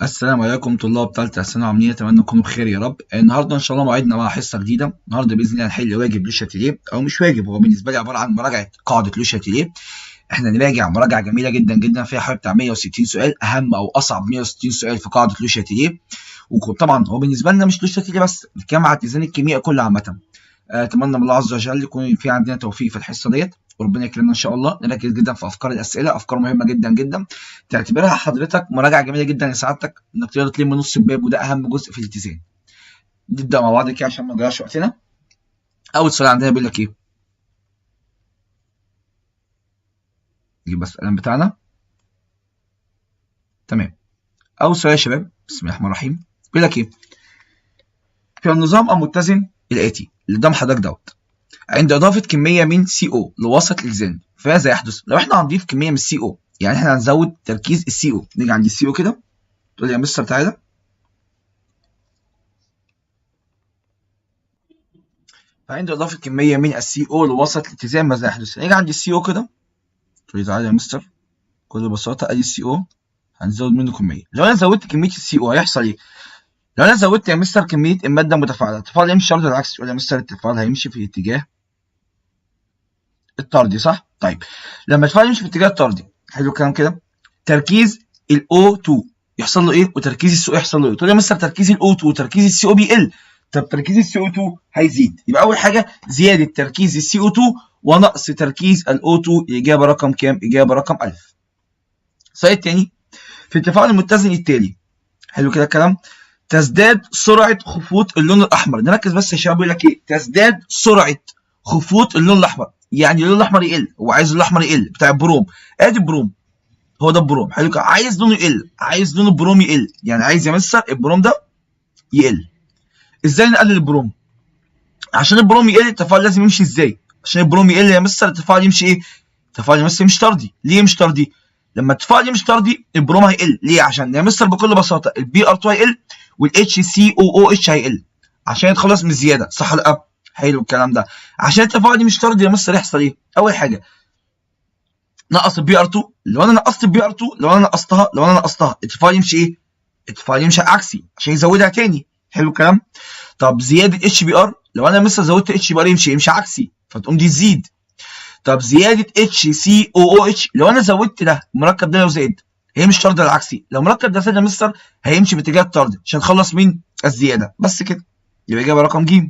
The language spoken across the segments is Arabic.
السلام عليكم طلاب ثالثه ثانوي عاملين اتمنى تكونوا بخير يا رب. النهارده ان شاء الله موعدنا مع حصه جديده. النهارده باذن الله هنحل واجب لو شاتيليه او مش واجب، هو بالنسبه لي عباره عن مراجعه قاعده لو شاتيليه. احنا نراجع مراجعه جميله جدا جدا فيها حوالي بتاع 160 سؤال، اهم او اصعب 160 سؤال في قاعده لو شاتيليه. وطبعا هو بالنسبه لنا مش لو شاتيليه بس، بنتكلم على اتزان الكيمياء كلها عامه. اتمنى من الله عز وجل يكون في عندنا توفيق في الحصه ديت، وربنا يكرمنا ان شاء الله. نركز جدا في افكار الاسئله، افكار مهمه جدا جدا، تعتبرها حضرتك مراجعه جميله جدا لسعادتك انك تقدر تلم نص الباب، وده اهم جزء في الالتزام. نبدا مع بعض كده عشان ما نضيعش وقتنا. اول سؤال عندنا بيقول لك ايه؟ نجيب بس القلم بتاعنا. تمام. اول سؤال يا شباب، بسم الله الرحمن الرحيم، بيقول لك ايه؟ في النظام المتزن الاتي اللي قدام حضرتك دوت، عند إضافة كمية من CO لوسط الإلزان فماذا يحدث؟ لو إحنا هنضيف كمية من CO، يعني إحنا هنزود تركيز CO. نيجي عند CO كده، تقول لي يا مستر تعالى. فعند إضافة كمية من CO لوسط الاتزان ماذا يحدث؟ نيجي عند CO كده، تقول لي تعالى يا مستر، بكل بساطة أدي CO هنزود منه كمية. لو أنا زودت كمية CO هيحصل إيه؟ لو أنا زودت يا مستر كمية المادة المتفاعلة، التفاعل يمشي شرط العكس، تقول لي يا مستر التفاعل هيمشي في الاتجاه الطردي، صح؟ طيب لما التفاعل يمشي في الاتجاه الطردي، حلو الكلام كده، تركيز ال O2 يحصل له ايه؟ وتركيز السي او يحصل له ايه؟ تقول لي مثلا تركيز ال O2 وتركيز السي او بيقل، طب تركيز السي او 2 هيزيد، يبقى اول حاجه زياده تركيز السي او 2 ونقص تركيز ال O2. الاجابه رقم كام؟ اجابه رقم 1000. السؤال الثاني، في التفاعل المتزن التالي، حلو كده الكلام، تزداد سرعه خفوت اللون الاحمر. نركز بس يا شباب، بيقول لك ايه؟ تزداد سرعه خفوت اللون الاحمر، يعني اللون الاحمر يقل، هو عايز اللون الاحمر يقل بتاع البروم. ادي البروم، هو ده البروم، حلو كده، عايز لونه يقل، عايز لون البروم يقل، يعني عايز يا مستر البروم ده يقل. ازاي نقلل البروم؟ عشان البروم يقل التفاعل لازم يمشي ازاي؟ عشان البروم يقل يا مستر التفاعل يمشي ايه؟ التفاعل يا مستر مش طردي. ليه مش طردي؟ لما التفاعل يمشي طردي البروم هيقل. ليه؟ عشان يا مستر بكل بساطه البي ار 2 هيقل والاتش سي او او اتش هيقل عشان يتخلص من الزياده، صح ولا لا؟ حلو الكلام ده. عشان التفاعل مش طردي يا مستر يحصل ايه؟ اول حاجه نقص البي ار 2. لو انا نقصت البي ار 2، لو انا نقصتها التفاعل يمشي ايه؟ التفاعل يمشي عكسي عشان يزودها تاني. حلو الكلام. طب زياده اتش بي ار، لو انا مثلا زودت اتش بي ار يمشي عكسي فتقوم دي تزيد. طب زياده اتش سي او او اتش، لو انا زودت ده المركب ده لو زاد هيمشي طرد العكسي، لو المركب ده زاد يا مستر هيمشي باتجاه الطرد عشان نخلص من الزياده. بس كده، يبقى اجابه رقم ج.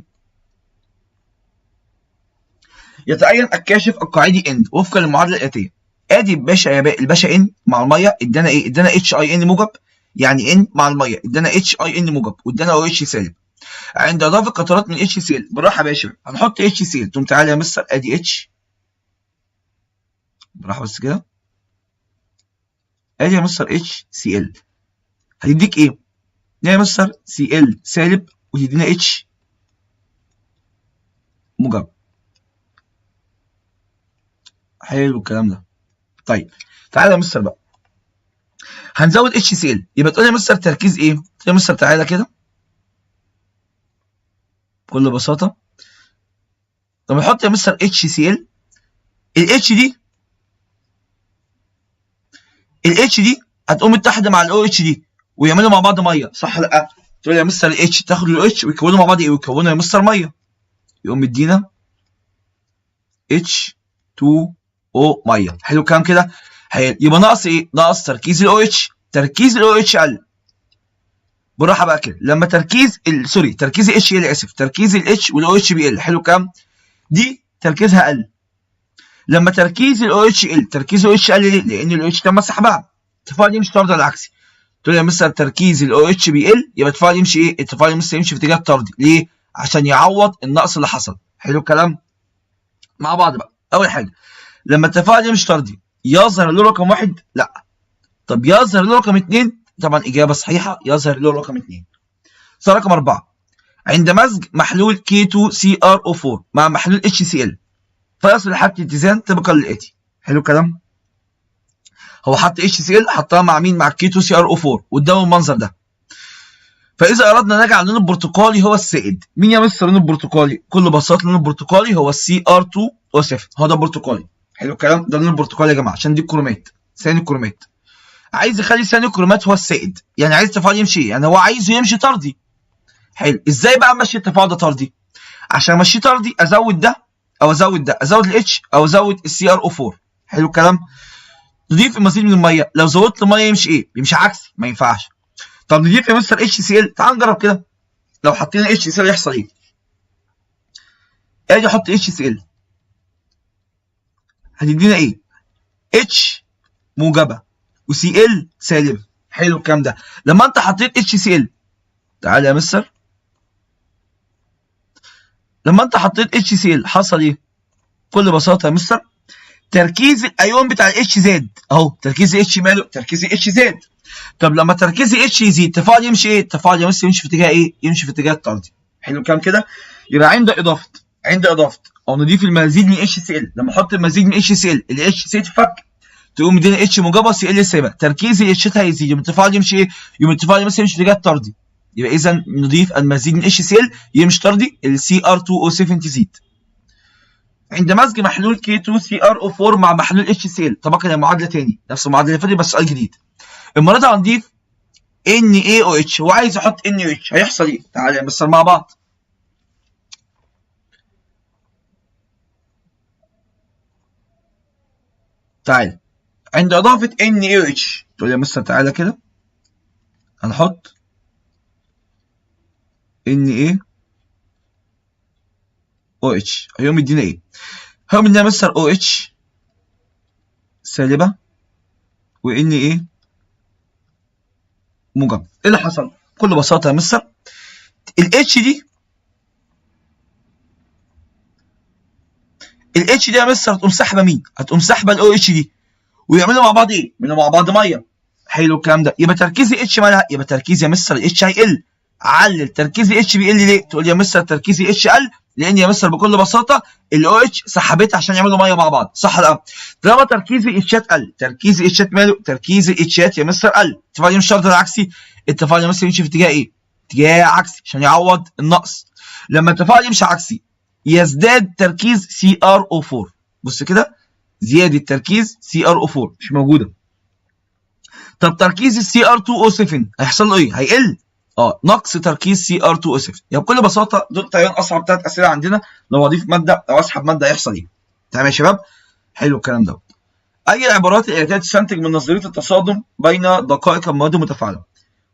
يتعين الكاشف القاعدي ان وفقا للمعادله الاتيه. ادي الباشا ان مع الميه ادانا ايه؟ ادانا اتش اي ان موجب، يعني ان مع الميه ادانا اتش اي ان موجب وادانا او اتش سالب. عند اضافه قطرات من اتش سي ال، بالراحه يا باشا، هنحط اتش سي ال. تقوم تعالى يا مستر ادي اتش، بالراحه بس كده، ادي يا مستر اتش سي ال، هتديك ايه؟ يا مستر سي ال سالب وتدينا اتش موجب. حلو الكلام ده. طيب تعالى يا مستر بقى، هنزود اتش سي ال، يبقى تقول لي يا مستر تركيز ايه؟ تقول لي يا مستر تعالى كده بكل بساطه، طب نحط يا مستر اتش سي ال، الاتش دي هتقوم متحده مع الاو اتش دي ويعملوا مع بعض ميه، صح ولا لا؟ تقول لي يا مستر الاتش تاخد الاو اتش ويكونوا مع بعض ايه؟ ويكونوا يا مستر ميه، يقوم مدينا اتش 2 او ميه. حلو الكلام كده. يبقى ناقص ايه؟ ناقص تركيز الاو اتش. تركيز الاو اتش قل. بالراحه بقى كده، لما تركيز تركيز الاتش يقل، اسف، تركيز الاتش والاو اتش بيقل، حلو الكلام، دي تركيزها قل. لما تركيز الاو اتش يقل، تركيز الاو اتش قل ليه؟ لان الاو اتش تم سحبها. التفاعل يمشي طردي العكسي. تقول لي يا مستر تركيز الاو اتش بيقل، يبقى التفاعل يمشي ايه؟ التفاعل يمشي في اتجاه طردي. ليه؟ عشان يعوض النقص اللي حصل. حلو الكلام. مع بعض بقى، اول حاجه لما التفاعل يمشي طردي يظهر له رقم واحد؟ لا. طب يظهر له رقم اثنين؟ طبعا اجابه صحيحه، يظهر له رقم اثنين. سؤال رقم 4، عند مزج محلول K2CrO4 مع محلول HCl فيصل حالة الاتزان طبقا للآتي. حلو الكلام. هو حط HCl، حطها مع مين؟ مع K2CrO4 قدامه المنظر ده. فإذا أردنا نجعل اللون البرتقالي هو السائد، مين يا مستر اللون البرتقالي؟ بكل بساطة اللون البرتقالي هو CR2O7، هو ده البرتقالي. حلو الكلام، ده اللون البرتقالي يا جماعة عشان دي الكرومات، ثاني الكرومات. عايز يخلي ثاني الكرومات هو السائد، يعني عايز التفاعل يمشي يعني هو عايزه يمشي طردي. حلو، ازاي بقى امشي التفاعل ده طردي؟ عشان امشيه طردي ازود ده او ازود ده، ازود الاتش او ازود السي ار او 4. حلو الكلام. نضيف المزيد من الميه، لو زودت الميه يمشي ايه؟ يمشي عكسي، ما ينفعش. طب نضيف يا مستر اتش سي ال، تعال نجرب كده. لو حطينا اتش سي ال يحصل ايه؟ اجي احط اتش سي ال هتدينا ايه؟ اتش موجبه وسي ال سالبه. حلو الكلام ده. لما انت حطيت اتش سي ال، تعالى يا مستر، لما انت حطيت اتش سي ال حصل ايه؟ بكل بساطه يا مستر، تركيز الايون بتاع الاتش زاد اهو. تركيز الاتش ماله؟ تركيز الاتش زاد. طب لما تركيز الاتش يزيد التفاعل يمشي ايه؟ التفاعل يا مستر يمشي في اتجاه ايه؟ يمشي في اتجاه الطردي. حلو الكلام كده. يبقى عند اضافه او نضيف المزيد من اتش سي ال. لما احط المزيد من اتش سي ال، الاتش سي تفك، تقوم مدينا اتش موجبه سي ال سالبه، تركيز الاتش هيزيد، يوم التفاعل يمشي ايه؟ يوم التفاعل يمشي في اتجاه الطردي. يبقى اذا نضيف المزيد من اتش سي ال يمشي طردي، السي ار 2 او 7 تزيد. عند مزج محلول K2CrO4 مع محلول HCl، طبعا كده معادله تاني نفس المعادله اللي فاتت بس سؤال جديد. المره دي هنضيف NaOH، هو عايز يحط NaOH، هيحصل ايه؟ تعالى يا مستر مع بعض. تعالى عند اضافه NaOH، تقول يا مستر تعالى كده هنحط NaOH، هيقوم يدينا ايه؟ هيقوم يدينا مستر OH سالبه و Na موجب. ايه اللي حصل؟ بكل بساطه يا مستر، الاتش دي يا مستر هتقوم ساحبه مين؟ هتقوم ساحبه الاو اتش دي، ويعملوا مع بعض ايه؟ يعملوا مع بعض ميه. حلو الكلام ده. يبقى تركيز الاتش مالها؟ يبقى تركيز يا مستر الاتش هيقل. علل تركيز الاتش بيقل ليه؟ تقول يا مستر تركيز الاتش قل لان يا مستر بكل بساطه الاو اتش سحبتها عشان يعملوا ميه مع بعض، صح ولا لا؟ طالما تركيز الاتشات قل، تركيز الاتشات ماله؟ تركيز الاتشات يا مستر قل، التفاعل يمشي الشرط العكسي، التفاعل يا مستر يمشي في اتجاه ايه؟ اتجاه عكسي عشان يعوض النقص. لما التفاعل يمشي عكسي يزداد تركيز CrO4. بص كده، زياده تركيز CrO4 مش موجوده. طب تركيز CR2O7 هيحصل له ايه؟ هيقل. نقص تركيز CR2O7. يعني بكل بساطه دول تقريبا اصعب 3 اسئله عندنا. لو اضيف ماده او اسحب ماده هيحصل ايه؟ تمام يا شباب؟ حلو الكلام ده. اي العبارات التي تستنتج من نظريه التصادم بين دقائق المواد المتفاعله؟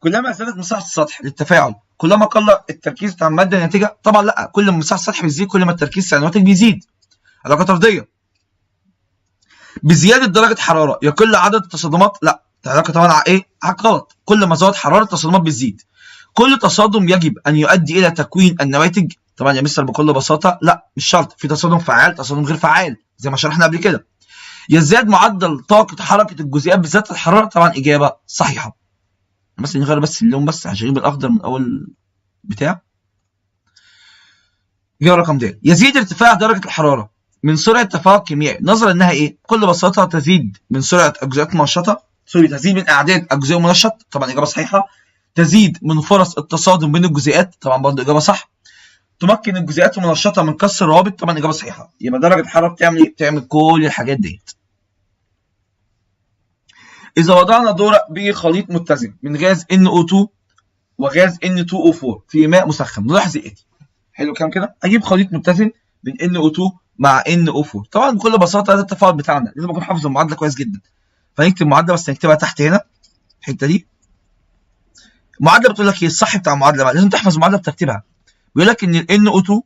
كلما زادت مساحه السطح للتفاعل كلما قل التركيز بتاع الماده الناتجه؟ طبعا لا، كل ما مساحه السطح بتزيد كل ما التركيز بتاع الناتج بيزيد. علاقه طرديه. بزياده درجه حراره يقل عدد التصادمات؟ لا، العلاقه طبعا ايه؟ غلط. كل ما زاد حراره التصادمات بتزيد. كل تصادم يجب ان يؤدي الى تكوين النواتج؟ طبعا يا مستر بكل بساطه لا، مش شرط. في تصادم فعال، تصادم غير فعال زي ما شرحنا قبل كده. يزداد معدل طاقه حركه الجزيئات بذات الحراره؟ طبعا اجابه صحيحه. مثلا نغير بس اللون بس عشان يجيب الاخضر من اول بتاع. اجابه رقم د. يزيد ارتفاع درجه الحراره من سرعه تفاعل كيميائي نظرا انها ايه؟ بكل بساطه تزيد من سرعه الجزيئات المنشطه، تزيد من اعداد الجزيء المنشط، طبعا اجابه صحيحه. تزيد من فرص التصادم بين الجزيئات، طبعا برضه اجابه صح. تمكن الجزيئات المنشطه من كسر الروابط، طبعا اجابه صحيحه. يبقى درجه الحراره بتعمل ايه؟ بتعمل كل الحاجات ديت. اذا وضعنا دورق بخليط متزن من غاز NO2 وغاز N2O4 في ماء مسخن، نلاحظ الاتي. حلو الكلام كده. اجيب خليط متزن بين NO2 مع NO4. طبعا بكل بساطه ده التفاعل بتاعنا، لازم اكون حافظ المعادله كويس جدا. فنكتب المعادله بس نكتبها تحت هنا الحته دي. المعادله بتقول لك ايه؟ الصح بتاع المعادله بقى لازم تحفظ المعادله بترتيبها. بيقول لك ان ال NO2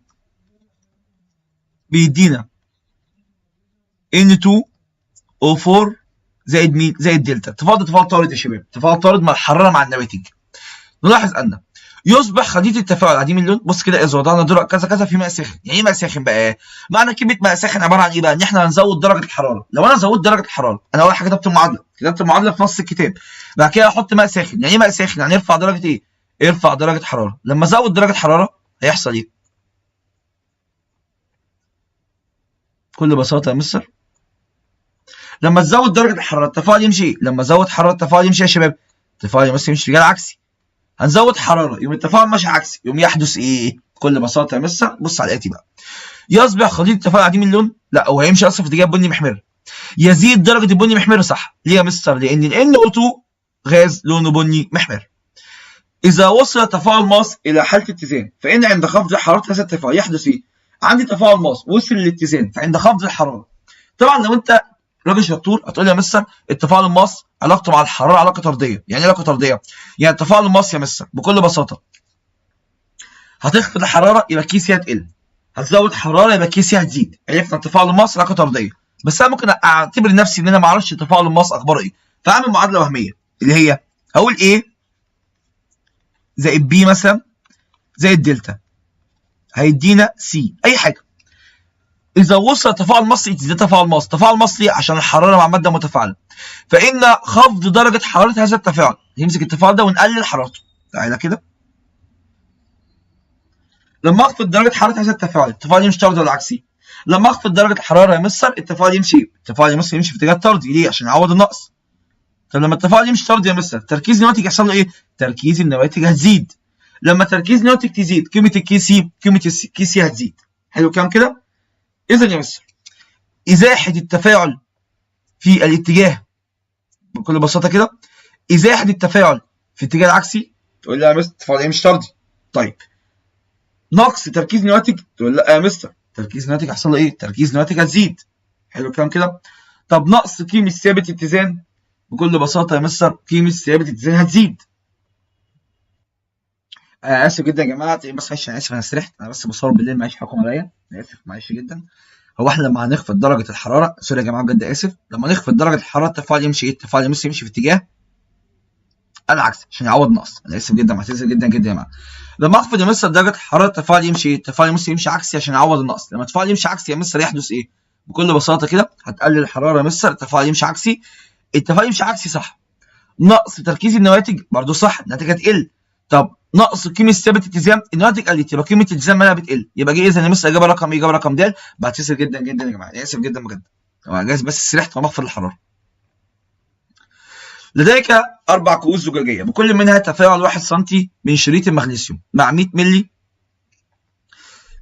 بيدينا N2O4 زائد مين؟ زائد دلتا. تفاعل طارد يا شباب، تفاعل طارد مع الحراره مع النواتج. نلاحظ ان يصبح خليط التفاعل عديم اللون. بص كده، اذا وضعنا درجه كذا كذا في ماء ساخن. يعني ايه ماء ساخن بقى؟ معنى كلمه ماء ساخن عباره عن ايه بقى؟ ان احنا هنزود درجه الحراره. لو انا زودت درجه الحراره، انا اول حاجه كتبت المعادله في نص الكتاب، بعد كده احط ماء ساخن. يعني ايه ماء ساخن؟ يعني يرفع درجه ايه؟ يرفع درجه حراره. لما ازود درجه حراره هيحصل ايه؟ بكل بساطه يا مستر، لما تزود درجه الحراره التفاعل يمشي ايه؟ لما ازود حراره التفاعل يمشي يا شباب؟ التفاعل يمشي في اتجاه عكسي. هنزود حراره يوم التفاعل ماشي عكسي، يوم يحدث ايه؟ بكل بساطه يا مستر بص على الاتي بقى. يصبح خليط التفاعل عديم اللون؟ لا، هو هيمشي اصلا في اتجاه بني محمر. يزيد درجه البني محمر، صح. ليه يا مستر؟ لان ال NO2 غاز لونه بني محمر. إذا وصل تفاعل ماس إلى حالة اتزان فإن عند خفض حرارة هذا التفاعل يحدث إيه؟ عندي تفاعل ماس وصل للاتزان فعند خفض الحرارة. طبعا لو أنت راجل شطور هتقول لي يا مستر التفاعل الماس علاقته مع الحرارة علاقة طردية. يعني إيه علاقة طردية؟ يعني تفاعل الماس يا مستر بكل بساطة هتخفض الحرارة يبقى كي سي هتقل، هتزود حرارة يبقى كي سي هتزيد. عرفنا تفاعل الماس علاقة طردية. بس أنا ممكن أعتبر نفسي إن أنا ما أعرفش تفاعل الماس أخباره إيه، فأعمل معادلة وهمية اللي هي هقول إيه زائد بي مثلا زائد دلتا هيدينا سي اي حاجه. اذا وصل تفاعل مصري ده تفاعل مصري، تفاعل مصري عشان الحراره مع ماده متفاعله فان خفض درجه حراره هذا التفاعل نمسك التفاعل ده ونقلل حرارته. تعالى كده لما اخفض درجه حراره هذا التفاعل يمشي طردي ولا عكسي؟ لما اخفض درجه الحراره يا مستر التفاعل يمشي في اتجاه طردي. ليه؟ عشان يعوض النقص. طب لما التفاعل يمشي طردي يا مستر تركيز النواتج يحصل له ايه؟ تركيز النواتج هتزيد. لما تركيز النواتج تزيد قيمه الكي سي هتزيد. حلو الكلام كده؟ اذا يا مستر ازاحه التفاعل في الاتجاه بكل بساطه كده ازاحه التفاعل في الاتجاه العكسي تقول لي يا مستر التفاعل مش طردي. طيب نقص تركيز نواتج تقول لا يا مستر تركيز نواتج هيحصل له ايه؟ تركيز نواتج هتزيد. حلو الكلام كده؟ طب نقص قيمه ثابت اتزان بكل بساطه يا مستر قيمه ثابت اتزان هتزيد. انا اسف جدا يا جماعه بس معلش انا اسف انا سرحت انا بس بصور بالليل معلش حكم عليا انا اسف معلش جدا. هو احنا لما هنخفض درجه الحراره سوري يا جماعه بجد اسف لما نخفض درجه الحراره التفاعل يمشي ايه؟ التفاعل يمشي في اتجاه العكس عشان يعوض نقص. انا اسف جدا معتذر جدا جدا يا جماعه. لما اخفض يا مستر درجه حراره التفاعل يمشي ايه؟ التفاعل يمشي عكسي عشان يعوض النقص. لما التفاعل يمشي عكسي يا مستر يحدث ايه؟ بكل بساطه كده هتقلل الحراره يا مستر التفاعل يمشي عكسي. التفاعل يمشي عكسي صح. نقص تركيز النواتج برضه صح الناتج هتقل. طب نقص قيمه ثابت اتزان النواتج قلت يبقى قيمه الاتزان مالها بتقل. يبقى جه اذا مثلا اجابه رقم ايه؟ اجابه رقم د. بعتذر جدا جدا يا جماعه انا اسف جدا بجد انا جايز بس سرحت وانا بخفض الحراره. لديك 4 كؤوس زجاجيه بكل منها تفاعل 1 سم من شريط المغنيسيوم مع 100 مللي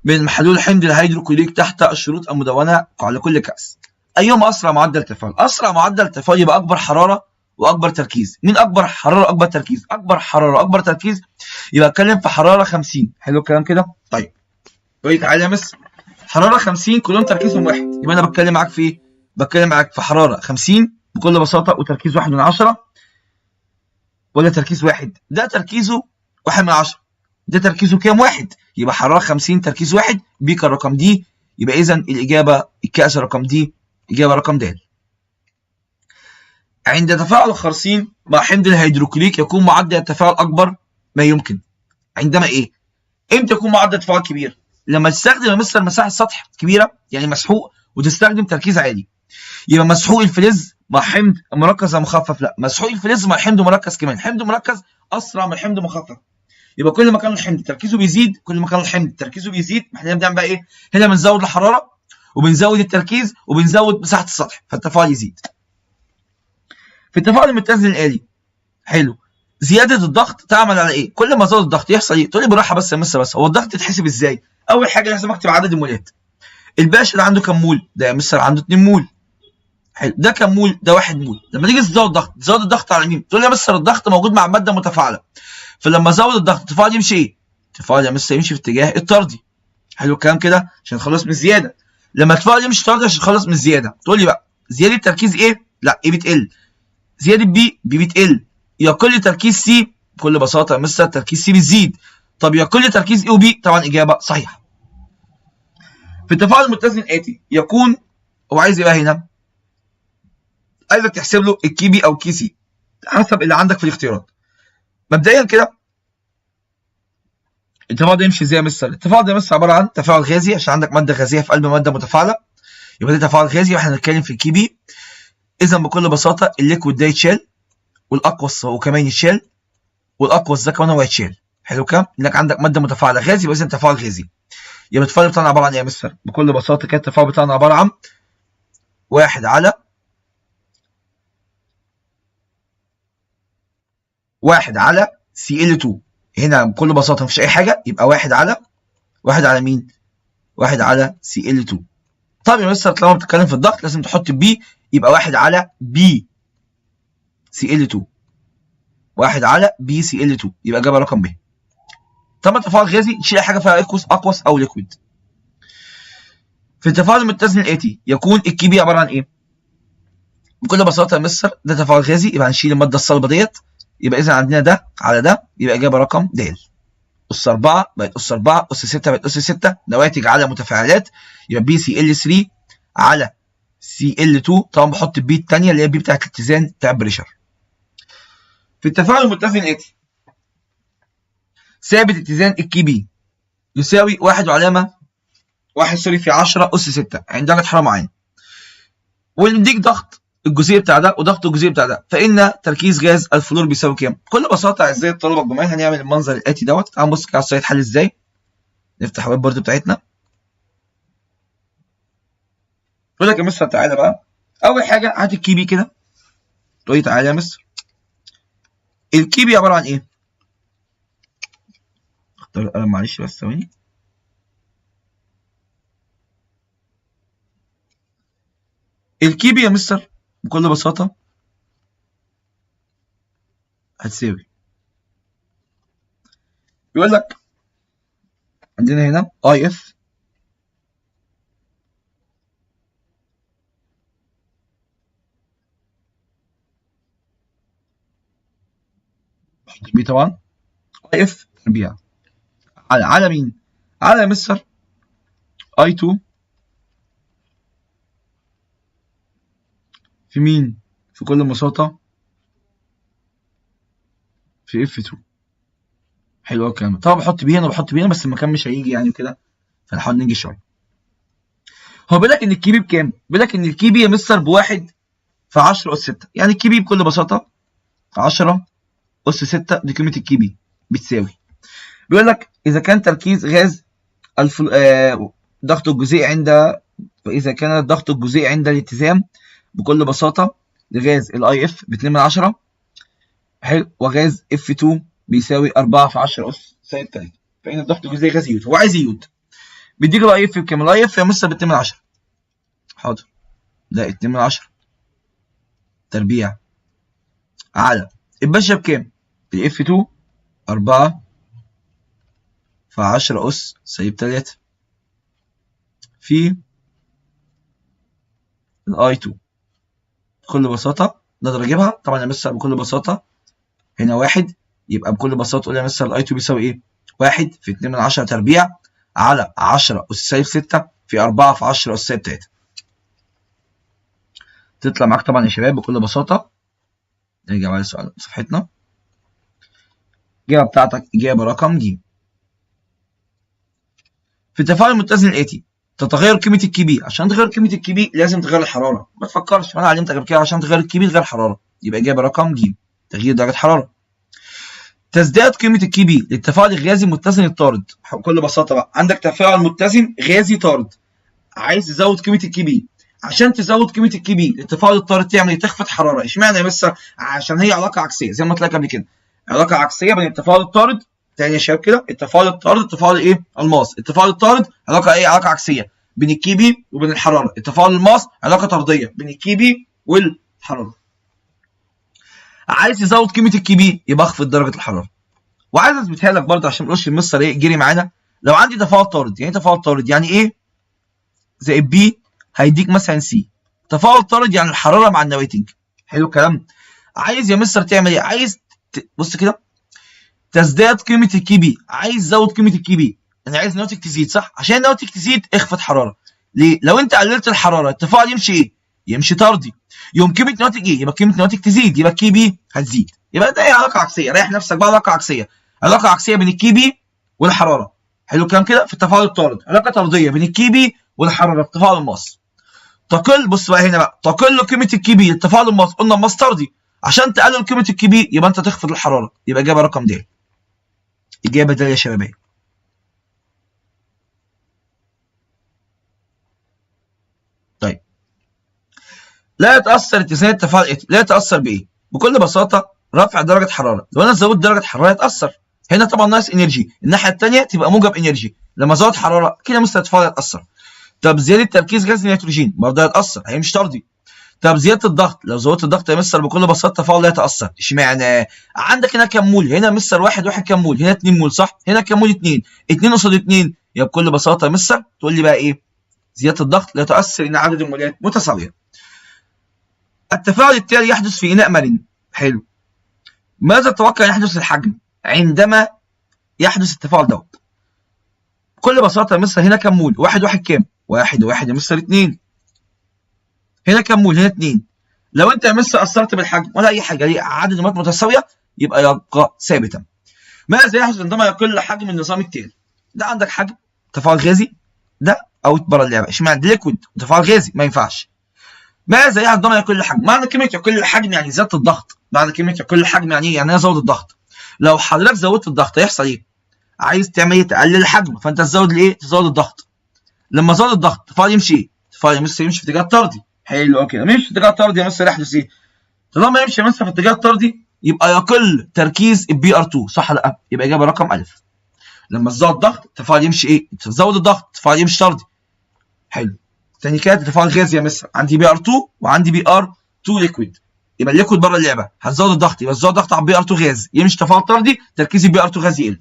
من محلول حمض الهيدروكلوريك تحت الشروط المدونه على كل كأس. ايهما اسرع معدل تفاعل؟ اسرع معدل تفاعل يبقى اكبر حراره واكبر تركيز. مين اكبر حراره واكبر تركيز؟ اكبر حراره واكبر تركيز يبقى اتكلم في حراره 50. حلو الكلام كده؟ طيب تعالى يا مس حراره 50 كلهم تركيزهم واحد يبقى انا بتكلم معاك في ايه؟ بتكلم معاك في حراره 50 بكل بساطه وتركيز 1 من 10 ولا تركيز واحد؟ ده تركيزه 1 من 10 ده تركيزه كام؟ واحد. يبقى حراره 50 تركيز واحد بيك الرقم دي. يبقى اذا الاجابه الكأس رقم دي اجابه رقم د. عند تفاعل الخرسين مع حمض الهيدروكلوريك يكون معدل التفاعل اكبر ما يمكن. عندما ايه؟ امتى يكون معدل التفاعل كبير؟ لما تستخدم يا مستر مساحه سطح كبيره يعني مسحوق وتستخدم تركيز عالي. يبقى مسحوق الفلز مع حمض مركز مخفف. لا مسحوق الفلز مع حمض مركز كمان. حمض مركز اسرع من حمض مخفف. يبقى كل ما كان الحمض تركيزه بيزيد كل ما كان الحمض تركيزه بيزيد. احنا بنعمل بقى ايه؟ هنا بنزود الحراره وبنزود التركيز وبنزود مساحه السطح فالتفاعل يزيد. في التفاعل المتزن الآلي حلو زياده الضغط تعمل على ايه؟ كل ما زاد الضغط يحصل ايه؟ تقول لي بالراحه بس يا مستر بس هو الضغط يتحسب ازاي؟ اول حاجه لازم اكتب عدد المولات. الباشا ده عنده كام مول؟ ده يا مستر عنده 2 مول. حلو ده كام مول؟ ده 1 مول. لما تيجي تزود الضغط على مين؟ تقول لي يا مستر الضغط موجود مع ماده متفاعله فلما ازود الضغط التفاعل يمشي ايه؟ التفاعل يا مستر يمشي في اتجاه الطردي. حلو الكلام كده عشان نخلص من الزياده. لما التفاعل يمشي طردي عشان نخلص من الزياده تقول لي بقى زياده تركيز ايه؟ لا ايه بتقل. زياده بي بتقل. يقل تركيز سي بكل بساطه يا مستر تركيز سي بيزيد. طب يقل تركيز اي وبي طبعا اجابه صحيحه. في التفاعل المتزن الاتي يكون هو عايز يبقى هنا عايزك تحسب له الكي بي او كي سي حسب اللي عندك في الاختيارات. مبدئيا كده التفاعل ده يمشي ازاي يا مستر؟ التفاعل ده يا مستر عباره عن تفاعل غازي عشان عندك ماده غازيه في قلب ماده متفاعله يبقى ده تفاعل غازي واحنا هنتكلم في الكي بي. اذا بكل بساطه الليكويد ده يتشال والاقوس هو كمان يتشال والاقوس ده كمان هو يتشال. حلو كده؟ انك عندك ماده متفاعله غازي يبقى اذا تفاعل غازي. يبقى التفاعل بتاعنا عباره عن ايه يا مستر؟ بكل بساطه كده التفاعل بتاعنا عباره عن 1 على Cl2. هنا بكل بساطه مفيش اي حاجه يبقى 1 على مين؟ 1 على Cl2. طب يا مستر طالما بتتكلم في الضغط لازم تحط بي يبقى 1 على بي Cl2. 1 على BCl2 يبقى اجابه رقم ب. طب التفاعل الغازي نشيل اي حاجه فيها اكوس او ليكويد. في التفاعل المتزن الاتي يكون الكي بي عباره عن ايه؟ بكل بساطه يا مستر ده تفاعل غازي، يبقى هنشيل الماده الصلبه ديت، يبقى اذا عندنا ده على ده، يبقى اجابه رقم د. اس 4 بقت اس 4، اس 6 بقت اس 6، نواتج على متفاعلات يبقى BCl3 على Cl2. طبعا بحط البي الثانيه اللي هي البي بتاعت الاتزان بتاع البريشر. في التفاعل المتزن الاتي ثابت اتزان الكي بي يساوي 1 وعلامه 1 في 10 اس 6 عند درجه حراره معينه، ونديك ضغط الجزيء بتاع ده وضغط الجزيء بتاع ده، فان تركيز غاز الفلور بيساوي كام؟ بكل بساطه اعزائي الطلبه الجمال هنعمل المنظر الاتي دوت. تعالوا نبص كده على السلايد حل ازاي. نفتح الويب بورد بتاعتنا. يقول لك يا مستر تعالى بقى، اول حاجه هات الكي بي كده. تقول لي تعالى يا مستر الكي بي عباره عن ايه؟ اختار القلم معلش بس ثواني. الكي بي يا مستر بكل بساطه هتساوي، بيقول لك عندنا هنا اي اف بي طبعا اي اف تربيع على مين؟ على مستر اي 2 في مين؟ في كل بساطه في اف 2. حلو قوي الكلام ده. طبعا بحط بي هنا وبحط بي هنا بس المكان مش هيجي يعني وكده، فنحاول ننجز شويه. هو بيقول لك ان الكي بي بكام؟ بيقول لك ان الكي بي يا مستر بواحد في 10 اس 6، يعني الكي بي بكل بساطه 10 اس 6 دي قيمه الكي بي بتساوي. بيقول لك اذا كان تركيز غاز ضغط الجزيء عند، فاذا كان ضغط الجزيء عند الاتزان بكل بساطه لغاز الاي اف ب 2/10 حلو، وغاز اف 2 بيساوي 4 في 10 اس سالب 3، فان الضغط الجزيئي غاز يود. هو عايز يود، بيديك الاي اف بكام؟ الاي اف يا مستر ب 2/10. حاضر، ده 2/10 تربيع على الباشا بكام؟ الاف 2 4 في 10 اس سالب 3 في الاي 2. بكل بساطه نقدر اجيبها طبعا يا مستر بكل بساطه. هنا 1 يبقى بكل بساطه تقول يا مستر الاي 2 بيساوي ايه؟ 1 في 2/10 تربيع على 10 اس سالب 6 في 4 في 10 اس سالب 3. تطلع معاك طبعا يا شباب بكل بساطه. نرجع بقى لسؤال صفحتنا. الإجابة بتاعتك إجابة رقم ج. في التفاعل المتزن الآتي تتغير قيمة الكي بي. عشان تغير قيمة الكي بي لازم تغير الحرارة، ما تفكرش، أنا علمتك قبل كده عشان تغير الكي بي تغير الحرارة، يبقى إجابة رقم ج تغيير درجة حرارة. تزداد قيمة الكي بي للتفاعل الغازي المتزن الطارد. بكل بساطة بقى عندك تفاعل متزن غازي طارد، عايز تزود قيمة الكي بي. عشان تزود قيمة الكي بي للتفاعل الطارد تعمل ايه؟ تخفض حرارة. اشمعنى يا مستر؟ عشان هي علاقة عكسية زي ما قلت لك قبل كده، علاقة عكسية بين التفاعل الطارد. تاني يا شباب كده، التفاعل الطارد التفاعل ايه؟ الماس. التفاعل الطارد علاقة ايه؟ علاقة عكسية بين الكي بي وبين الحرارة. التفاعل الماس علاقة طردية بين الكي بي والحرارة. عايز تزود قيمة الكي بي يبقى اخفض درجة الحرارة. وعايز اثبتها لك برضه عشان ما نقولش المستر ايه جري معانا. لو عندي تفاعل طارد، يعني ايه تفاعل طارد؟ يعني ايه زائد بي هيديك مثلا سي. تفاعل طارد يعني الحراره مع النواتج. حلو الكلام. عايز يا مستر تعمل ايه؟ عايز بص كده، تزداد قيمه الكي بي. عايز تزود قيمه الكي بي، انا عايز النواتج تزيد صح؟ عشان النواتج تزيد اخفض حراره. ليه؟ لو انت قللت الحراره التفاعل يمشي ايه؟ يمشي طردي. يوم قيمه النواتج ايه؟ يبقى قيمه النواتج تزيد، يبقى الكي بي هتزيد. يبقى ده ايه؟ علاقه عكسيه. ريح نفسك بقى، علاقه عكسيه. علاقه عكسيه بين الكي بي والحراره. حلو الكلام كده. في التفاعل الطارد علاقه طرديه بين الكي بي والحراره في التفاعل الماس. تقل، بص بقى هنا بقى، تقل قيمه الكي بي للتفاعل الماس. قلنا الماس طردي، عشان تقلل قيمه الكي بي يبقى انت تخفض الحراره، يبقى اجابه رقم د. اجابه د يا شباب. طيب لا يتاثر اتزان التفاعل الاتي. لا يتاثر بايه؟ بكل بساطه رفع درجه حراره. لو انا زودت درجه حراره يتاثر. هنا طبعا ناقص انرجي، الناحيه الثانيه تبقى موجب انرجي. لما زود حراره كده مثل التفاعل يتاثر. طب زياده تركيز غاز النيتروجين برضه هيتاثر، هيمشي طردي. طب زياده الضغط، لو زودت الضغط يا مستر بكل بساطه التفاعل لا يتاثر. اشمعنى؟ عندك هنا كام مول؟ هنا مستر واحد كام مول؟ هنا 2 مول صح؟ هنا كام مول؟ 2. 2 قصاد 2 يبقى بكل بساطه يا مستر تقول لي بقى ايه؟ زياده الضغط لا تؤثر ان عدد المولات متساويه. التفاعل التالي يحدث في اناء مرن. حلو. ماذا تتوقع يحدث الحجم عندما يحدث التفاعل دوت؟ بكل بساطه يا مستر هنا كام مول؟ واحد كام؟ واحد يا مستر 2. هنا كام مول؟ هنا 2. لو انت يا مستر اثرت بالحجم ولا اي حاجه ليه عدد المولات متساويه يبقى يبقى ثابتا. ماذا يحدث عندما يقل حجم النظام التالي؟ ده عندك حجم تفاعل غازي، ده اوت بره اللعبه. اشمعنى؟ ده ليكويد وتفاعل غازي ما ينفعش. ماذا يحدث عندما يقل الحجم؟ معنى كلمه يقل الحجم يعني زياده الضغط. معنى كلمه يقل الحجم يعني ايه؟ يعني انا ازود الضغط. لو حضرتك زودت الضغط هيحصل ايه؟ عايز تعمل ايه؟ تقلل الحجم، فانت تزود الايه؟ تزود الضغط. لما زود الضغط التفاعل يمشي ايه؟ التفاعل يا مستر يمشي في اتجاه طردي. حلو كده. مش في اتجاه طردي يا مستر يحدث ايه؟ طالما يمشي يا مستر في اتجاه طردي يبقى يقل تركيز البي ار 2 صح ولا لا؟ يبقى اجابه رقم الف. لما تزود الضغط التفاعل يمشي ايه؟ تزود الضغط التفاعل يمشي طردي. حلو. تاني كده تفاعل غازي يا مستر، عندي بي ار 2 وعندي بي ار 2 ليكويد. يبقى الليكويد بره اللعبه، هتزود الضغط يبقى تزود الضغط على بي ار 2 غاز، يمشي تفاعل طردي تركيز البي ار 2 غاز يقل.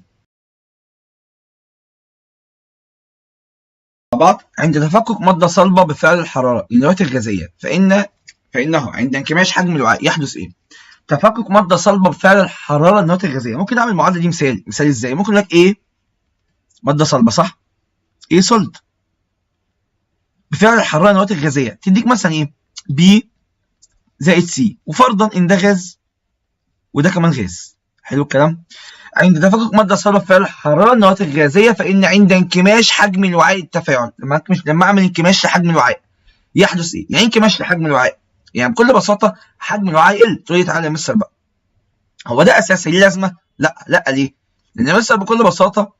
بعض عند تفكك ماده صلبه بفعل الحراره للنواه الغازيه فانه عند انكماش حجم الوعاء يحدث ايه؟ تفكك ماده صلبه بفعل الحراره للنواه الغازيه. ممكن اعمل المعادله دي مثال ازاي؟ ممكن اقول لك ايه؟ ماده صلبه صح؟ ايه سولد بفعل الحراره للنواه الغازيه تديك مثلا ايه؟ بي زائد سي، وفرضا ان ده غاز وده كمان غاز. حلو الكلام. عند تفكك ماده صلبه بفعل الحراره النواه الغازيه فان عند انكماش حجم الوعاء التفاعل. لما اعمل انكماش لحجم الوعاء يحدث ايه؟ يعني انكماش لحجم الوعاء يعني بكل بساطه حجم الوعاء يقل. تقول لي تعالى يا مستر بقى هو ده اساسي ليه لازمه؟ لا ليه؟ لان يا مستر بكل بساطه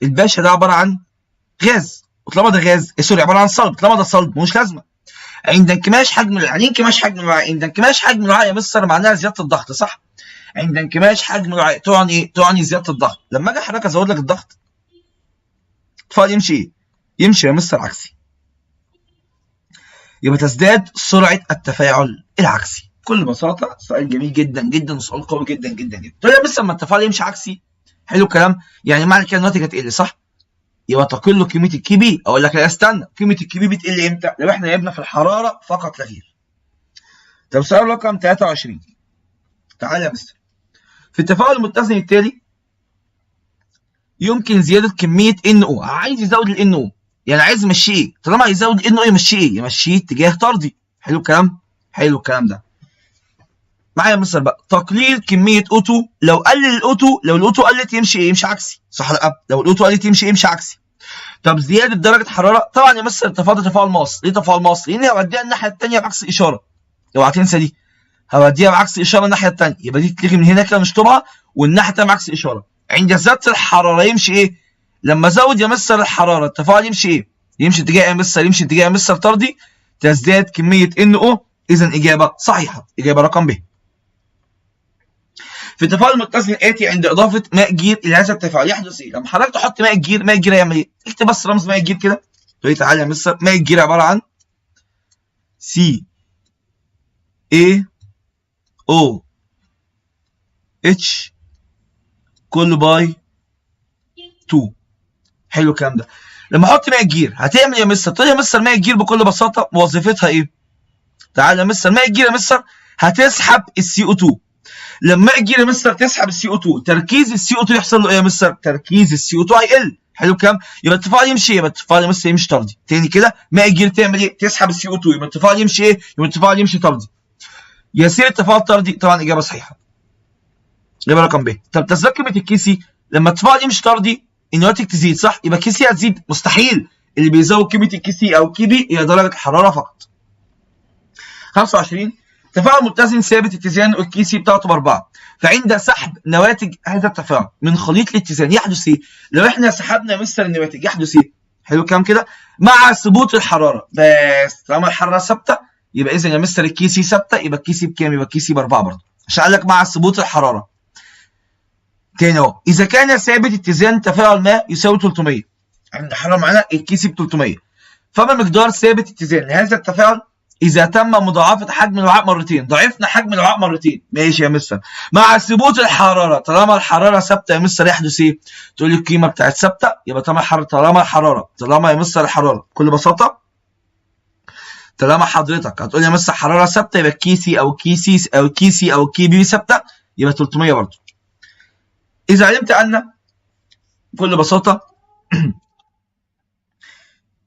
الباشا ده عباره عن غاز، وطالما ده غاز سوري عباره عن صلب، طالما ده صلب ملوش لازمه. عند انكماش حجم يعني انكماش حجم الوعاء، عند انكماش حجم الوعاء يا مستر معناها زياده الضغط صح؟ عند انكماش حجم الوعاء تعني ايه؟ تعني زياده الضغط. لما اجي حضرتك ازود لك الضغط التفاعل يمشي ايه؟ يمشي يا مستر عكسي. يبقى تزداد سرعه التفاعل العكسي. بكل بساطه سؤال جميل جدا جدا وسؤال قوي جدا جدا جدا. طيب يا مستر لما التفاعل يمشي عكسي حلو الكلام يعني معنى كده الناتج هتقل صح؟ يبقى تقل قيمه الكي بي. اقول لك لا استنى، قيمه الكي بي بتقل امتى؟ لو احنا لعبنا في الحراره فقط لا غير. طب سؤال رقم 23. تعالى يا مستر. في التفاعل المتزن التالي يمكن زياده كميه NO. عايز يزود ال NO يعني عايز يمشيه ايه؟ طالما هيزود ال NO يمشيه ايه؟ يمشيه اتجاه طردي. حلو الكلام؟ حلو الكلام ده. معايا يا مستر بقى تقليل كميه O2. لو قلل ال O2 لو ال O2 قلت يمشي ايه؟ يمشي عكسي صح ولا لا؟ لو ال O2 قلت يمشي ايه؟ يمشي عكسي. طب زياده درجه حراره طبعا يا مستر تفاعل ماس. ليه تفاعل ماس؟ لان هوديها الناحيه الثانيه بعكس الاشاره. اوعى تنسى دي. هوديها بعكس الاشاره الناحيه الثانيه يبقى دي تلغي من هنا كده نشطبها والناحيه الثانيه بعكس الاشاره. عند زياده الحراره يمشي ايه؟ لما ازود يا مستر الحراره التفاعل يمشي ايه؟ يمشي اتجاه يا مستر طردي تزداد كميه NO. اذا اجابه صحيحه، اجابه رقم ب. في التفاعل المتزن الاتي عند اضافه ماء جير الى هذا التفاعل يحدث ايه؟ لما حضرتك تحط ماء الجير هيعمل ايه؟ اكتب بس رمز ماء الجير كده. تقول لي تعالى يا مستر ماء الجير عباره عن CaOH. كله باي 2. حلو الكلام ده. لما احط ماء الجير هتعمل يا مستر؟ تقول يا مستر ماء الجير بكل بساطه وظيفتها ايه؟ تعالى يا مستر ماء الجير يا مستر هتسحب الCO2. لما ماء الجير يا مستر تسحب الCO2 تركيز الCO2 يحصل له ايه يا مستر؟ تركيز الCO2 هيقل. حلو الكلام؟ يبقى التفاعل يمشي ايه؟ يبقى التفاعل يا مستر يمشي طردي. تاني كده ماء الجير تعمل ايه؟ تسحب الCO2 يبقى التفاعل يمشي ايه؟ يبقى التفاعل يمشي طردي. يسير التفاعل طردي طبعا اجابه صحيحه. اجابه رقم ب. طب تزداد قيمه الكيسي لما التفاعل يمشي طردي النواتج تزيد صح؟ يبقى الكيسي هتزيد. مستحيل. اللي بيزود قيمه الكيسي او الكي بي هي درجه الحراره فقط. 25 تفاعل متزن ثابت اتزان الكيسي بتاعته ب4 فعند سحب نواتج هذا التفاعل من خليط الاتزان يحدث ايه؟ لو احنا سحبنا مستر النواتج يحدث ايه؟ حلو الكلام كده؟ مع ثبوت الحراره. بس طالما الحراره ثابته يبقى اذا يا مستر الكيسي ثابته يبقى الكيسي بكام؟ يبقى الكيسي ب4 برضه عشان قال لك مع ثبوت الحراره. تاني اهو اذا كان ثابت اتزان تفاعل ما يساوي 300 عند حراره معينه الكيسي ب 300 فما مقدار ثابت اتزان لهذا التفاعل اذا تم مضاعفه حجم الوعاء مرتين. ضعفنا حجم الوعاء مرتين، ماشي يا مستر. مع ثبوت الحراره، طالما الحراره ثابته يا مستر يحدث ايه؟ تقول لي القيمه بتاعت ثابته، يبقى طالما يا مستر الحراره بكل بساطه، طالما حضرتك هتقول لي يا مستر حراره ثابته، يبقى الكي سي او الكي بي ثابته، يبقى 300 برضه. اذا علمت ان بكل بساطه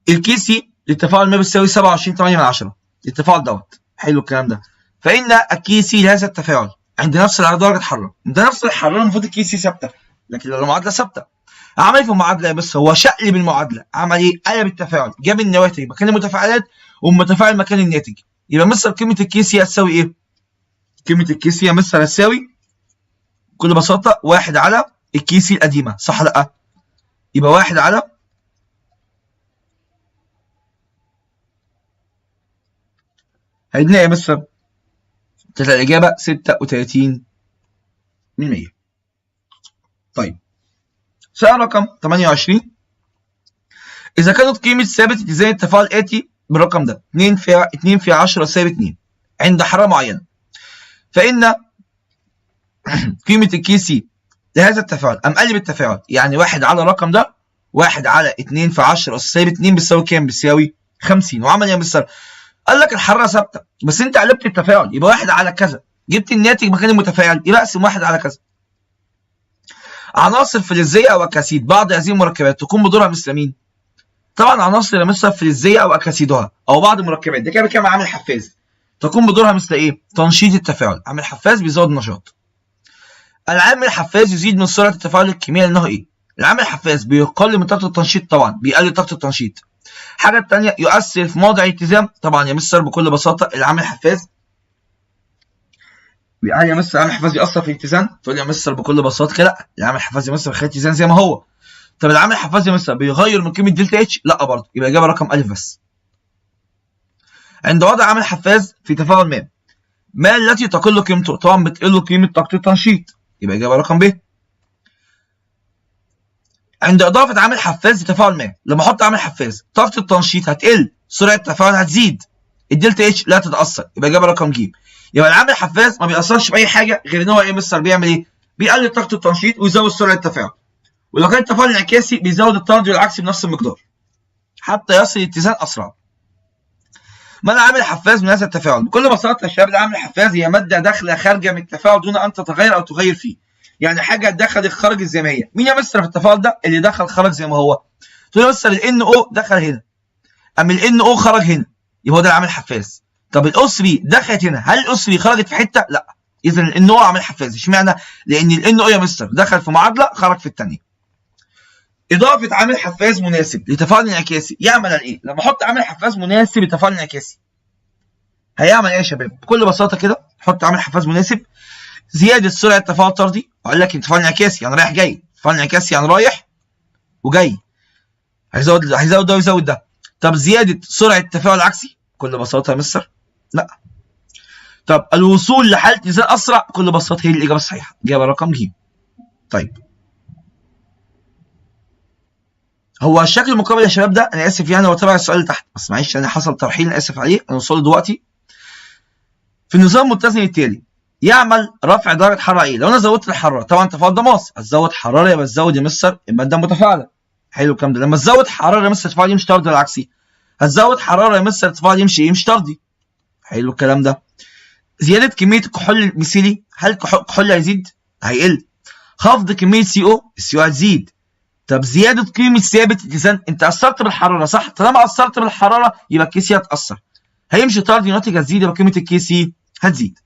الكي سي للتفاعل ما بيساوي 27.8، التفاعل دوت، حلو الكلام ده، فان الكي سي لهذا التفاعل عند نفس درجه حراره، عند نفس الحراره المفروض الكي سي ثابته، لكن لو المعادله ثابته عمل ايه في المعادله؟ بس هو شقلب المعادله، عمل ايه؟ قلب التفاعل، جاب النواتج مكان المتفاعلات والمتفاعل مكان الناتج. يبقى مستر قيمه الكي سي هتساوي ايه؟ قيمه الكي سي يا مستر هتساوي بكل بساطه 1 على الكي سي القديمه، صح ولا لا؟ يبقى 1 على هيدينا ايه يا مستر؟ تطلع الاجابه 36%. طيب سؤال رقم 28. اذا كانت قيمه ثابت اتزان التفاعل الاتي بالرقم ده 2 في 10 سالب 2 عند حراره معينه، فان قيمه الكي سي لهذا التفاعل، قام قلب التفاعل، يعني 1 على الرقم ده 1 على 2 في 10 سالب 2 بيساوي كام؟ بيساوي 50. وعمل ايه يا مستر؟ قال لك الحراره ثابته بس انت قلبت التفاعل، يبقى 1 على كذا، جبت الناتج مكان المتفاعل، يبقى اقسم 1 على كذا. عناصر فلزيه او اكاسيد بعض هذه المركبات تكون بدورها مثل مين؟ طبعا عناصر يا مستر فلزيه او اكاسيدها او بعض المركبات، ده كده بكام؟ عامل حفاز، تكون بدورها مثل ايه؟ تنشيط التفاعل. عامل حفاز بيزود النشاط. العامل الحفاز يزيد من سرعه التفاعل الكيميائي لانه ايه؟ العامل الحفاز بيقلل من طاقه التنشيط، طبعا بيقلل طاقه التنشيط. الحاجه الثانيه يؤثر في موضع الاتزان، طبعا يا مستر بكل بساطه العامل الحفاز هل يا مستر العامل الحفاز بيأثر في الاتزان؟ تقول لي يا مستر بكل بساطه كده لا، العامل الحفاز يا مستر بيخلي الاتزان زي ما هو. طب العامل الحفاز يا مستر بيغير من قيمه دلتا اتش؟ لا برضه، يبقى اجابه رقم الف بس. عند وضع عامل حفاز في تفاعل ما التي تقل قيمته؟ طبعا بتقل قيمه طاقه التنشيط، يبقى اجابه رقم ب. عند اضافه عامل حفاز لتفاعل لما احط عامل حفاز طاقه التنشيط هتقل، سرعه التفاعل هتزيد، الدلتا اتش لا تتاثر، يبقى اجابه رقم ج. يبقى العامل الحفاز ما بيأثرش باي حاجه غير ان هو ايه مستر؟ بيعمل ايه؟ بيقلل طاقه التنشيط ويزود سرعه التفاعل. ولو كان التفاعل انعكاسي بيزود الطردي والعكسي بنفس المقدار حتى يصل الاتزان اسرع. ما العامل الحفاز من هذا التفاعل؟ بكل بساطه يا شباب العامل الحفاز هي ماده داخله خارجه من التفاعل دون ان تتغير او تغير فيه، يعني حاجه دخلت خرجت زي ما هي. مين يا مستر في التفاعل ده اللي دخل خرج زي ما هو؟ تقول يا مستر الان او دخل هنا، اما الان او خرج هنا، يبقى هو ده العامل الحفاز. طب الاس بي دخلت هنا، هل الاس بي خرجت في حته؟ لا، اذا الان او عامل حفاز. اشمعنى؟ لان الان او يا مستر دخل في معادله خرج في الثانيه. اضافه عامل حفاز مناسب لتفاعل انعكاسي يعمل ايه؟ لما احط عامل حفاز مناسب لتفاعل انعكاسي هيعمل ايه يا شباب؟ بكل بساطه كده حط عامل حفاز مناسب، زياده سرعه تفاعل طردي، اقول لك التفاعل انعكاسي يعني رايح جاي، التفاعل انعكاسي يعني رايح وجاي، هيزود ده ويزود ده. طب زياده سرعه التفاعل العكسي؟ بكل بساطه يا مستر لا. طب الوصول لحاله اتزان اسرع؟ بكل بساطه هي الاجابه الصحيحه، اجابه رقم ج. طيب هو الشكل المقابل يا شباب ده انا اسف يعني هو تبع السؤال اللي تحت، بس معلش انا حصل ترحيل انا اسف عليه، هنوصله دلوقتي. في النظام المتزن التالي يعمل رفع درجه حراره ايه؟ لو انا زودت الحراره، طبعا تفاعل ده ماس، هتزود حراره يبقى تزود يا مستر الماده المتفاعله. حلو الكلام ده. لما تزود حراره يا مستر التفاعل يمشي طردي العكسي، هتزود حراره يا مستر التفاعل يمشي طردي. حلو الكلام ده. زياده كميه الكحول الميثيلي، هل الكحول هيزيد؟ هيقل. خفض كميه سي او، السي او هتزيد. طب زياده قيمه ثابت اتزان، انت اثرت بالحراره صح؟ طالما اثرت بالحراره يبقى الكي سي هتاثر، هيمشي طردي، الناتج هتزيد، يبقى قيمه الكي سي هتزيد.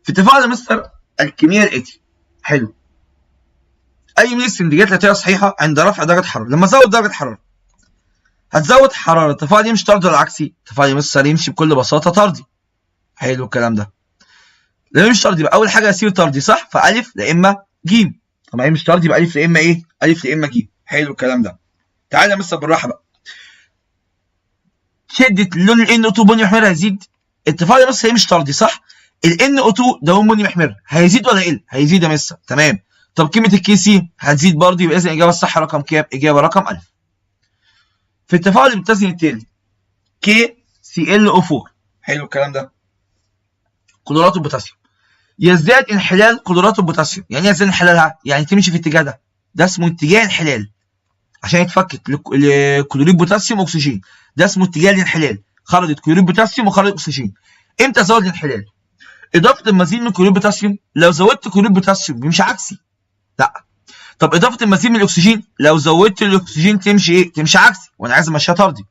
في التفاعل يا مستر الكيميائي الاتي، حلو، اي من الاستنتاجات التي هي صحيحه عند رفع درجه حراره. لما ازود درجه حراره هتزود حراره، التفاعل يمشي طردي ولا عكسي؟ التفاعل يا مستر يمشي بكل بساطه طردي. حلو الكلام ده. لما يمشي طردي يبقى اول حاجه يصير طردي صح؟ فالف لا اما ج. طب ما يمشي طردي يبقى الف لا اما ايه؟ الف لا اما ج. حلو الكلام ده. تعالى يا مستر بالراحه بقى. شده اللون ال NO2 بني محمر هيزيد. التفاعل يا مستر هيمشي طردي صح؟ ال NO2 ده لون بني محمر هيزيد ولا يقل؟ هيزيد يا مستر، تمام. طب قيمه الكي سي هتزيد برضه، يبقى اذا الاجابه الصح رقم كام؟ اجابه رقم الف. في التفاعل المتزن التالي كي ClO4. حلو الكلام ده. كلورات البوتاسيوم يزداد انحلال كلورات البوتاسيوم. يعني ايه يزداد انحلالها؟ يعني تمشي في الاتجاه ده، ده اسمه اتجاه انحلال، عشان يتفكك لكلوريد بوتاسيوم اكسجين، ده اسمه اتجاه الانحلال. خرجت كلوريد بوتاسيوم وخرجت اكسجين. امتى زود الانحلال؟ اضافه المزيد من كلوريد بوتاسيوم. لو زودت كلوريد بوتاسيوم مش عكسي، لا. طب اضافه المزيد من الاكسجين، لو زودت الاكسجين تمشي ايه؟ تمشي عكسي، وانا عايز امشيها طردي.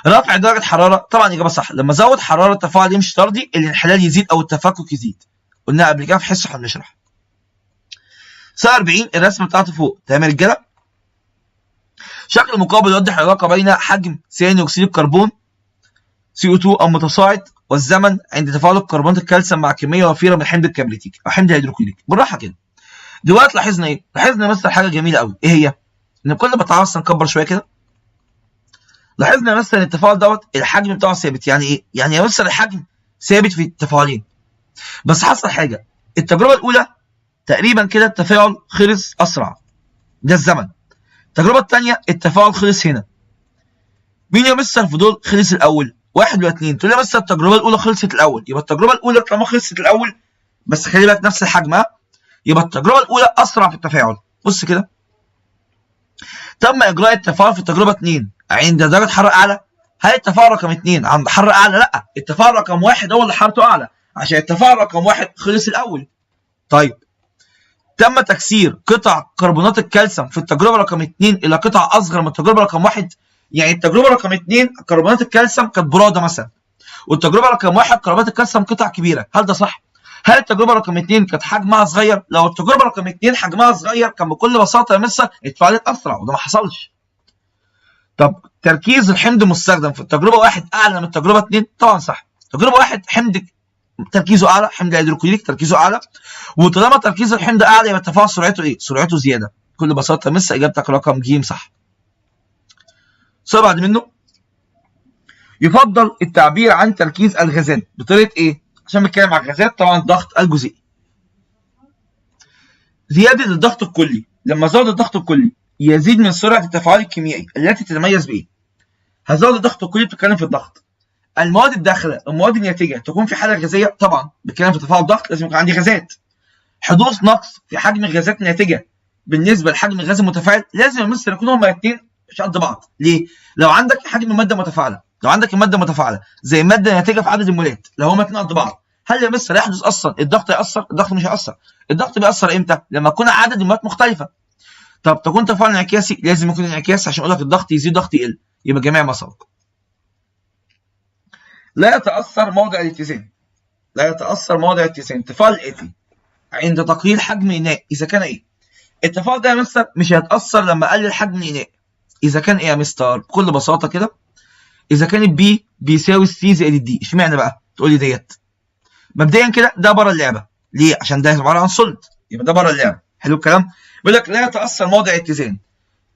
رفع درجه حراره، طبعا اجابه صح. لما ازود حراره التفاعل يمشي طردي، الانحلال يزيد او التفكك يزيد. قلنا قبل كده في حصه احنا بنشرح. 47 الرسمه بتاعته فوق، تمام يا رجاله؟ شكل مقابل يوضح العلاقه بين حجم ثاني اكسيد الكربون CO2 المتصاعد والزمن عند تفاعل كربونات الكالسيوم مع كميه وفيره من الحمض الكبريتيكي او حمض الهيدروكلوريك. بالراحه كده. دلوقتي لاحظنا ايه؟ لاحظنا مثلا حاجه جميله قوي، ايه هي؟ ان كل ما تعرف نكبر شويه كده، لاحظنا مثلا التفاعل دوت الحجم بتاعه ثابت. يعني ايه؟ يعني مثلا الحجم ثابت في التفاعلين، بس حصل حاجه. التجربه الاولى تقريبا كده التفاعل خلص اسرع، ده الزمن. التجربه الثانيه التفاعل خلص هنا. مين يا مستر في دول خلص الاول؟ واحد ولا اتنين؟ تقول لي مستر التجربه الاولى خلصت الاول، يبقى التجربه الاولى طالما خلصت الاول، بس خلي بالك نفس الحجم، ها؟ يبقى التجربه الاولى اسرع في التفاعل. بص كده، تم اجراء التفاعل في التجربه 2 عند درجه حراره اعلى. هل التفاعل رقم 2 عند حراره اعلى؟ لا، التفاعل رقم 1 هو اللي حرارته اعلى، عشان التفاعل رقم 1 خلص الاول. طيب، تم تكسير قطع كربونات الكالسيوم في التجربه رقم 2 الى قطع اصغر من التجربه رقم 1. يعني التجربه رقم 2 كربونات الكالسيوم كانت براده مثلا، والتجربه رقم 1 كربونات الكالسيوم قطع كبيره. هل ده صح؟ هل التجربه رقم 2 كانت حجمها صغير؟ لو التجربه رقم 2 حجمها صغير كان بكل بساطه يا مستر اتفاعلت اسرع، وده ما حصلش. طب تركيز الحمض المستخدم في التجربه 1 اعلى من التجربه 2؟ طبعا صح. تجربه 1 حمض تركيزه اعلى، حمض هيدروكلوريك تركيزه اعلى، وطالما تركيز الحمض اعلى يبقى التفاعل سرعته ايه؟ سرعته زياده. بكل بساطه مس اجابتك رقم ج صح. السؤال بعد منه، يفضل التعبير عن تركيز الغازات بطريقه ايه؟ عشان بنتكلم عن الغازات طبعا ضغط الجزيئي. زياده الضغط الكلي، لما زود الضغط الكلي يزيد من سرعه التفاعل الكيميائي التي تتميز بايه؟ هزود الضغط الكلي، بتتكلم في الضغط. المواد الداخله، المواد الناتجه تكون في حاله غازيه، طبعا بتكلم في تفاعل ضغط لازم يكون عندي غازات. حدوث نقص في حجم الغازات الناتجه بالنسبه لحجم الغاز المتفاعل، لازم مثلا يكونوا هما الاثنين مش قد بعض. ليه؟ لو عندك حجم ماده متفاعله، لو عندك الماده متفاعله زي ماده ناتجه في عدد المولات، لو هما الاثنين قد بعض، هل يا مستر يحدث اصلا الضغط هيأثر؟ الضغط مش هيأثر. الضغط بيأثر امتى؟ لما يكون عدد المولات مختلفه. طب تكون تفاعل انعكاسي، لازم يكون انعكاسي عشان اقول لك الضغط يزيد ضغط يقل، يبقى جميع ما سبق. لا يتأثر موضع الاتزان، لا يتأثر موضع الاتزان التفاعل الآتي عند تقليل حجم إناء. إذا كان إيه؟ التفاعل ده يا مستر مش هيتأثر لما أقلل حجم الإناء. إذا كان إيه يا مستر؟ بكل بساطة كده، إذا كان البي بيساوي السي زائد الدي. اشمعنى بقى؟ تقول لي ديت. مبدئيا كده ده بره اللعبة. ليه؟ عشان ده عبارة عن سوليد، يبقى ده بره اللعبة. حلو الكلام؟ بيقول لك لا يتأثر موضع الاتزان.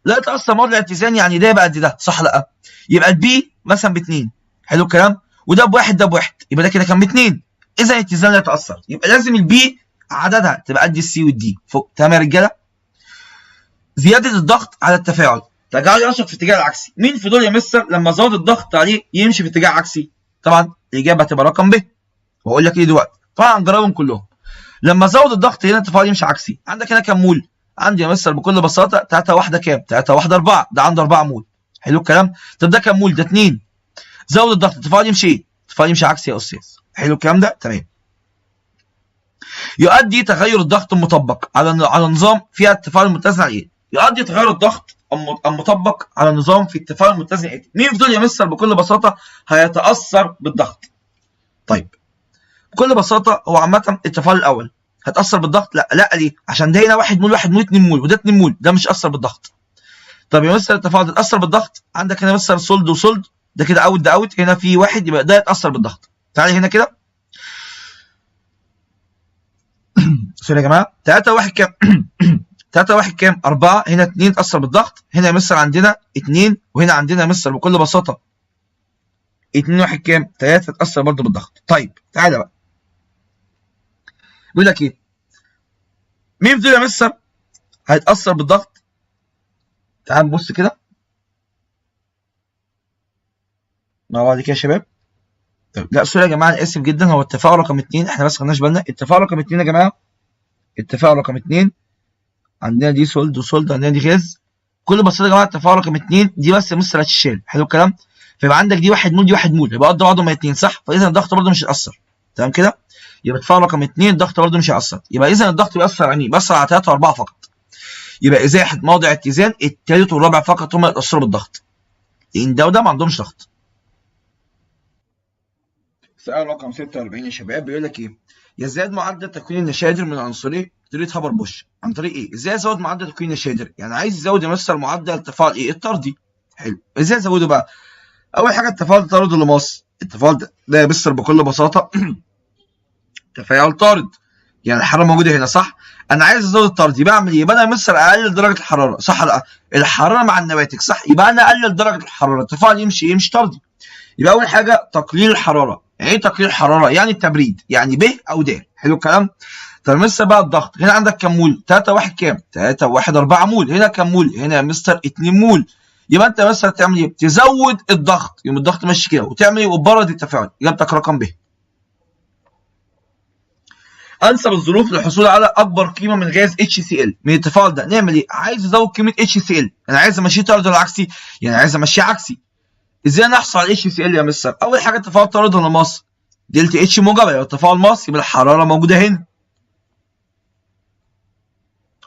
لا يتأثر موضع الاتزان يعني ده يبقى قد ده، صح؟ لا. يبقى البي مثلا ب2. حلو الكلام؟ وده بواحد، ده بواحد، يبقى ده كده كان ب2. إذا الاتزان لا يتأثر، يبقى لازم البي عددها تبقى قد السي والدي فوق. تمام يا رجاله؟ زياده الضغط على التفاعل تجعله ينشط في الاتجاه العكسي. مين في دول يا مستر لما زود الضغط عليه يمشي في اتجاه عكسي؟ طبعا الاجابه هتبقى رقم ب، وهقول لك ليه دلوقتي. طبعا هنجربهم كلهم. لما زود الضغط هنا التفاعل يمشي عكسي. عندك هنا كام مول؟ عندي يا مستر بكل بساطه 3 واحده كام؟ 3 واحده 4، ده عنده 4 مول. حلو الكلام؟ طب ده كام مول؟ ده 2. زود الضغط التفاعل يمشي ايه؟ التفاعل يمشي عكسي يا استاذ. حلو الكلام ده؟ تمام. يؤدي تغير الضغط المطبق على نظام فيها التفاعل المتزن على ايه؟ يؤدي تغير الضغط المطبق على نظام في التفاعل المتزن ايه؟ مين في دول يا مستر بكل بساطه هيتاثر بالضغط؟ طيب بكل بساطه هو عامه التفاعل الاول هتاثر بالضغط؟ لا. لا ليه؟ عشان ده هنا 1 مول 1 مول 2 مول، وده 2 مول، ده مش هيأثر بالضغط. طب يا مستر التفاعل هتاثر بالضغط؟ عندك هنا مستر سولد وسولد، ده كده اوت ده اوت، هنا في 1 يبقى ده يتاثر بالضغط. تعالى هنا كده. سوري يا جماعه، 3 1 كام؟ 3 1 كام؟ 4. هنا 2 تأثر بالضغط، هنا يا مستر عندنا 2، وهنا عندنا يا مستر بكل بساطة 2 1 كام؟ 3 تأثر برضه بالضغط. طيب تعالى بقى. بيقول لك ايه؟ مين في دول يا مستر هيتأثر بالضغط؟ تعال نبص كده مع بعض كده يا شباب. طيب لا سوري يا جماعه انا اسف جدا، هو التفاعل رقم 2 احنا بس خدناش بالنا. التفاعل رقم 2 يا جماعه، التفاعل رقم 2 عندنا دي سولد وسولد، عندنا دي غاز. كل بساطه يا جماعه التفاعل رقم 2 دي بس مستر هتشال. حلو الكلام. فيبقى عندك دي 1 مول دي 1 مول، يبقى قد بعضهم 2 صح؟ فاذا الضغط برده مش هيأثر. تمام كده؟ يبقى التفاعل رقم 2 الضغط برده مش هيأثر. يبقى اذا الضغط بيأثر على مين؟ بيأثر على 3 و4 فقط. يبقى ازاحه موضع اتزان الثالث والرابع فقط هم اللي يتأثروا بالضغط. لان ده وده ما عندهمش ضغط. سؤال رقم 46 يا شباب بيقول لك ايه؟ يزداد معدل تكوين النشادر من عنصري طريقه هابر بوش عن طريق ايه؟ ازاي ازود معدل تكوين النشادر؟ يعني عايز يزود يمثل معدل التفاعل ايه؟ الطردي. حلو. ازاي ازوده بقى؟ اول حاجه التفاعل الطارد اللماس. التفاعل ده يمثل بكل بساطه تفاعل طارد. يعني الحراره موجوده هنا صح؟ انا عايز ازود الطردي، بعمل ايه؟ يبقى انا يمثل اقلل درجه الحراره صح؟ لا الحراره مع النواتج صح؟ يبقى انا اقلل درجه الحراره، التفاعل يمشي طردي. يبقى اول حاجه تقليل الحراره. يعني ايه تقليل الحراره؟ يعني التبريد، يعني ب او د. حلو الكلام. طب مستر بقى الضغط، هنا عندك كام مول؟ 3 1 كام؟ 3 1 4 مول. هنا كام مول؟ هنا يا مستر 2 مول. يبقى انت مستر تعمل ايه؟ تزود الضغط، يبقى الضغط ماشي كده، وتعمل ايه؟ وتبرد التفاعل. اجابتك رقم ب. انسب الظروف للحصول على اكبر قيمه من غاز HCl من التفاعل ده. نعمل ايه؟ عايز ازود قيمه HCl، انا عايز امشيه طرد ولا عكسي؟ يعني عايز امشيه عكسي. ازاي نحصل على HCl يا مستر؟ اول حاجه التفاعل طارد ولا ماس؟ دلتا اتش موجبه. لو التفاعل ماس يبقى الحراره موجوده هنا.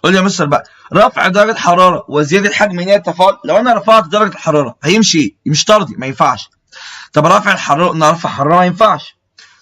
قول لي يا مستر بقى، رفع درجه حراره وزياده حجم اناء التفاعل. لو انا رفعت درجه الحراره هيمشي ايه؟ مش طردي، ما ينفعش. طب رفع الحراره، نرفع الحراره ما ينفعش.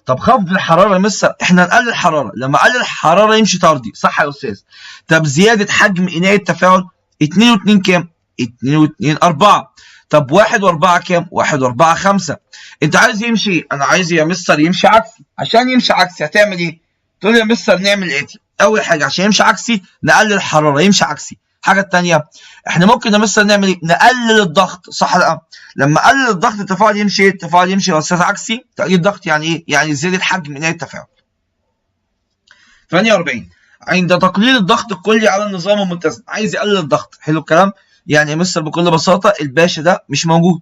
طب خفض الحراره يا مستر، احنا نقلل الحراره، لما اقلل الحراره يمشي طردي صح يا استاذ؟ طب زياده حجم اناء التفاعل 2 و2 كام؟ 2 و2 4. طب 1 و4 كام؟ 1 و4 5. انت عايز يمشي ايه؟ انا عايز يا مستر يمشي عكسي. عشان يمشي عكسي هتعمل ايه؟ تقول لي يا مستر نعمل ايه؟ اول حاجه عشان يمشي عكسي نقلل الحراره يمشي عكسي. الحاجه الثانيه احنا ممكن يا مستر نعمل ايه؟ نقلل الضغط صح لا؟ لما اقلل الضغط التفاعل يمشي ايه؟ التفاعل يمشي يا استاذ عكسي. تقليل الضغط يعني ايه؟ يعني زياده حجم اناء التفاعل. 48 عند تقليل الضغط الكلي على النظام المتزن. عايز يقلل الضغط. حلو الكلام. يعني يا مستر بكل بساطه الباشا ده مش موجود.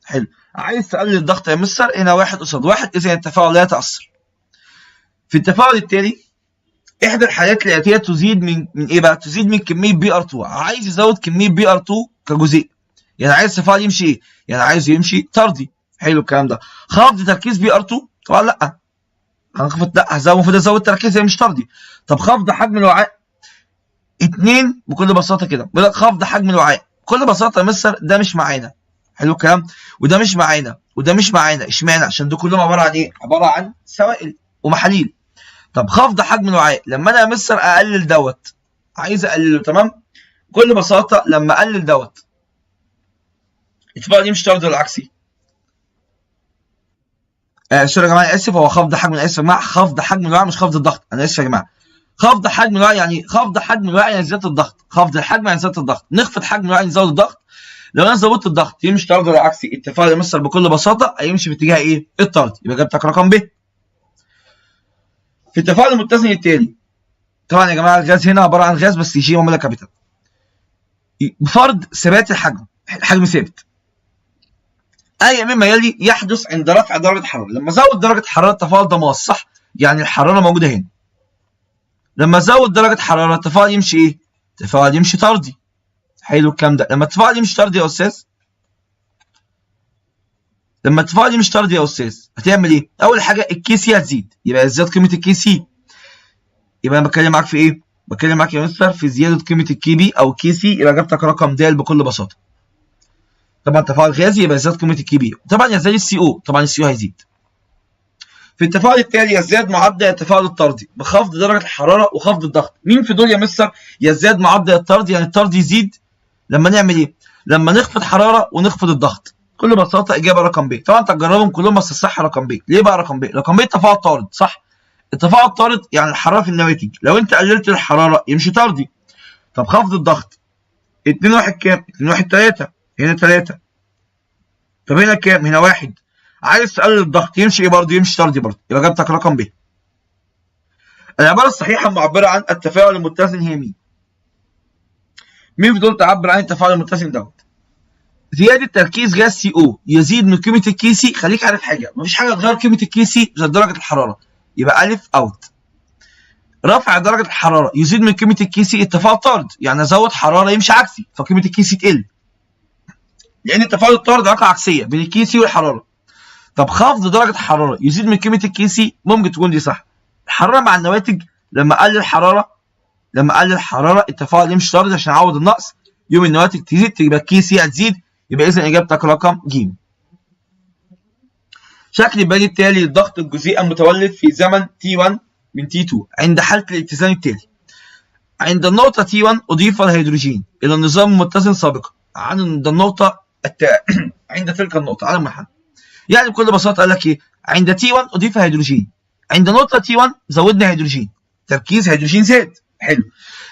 حلو. عايز تقلل الضغط يا مستر، هنا 1 قصاد 1 اذا التفاعل لا يتاثر. في التفاعل التالي احدى الحالات الاتيه تزيد من ايه بقى؟ تزيد من كميه بي ار 2. عايز يزود كميه بي ار 2 كجزيء. يعني عايز التفاعل يمشي ايه؟ يعني عايز يمشي طردي. حلو الكلام ده. خفض تركيز بي ار 2 طبعا لا. هنخفض لا، المفروض ازود تركيز مش طردي. طب خفض حجم الوعاء 2 بكل بساطه كده. بيقول لك خفض حجم الوعاء. بكل بساطه يا مستر ده مش معانا. حلو الكلام. وده مش معانا وده مش معانا. اشمعنى؟ عشان دول كلهم عباره عن ايه؟ عباره عن سوائل ومحاليل. طب خفض حجم الوعاء لما انا يا مستر اقلل دوت، عايز اقلله تمام؟ بكل بساطه لما اقلل دوت التفاعل يمشي طردي ولا عكسي؟ سوري يا جماعه اسف، هو خفض حجم، انا اسف يا جماعه، خفض حجم الوعاء مش خفض الضغط. انا اسف يا جماعه. خفض حجم الوعاء يعني خفض حجم الوعاء يعني زياده الضغط. خفض الحجم يعني زياده الضغط. نخفض حجم الوعاء يعني نزود الضغط. لو انا زودت الضغط يمشي طردي ولا عكسي؟ التفاعل يا مستر بكل بساطه هيمشي في اتجاه ايه؟ الطردي. يبقى اجابتك رقم ب. في التفاعل المتزن التالي طبعا يا جماعه الغاز هنا عباره عن غاز بس يشيل معامله كابيتال. بفرض ثبات الحجم، الحجم ثابت. اي مما يلي يحدث عند رفع درجه الحراره. لما ازود درجه حراره التفاعل ده ماس صح؟ يعني الحراره موجوده هنا. لما ازود درجه حراره التفاعل يمشي ايه؟ التفاعل يمشي طردي. حلو الكلام ده. لما التفاعل يمشي طردي يا استاذ، لما التفاعل يمشي طردي يا استاذ هتعمل ايه؟ اول حاجه الكي سي هتزيد، يبقى زياده قيمه الكي سي. يبقى انا بتكلم معاك في ايه؟ بتكلم معاك يا مستر في زياده قيمه الكي بي او الكي سي. يبقى اجابتك رقم د بكل بساطه. طبعا تفاعل غازي يبقى زياده قيمه الكي بي. طبعا يزداد السي او، طبعا السي او هيزيد. في التفاعل التالي يزداد معدل التفاعل الطردي بخفض درجه الحراره وخفض الضغط. مين في دول يا مستر يزداد معدل الطرد؟ يعني الطرد يزيد لما نعمل ايه؟ لما نخفض حراره ونخفض الضغط. بكل بساطه اجابه رقم ب. طبعا انت تجربهم كلهم بس الصح رقم ب. ليه بقى رقم ب؟ رقم ب التفاعل طارد صح؟ التفاعل الطارد يعني الحراره في النواتج. لو انت قللت الحراره يمشي طردي. طب خفض الضغط 2 1 كام؟ 2 1 3. هنا 3. طب هنا كام؟ هنا 1. عايز تقلل الضغط يمشي ايه برضه؟ يمشي طردي برضه. يبقى اجابتك رقم ب. العباره الصحيحه المعبره عن التفاعل المتزن هي مين؟ مين في دول تعبر عن التفاعل المتزن دوت؟ زياده تركيز غاز سي او يزيد من قيمه الكي سي. خليك عارف حاجه، مفيش حاجه تغير قيمه الكي سي غير درجه الحراره، يبقى الف اوت. رفع درجه الحراره يزيد من قيمه الكي سي، التفاعل طارد، يعني ازود حراره يمشي عكسي فقيمه الكي سي تقل، لان التفاعل الطارد علاقه عكسيه بين الكي سي والحراره. طب خفض درجه الحراره يزيد من قيمه الكي سي، ممكن تكون دي صح. الحراره مع النواتج، لما اقلل الحراره التفاعل يمشي طارد عشان اعوض النقص، يوم النواتج تزيد تبقى الكي سي هتزيد، يبقى اذا اجابتك رقم ج. شكل البياني التالي للضغط الجزيئي المتولد في زمن T1 من T2 عند حالة الاتزان التالي. عند النقطة T1 أضيف الهيدروجين إلى النظام المتزن سابقا عند النقطة عند تلك النقطة على المنحنى. يعني بكل بساطة قال لك إيه؟ عند T1 أضيف هيدروجين، عند نقطة T1 زودنا هيدروجين، تركيز هيدروجين زاد. حلو.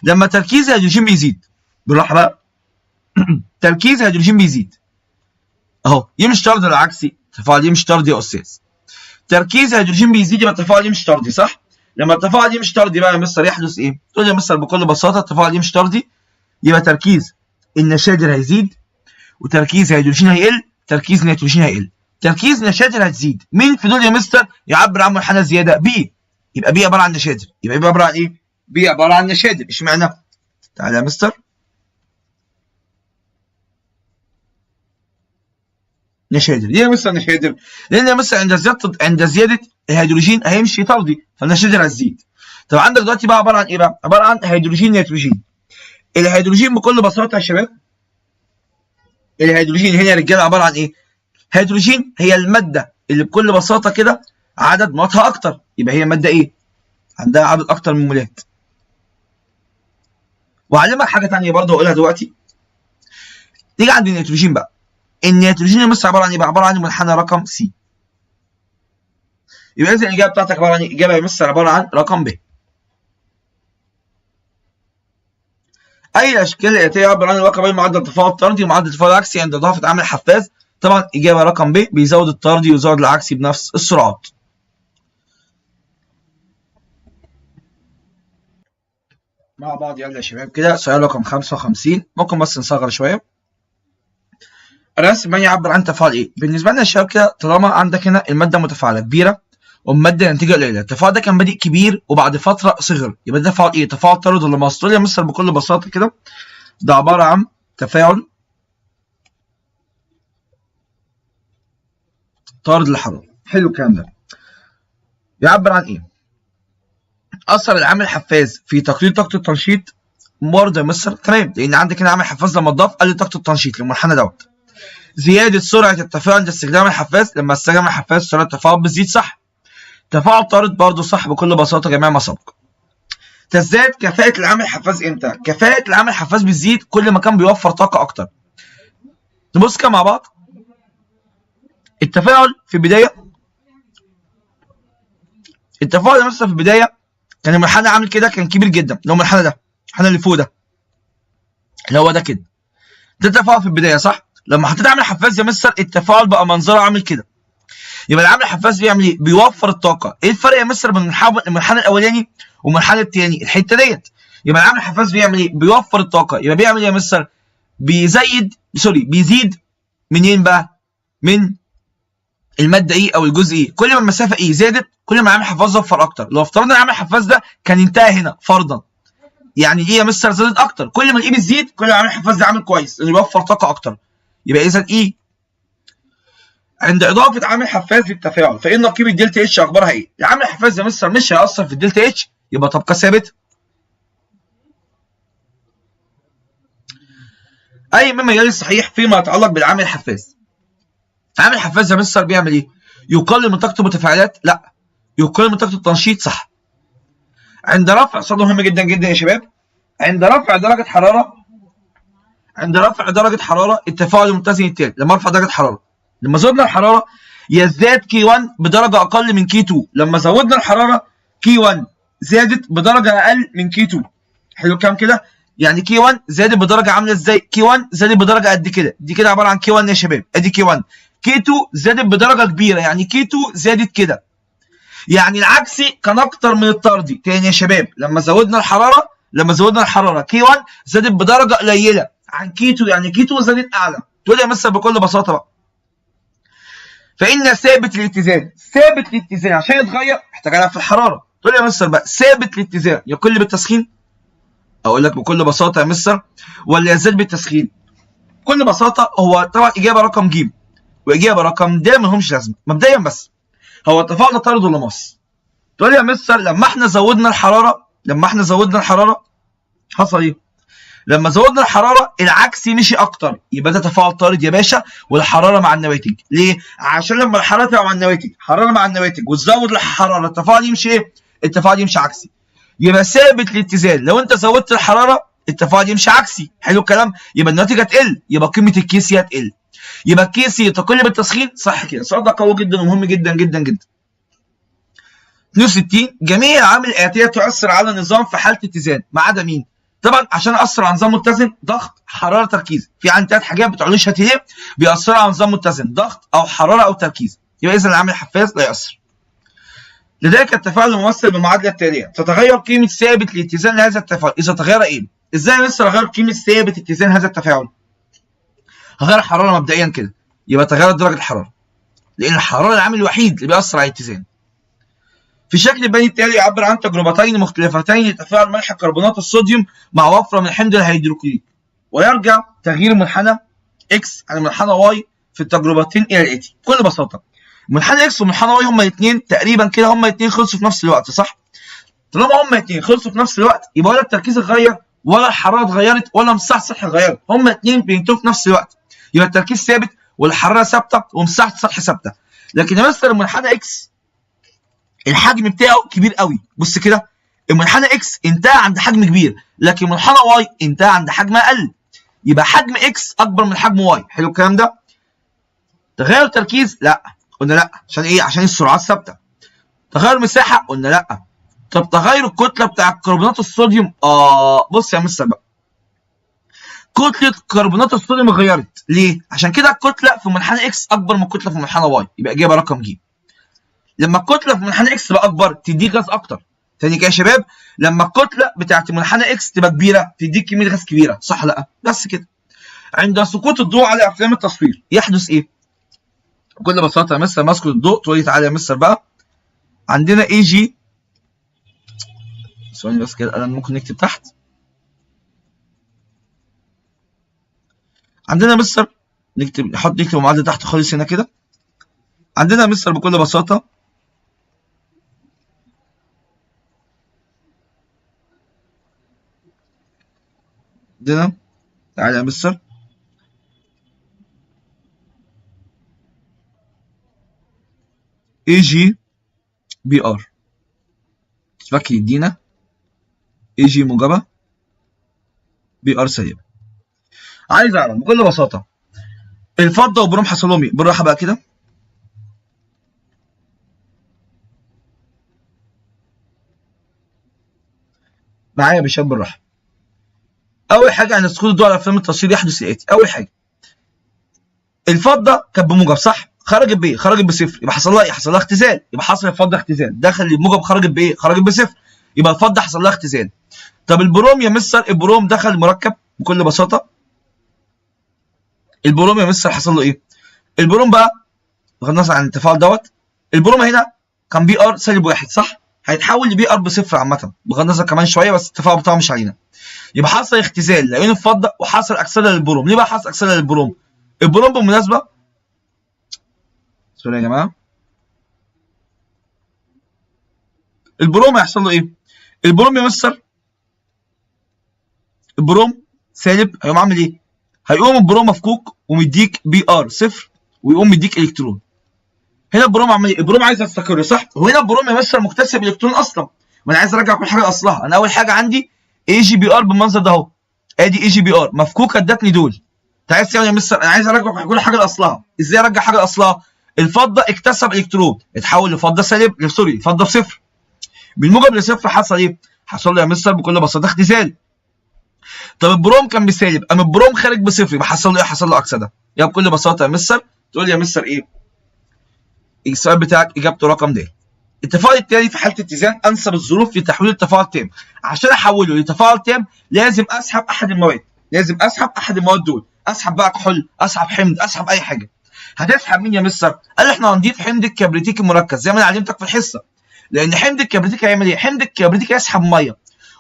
لما تركيز الهيدروجين بيزيد، بالراحة بقى تركيز الهيدروجين بيزيد أهو، يمشي طردي ولا عكسي؟ التفاعل يمشي طردي يا أستاذ. تركيز الهيدروجين بيزيد يبقى التفاعل يمشي طردي، صح؟ لما التفاعل يمشي طردي بقى يا مستر يحدث ايه؟ تقول لي يا مستر بكل بساطه التفاعل يمشي طردي يبقى تركيز النشادر هيزيد وتركيز الهيدروجين هيقل، تركيز النيتروجين هيقل. تركيز النشادر هتزيد، مين في دول يا مستر يعبر عن منحنى زياده؟ بي. يبقى بي عباره عن نشادر، يبقى بي عباره عن ايه؟ بي عباره عن نشادر. اشمعنى؟ تعالى يا مستر. نشادر. ليه يا مستر نشادر؟ لان يا مستر عند زياده الهيدروجين هيمشي طردي فالنشادر هتزيد. طب عندك دلوقتي بقى عباره عن ايه بقى؟ عباره عن هيدروجين نيتروجين. الهيدروجين بكل بساطه يا شباب، الهيدروجين هنا يا رجاله عباره عن ايه؟ هيدروجين هي الماده اللي بكل بساطه كده عدد مواتها اكتر، يبقى هي ماده ايه؟ عندها عدد اكتر من مولات. واعلمك حاجه ثانيه برضه هقولها دلوقتي. نيجي عند النيتروجين بقى. النيتروجين يا مستر عباره عن ايه بقى؟ عباره عن المنحنى رقم سي. يبقى اذا الاجابه بتاعتك عباره عن ايه؟ الاجابه يا مستر عباره عن رقم ب. اي الاشكال الاتيه يعبر عن العلاقه بين معدل التفاعل الطردي ومعدل التفاعل العكسي عند اضافه عامل حفاز؟ طبعا اجابه رقم ب، بيزود الطردي ويزود العكسي بنفس السرعات. مع بعض يلا يا شباب كده سؤال رقم 55. ممكن بس نصغر شويه. الرسم يعبر عن تفاعل ايه؟ بالنسبه لنا يا شباب كده، طالما عندك هنا الماده متفاعله كبيره والماده نتيجه قليله، التفاعل ده كان بادئ كبير وبعد فتره صغر، يبقى ده تفاعل ايه؟ تفاعل طارد ولا مصدر؟ يا مستر بكل بساطه كده ده عباره عن تفاعل طارد للحراره. حلو الكلام ده. يعبر عن ايه؟ اثر العامل الحفاز في تقليل طاقه التنشيط. برضه يا مستر تمام، لان عندك هنا عامل حفاز لما اتضاف قلل طاقه التنشيط للمنحنى دوت. زياده سرعه التفاعل عند استخدام الحفاز، لما استخدم الحفاز سرعه التفاعل بتزيد، صح؟ تفاعل طارد برضه صح بكل بساطه جميع ما سبق. تزداد كفاءة العامل الحفاز امتى؟ كفاءة العامل الحفاز بتزيد كل ما كان بيوفر طاقة أكتر. نبص كده مع بعض. التفاعل في البداية، التفاعل مثلا في البداية كان المنحنى عامل كده، كان كبير جدا، اللي هو المنحنى ده، المنحنى اللي فوق ده، اللي هو ده كده. ده التفاعل في البداية، صح؟ لما حطيت عامل حفاز يا مستر التفاعل بقى منظره عامل كده. يبقى العامل الحفاز بيعمل ايه؟ بيوفر الطاقة. ايه الفرق يا مستر بين المنحنى الأولاني والمنحنى الثاني؟ الحتة ديت. يبقى العامل الحفاز بيعمل ايه؟ بيوفر الطاقة. يبقى بيعمل ايه يا مستر؟ بيزيد منين بقى؟ من المادة ايه او الجزء ايه؟ كل ما المسافة ايه زادت كل ما العامل الحفاز وفر اكتر. لو افترضنا العامل الحفاز ده كان انتهى هنا فرضا، يعني ايه يا مستر؟ زادت اكتر. كل ما الايه بتزيد كل ما العامل الحفاز ده عامل كويس لانه بيوفر طاقة اكتر. يبقى اذا ايه؟ عند اضافة عامل حفاز للتفاعل فان قيمة دلتا اتش اخبارها ايه؟ العامل الحفاز يا مستر مش هيأثر في الدلتا اتش، يبقى تبقى ثابته. اي مما يلي الصحيح فيما يتعلق بالعامل الحفاز. عامل الحفاز يا مستر بيعمل ايه؟ يقلل من طاقه المتفاعلات؟ لا. يقلل من طاقه التنشيط؟ صح. عند رفع، صوت مهم جدا جدا يا شباب، عند رفع درجه حراره التفاعل المتزن التالي. لما ارفع درجه حراره، لما زودنا الحراره يزداد كي 1 بدرجه اقل من كي 2، لما زودنا الحراره كي 1 زادت بدرجه اقل من كي 2. حلو الكلام كده؟ يعني كي 1 زادت بدرجه عامله ازاي؟ كي 1 زادت بدرجه قد كده، دي كده عباره عن كي 1 يا شباب، ادي كي 1. كي 2 زادت بدرجه كبيره، يعني كي 2 زادت كده. يعني العكسي كان اكتر من الطردي. تاني يا شباب، لما زودنا الحراره كي 1 زادت بدرجه قليله عن كي 2، يعني كي 2 زادت اعلى. تقول يا مستر بكل بساطه بقى فان ثابت الاتزان، ثابت الاتزان عشان يتغير محتاج العب في الحراره. تقول يا مستر بقى ثابت الاتزان يقل بالتسخين؟ اقول لك بكل بساطه يا مستر ولا يزيد بالتسخين؟ بكل بساطه هو طبعا اجابه رقم ج واجابه رقم د ما لهمش لازمه. مبدئيا بس هو التفاعل ده طارد ولا ماس؟ تقول لي يا مستر لما احنا زودنا الحراره حصل ايه؟ لما زودنا الحراره العكسي مشي اكتر، يبقى ده تفاعل طارد يا باشا والحراره مع النواتج. ليه؟ عشان لما الحراره تبقى مع النواتج، حراره مع النواتج وتزود الحراره التفاعل يمشي ايه؟ التفاعل يمشي عكسي. يبقى ثابت الاتزان لو انت زودت الحراره التفاعل يمشي عكسي. حلو الكلام؟ يبقى الناتج هتقل، يبقى قيمه الكيسي هتقل. يبقى الكيسي تقل بالتسخين. صح كده؟ السؤال ده قوي جدا ومهم جدا جدا جدا. 62 جميع العوامل الاتيه تؤثر على النظام في حاله اتزان ما عدا مين؟ طبعا عشان اثر على نظام متزن ضغط، حراره، تركيز. في عندي 3 حاجات بتوع لي شاتيه بيأثروا على نظام متزن، ضغط او حراره او تركيز. يبقى اذا العامل الحفاز لا يأثر. لذلك التفاعل الممثل بالمعادله التاليه تتغير قيمه ثابت الاتزان لهذا التفاعل اذا تغير ايه؟ ازاي لسه اغير قيمه ثابت اتزان هذا التفاعل؟ هغير الحراره مبدئيا كده، يبقى تغير درجه الحراره لان الحراره العامل الوحيد اللي بيأثر على الاتزان. في شكل البياني التالي يعبر عن تجربتين مختلفتين لتفاعل ملح كربونات الصوديوم مع وفره من الحمض الهيدروكلوريك، ويرجع تغيير المنحنى x عن المنحنى y في التجربتين الى الاتي. بكل بساطه منحنى x ومنحنى y هما الاثنين تقريبا كده هما الاثنين خلصوا في نفس الوقت، صح؟ طالما هما الاثنين خلصوا في نفس الوقت يبقى ولا التركيز اتغير ولا الحراره اتغيرت ولا مساحه السطح اتغيرت، هما الاثنين بينتهوا في نفس الوقت. يبقى التركيز ثابت والحراره ثابته ومساحه السطح ثابته. لكن يا مستر المنحنى x الحجم بتاعه كبير قوي. بص كده المنحنى x انتهى عند حجم كبير لكن منحنى y انتهى عند حجم اقل، يبقى حجم x اكبر من حجم y. حلو الكلام ده؟ تغير التركيز؟ لا، قلنا لا. عشان ايه؟ عشان السرعات ثابته. تغير المساحه؟ قلنا لا. طب تغير الكتله بتاع كربونات الصوديوم؟ بص يا مستر بقى كتله كربونات الصوديوم اتغيرت. ليه؟ عشان كده الكتله في منحنى x اكبر من الكتله في منحنى y. يبقى اجابه رقم ج. لما الكتله في منحنى x تبقى اكبر تديك غاز اكتر. تاني كده يا شباب لما الكتله بتاعت منحنى x تبقى كبيره تديك كميه غاز كبيره، صح لا؟ بس كده. عند سقوط الضوء على افلام التصوير يحدث ايه؟ بكل بساطه يا مستر مسكت الضوء تقول لي تعالى يا مستر بقى عندنا اي جي. ثواني بس كده الان ممكن نكتب تحت. عندنا مستر نكتب المعادله تحت خالص هنا كده. عندنا مستر بكل بساطه عندنا تعالى يا مستر اي جي بي ار تفكر يدينا اي جي موجبه بي ار سالبه. عايز اعرف بكل بساطه الفضه والبروم حصل لهم ايه؟ بالراحه بقى كده. معايا يا باشا بالراحه. اول حاجه عند سقوط الضوء على افلام التصوير يحدث الاتي. اول حاجه الفضه كانت بموجب، صح؟ خرجت بايه؟ خرجت بصفر. يبقى حصل لها ايه؟ حصل لها اختزال. يبقى حصل الفضه اختزال. دخل الموجب خرجت بايه؟ خرجت بصفر. يبقى الفضه حصل لها اختزال. طب البروم يا مستر البروم دخل المركب بكل بساطه. البروم يا مستر حصل له ايه؟ البروم بقى بغض النظر عن التفاعل دوت البروم هنا كان بي ار سالب 1، صح؟ هيتحول لبي ار بصفر عامه بغض النظر كمان شويه بس التفاعل بتاعه مش علينا. يبقى حصل اختزال لعيون الفضه وحصل اكسده للبروم. ليه بقى حصل اكسده للبروم؟ البروم بالمناسبه سوري يا جماعه البروم هيحصل له ايه؟ البروم يا مستر البروم سالب هيقوم عامل ايه؟ هيقوم البروم مفكوك ومديك بي ار صفر ويقوم مديك الكترون. هنا البروم عمل ايه؟ البروم عايز يستقر، صح؟ وهنا البروم يا مستر مكتسب الكترون اصلا وانا عايز ارجع كل حاجه لاصلها. انا اول حاجه عندي اي جي بي ار بالمنظر ده اهو. ادي اي جي بي ار مفكوكه ادتني دول. انت عايز تعمل يا مستر؟ انا عايز ارجع كل حاجه لاصلها. ازاي ارجع حاجه لاصلها؟ الفضه اكتسب الكترون اتحول لفضه سالب سوري فضه بصفر. بالموجب لصفر حصل ايه؟ حصل له يا مستر بكل بساطه اختزال. طب البروم كان بسالب قام البروم خارج بصفر يبقى حصل له ايه؟ حصل له اكسده. يبقى بكل بساطه يا مستر تقول لي يا مستر ايه؟ السؤال بتاعك اجابته رقم د. التفاعل التالي في حاله اتزان انسب الظروف لتحويل التفاعل تام. عشان احوله لتفاعل تام لازم اسحب احد المواد. دول. اسحب بقى كحول، اسحب حمض، اسحب اي حاجه. هتسحب مين يا مستر؟ قال احنا هنضيف حمض الكبريتيك المركز زي ما انا علمتك في الحصه. لان حمض الكبريتيك هيعمل ايه؟ حمض الكبريتيك هيسحب ميه،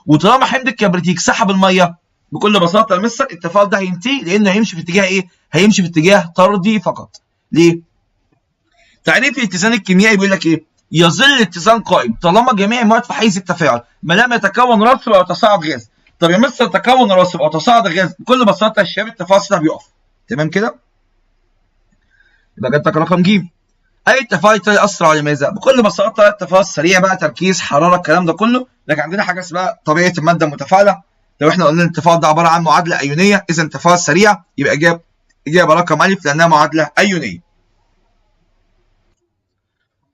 وطالما حمض الكبريتيك سحب الميه بكل بساطه يا مستر التفاعل ده هينتهي، لانه هيمشي في اتجاه ايه؟ هيمشي في اتجاه طردي فقط. ليه؟ تعريف الاتزان الكيميائي بيقول لك ايه؟ يظل الاتزان قائم طالما جميع المواد في حيز التفاعل ما لم يتكون راسب او تصاعد غاز. طب يا مستر تكون راسب او تصاعد غاز بكل بساطه يا شباب التفاعل ده بيقف. تمام كده؟ يبقى جبت لك رقم ج. اي تفاعل تاني اسرع لماذا؟ بكل بساطه التفاعل سريع بقى، تركيز، حراره، الكلام ده كله، لكن عندنا حاجه اسمها طبيعه الماده المتفاعله. لو احنا قلنا التفاعل ده عباره عن معادله ايونيه، اذا التفاعل سريع يبقى اجابه رقم ا لانها معادله ايونيه.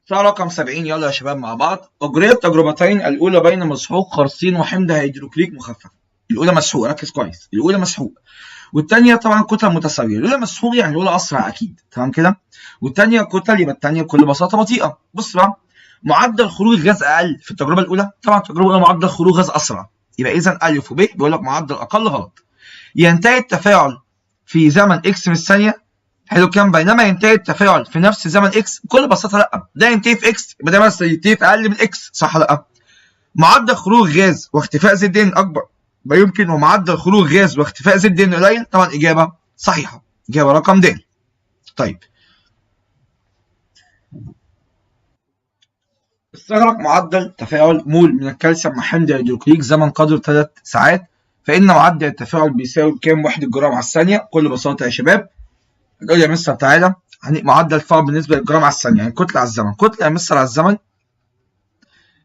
سؤال رقم 70 يلا يا شباب مع بعض. اجريت تجربتين، الاولى بين مسحوق خرسين وحمض هيدروكليك مخفف. الاولى مسحوق، ركز كويس، الاولى مسحوق، والثانيه طبعا كتل متساويه. الاولى مسحوق يعني الاولى اسرع اكيد، تمام كده، والثانيه كتل يبقى الثانيه بكل بساطه بطيئه. بص بقى، معدل خروج الغاز اقل في التجربه الاولى، طبعا التجربه الاولى معدل خروج غاز اسرع، يبقى اذا ا وب بيقول لك معدل اقل، غلط. ينتهي التفاعل في زمن اكس في الثانيه، حلو كام، بينما ينتهي التفاعل في نفس زمن اكس، بكل بساطه لا، ده ينتهي في اكس يبقى ده مثلا ينتهي في اقل من اكس، صح لا؟ معدل خروج غاز واختفاء زد ان اكبر ما يمكن، ومعدل خروج غاز واختفاء زد ان قليل، طبعا اجابه صحيحه، اجابه رقم د. طيب استغرق معدل تفاعل مول من الكالسيوم مع حمض هيدروكليك زمن قدر 3 ساعات، فان معدل التفاعل بيساوي كام وحده جرام على الثانيه؟ بكل بساطه يا شباب هنقول يا مستر تعالى معدل التفاعل بالنسبه للجرام على الثانيه، يعني كتله على الزمن، كتله يا مستر على الزمن،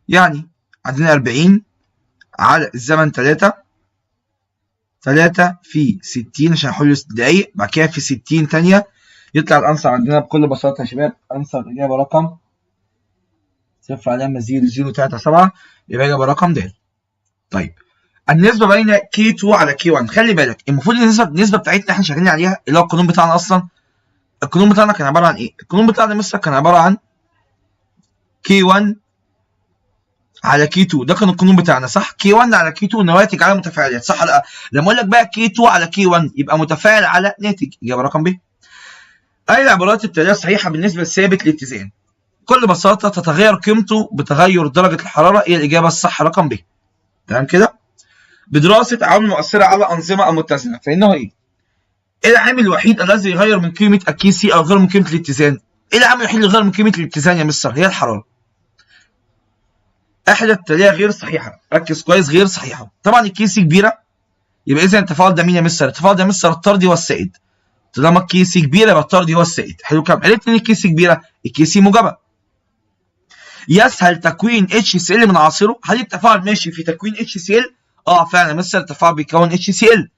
يعني عندنا 40 على الزمن 3 في 60 عشان نحل دقايق، بعد كده في 60 ثانيه، يطلع الانسر عندنا بكل بساطه يا شباب انسر الاجابه رقم 0.0037، يبقى اجابه رقم د. طيب النسبه بين K2 على K1، خلي بالك المفروض النسبه بتاعتنا احنا شغالين عليها اللي هو القانون بتاعنا اصلا، القانون بتاعنا كان عباره عن ايه؟ القانون بتاعنا مثلا كان عباره عن K1 على K2، ده كان القانون بتاعنا صح؟ K1 على K2 نواتج على متفاعلات، صح ولا لا؟ لما اقول لك بقى K2 على K1 يبقى متفاعل على ناتج، اجابه رقم ب. اي العبارات التاليه صحيحه بالنسبه لثابت الاتزان؟ بكل بساطه تتغير قيمته بتغير درجه الحراره، هي الاجابه الصح رقم ب. تمام كده؟ بدراسه عوامل مؤثره على انظمه متزنه، فانه ايه؟ ايه العامل الوحيد الذي يغير من قيمه الكي سي او يغير من قيمه الاتزان؟ ايه العامل الوحيد اللي يغير من قيمه الاتزان يا مستر؟ هي الحراره. احدى التاليه غير صحيحه، ركز كويس، غير صحيحه. طبعا الكي سي كبيره يبقى اذا التفاعل ده مين يا مستر؟ التفاعل ده يا مستر الطردي والسائد. طالما الكي سي كبيره يبقى الطردي هو السائد. حلو كام؟ عرفت ان الكي سي كبيره؟ الكي سي موجبه. يسهل تكوين اتش سي ال من عناصره، هل التفاعل ماشي في تكوين اتش سي ال؟ فعلا يا مستر التفاعل بيكون اتش سي ال.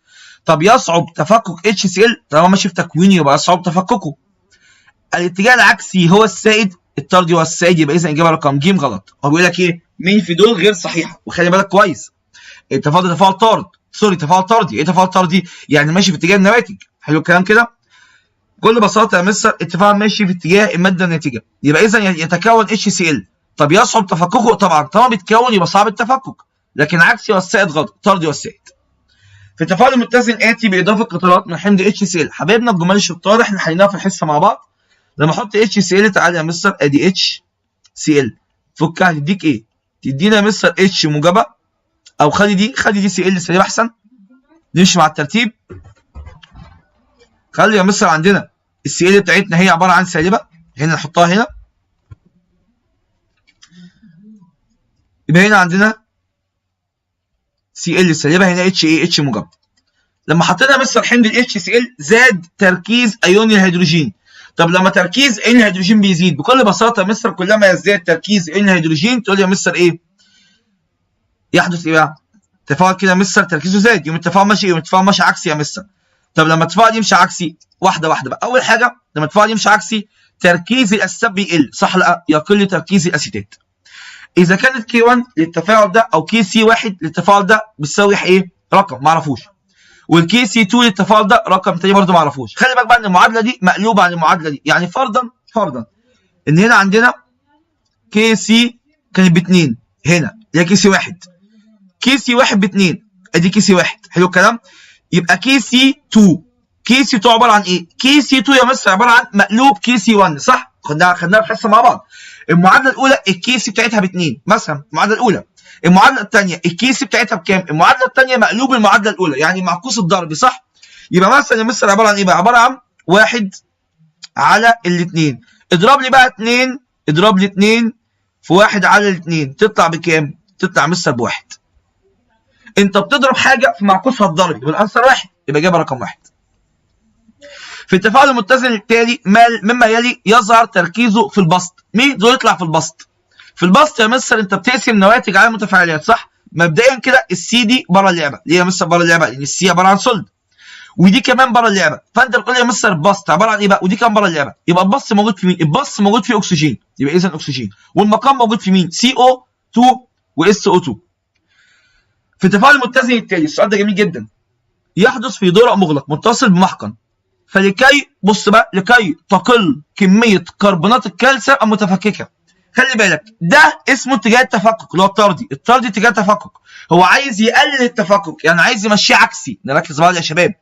طب يصعب تفكك اتش سي ال؟ طالما ماشي في تكوينه يبقى يصعب تفككه. الاتجاه العكسي هو السائد، الطردي هو السائد، يبقى اذا اجابه رقم ج غلط. هو بيقول لك ايه؟ مين في دول غير صحيحه؟ وخلي بالك كويس، التفاعل ده تفاعل طارد، سوري تفاعل طردي. ايه تفاعل طردي؟ يعني ماشي في اتجاه النواتج. حلو الكلام كده؟ بكل بساطه يا مستر التفاعل ماشي في اتجاه الماده الناتجه، يبقى اذا يتكون اتش سي ال. طب يصعب تفككه؟ طبعا طالما بيتكون يبقى صعب التفكك، لكن عكسي والسائد غلط، الطردي والسائد. في التفاعل المتزن آتي بإضافة قطرات من حمض HCl، حبايبنا الجمال الشطار احنا حليناها في الحصة مع بعض. لما احط HCl تعالى يا مستر ادي HCl، فكها تديك ايه؟ تدينا يا مستر H موجبة، أو خلي دي Cl سالبة أحسن، نمشي مع الترتيب. خلي يا مستر عندنا الCl بتاعتنا هي عبارة عن سالبة، هنا نحطها هنا، يبقى هنا عندنا Cl سالبة، هنا H موجبة. لما حطينا مستر حمض ال HCl زاد تركيز ايون الهيدروجين. طب لما تركيز ايون الهيدروجين بيزيد بكل بساطه يا مستر كلما يزداد تركيز ايون الهيدروجين تقول لي يا مستر ايه؟ يحدث ايه بقى؟ تفاعل كده يا مستر تركيزه زاد، يوم التفاعل ماشي، يوم التفاعل ماشي عكسي يا مستر. طب لما التفاعل يمشي عكسي، واحده واحده بقى. اول حاجه لما التفاعل يمشي عكسي تركيز الاسيتات بيقل، صح لا؟ يقل تركيز الاسيتات. اذا كانت K1 للتفاعل ده او KC1 للتفاعل ده بتساوي ايه؟ رقم ما اعرفوش. والكي سي 2 للتفاعل ده رقم تاني برضه ما اعرفوش. خلي بالك بقى ان المعادله دي مقلوبه عن المعادله دي، يعني فرضا ان هنا عندنا كي سي كانت ب 2، هنا هي كي سي 1، كي سي 1 ب 2، ادي كي سي 1. حلو الكلام؟ يبقى كي سي 2 كي سي 2 عباره عن ايه؟ كي سي 2 يا مستر عباره عن مقلوب كي سي 1 صح؟ خدناها الحصه مع بعض. المعادله الاولى الكي سي بتاعتها ب2 مثلا المعادله الاولى. المعادله الثانيه الكي سي بتاعتها بكام؟ المعادله الثانيه مقلوب المعادله الاولى يعني معكوس الضرب صح؟ يبقى مثلا يا مستر عباره عن ايه بقى؟ عباره عن 1 على الاثنين. اضرب لي بقى 2 اضرب لي 2 في 1 على الاثنين تطلع بكام؟ تطلع مستر بواحد. انت بتضرب حاجه في معكوسها الضربي والانسر واحد يبقى اجابه رقم واحد. في التفاعل المتزن التالي مما يلي يظهر تركيزه في البسط. مين دول يطلع في البسط؟ في البسط يا مستر انت بتقسم نواتج على متفاعلات صح؟ مبدئيا كده السي دي بره اللعبه. ليه يا مستر بره اللعبه؟ لان السي عباره عن سولد ودي كمان بره اللعبه. فانت بتقول لي يا مستر البسط عباره عن ايه بقى؟ ودي كمان بره اللعبه. يبقى البسط موجود في مين؟ البسط موجود فيه اكسجين. يبقى اذا اكسجين. والمقام موجود في مين؟ سي او 2 واس او 2. في التفاعل المتزن التالي السؤال ده جميل جدا. يحدث في ضوء مغلق متصل بمحقن. فلكي بص بقى لكي تقل كميه كربونات الكالسيوم المتفككه. خلي بالك ده اسمه اتجاه التفكك اللي هو الطردي. الطردي اتجاه تفكك. هو عايز يقلل التفكك يعني عايز يمشيه عكسي. نركز بقى يا شباب.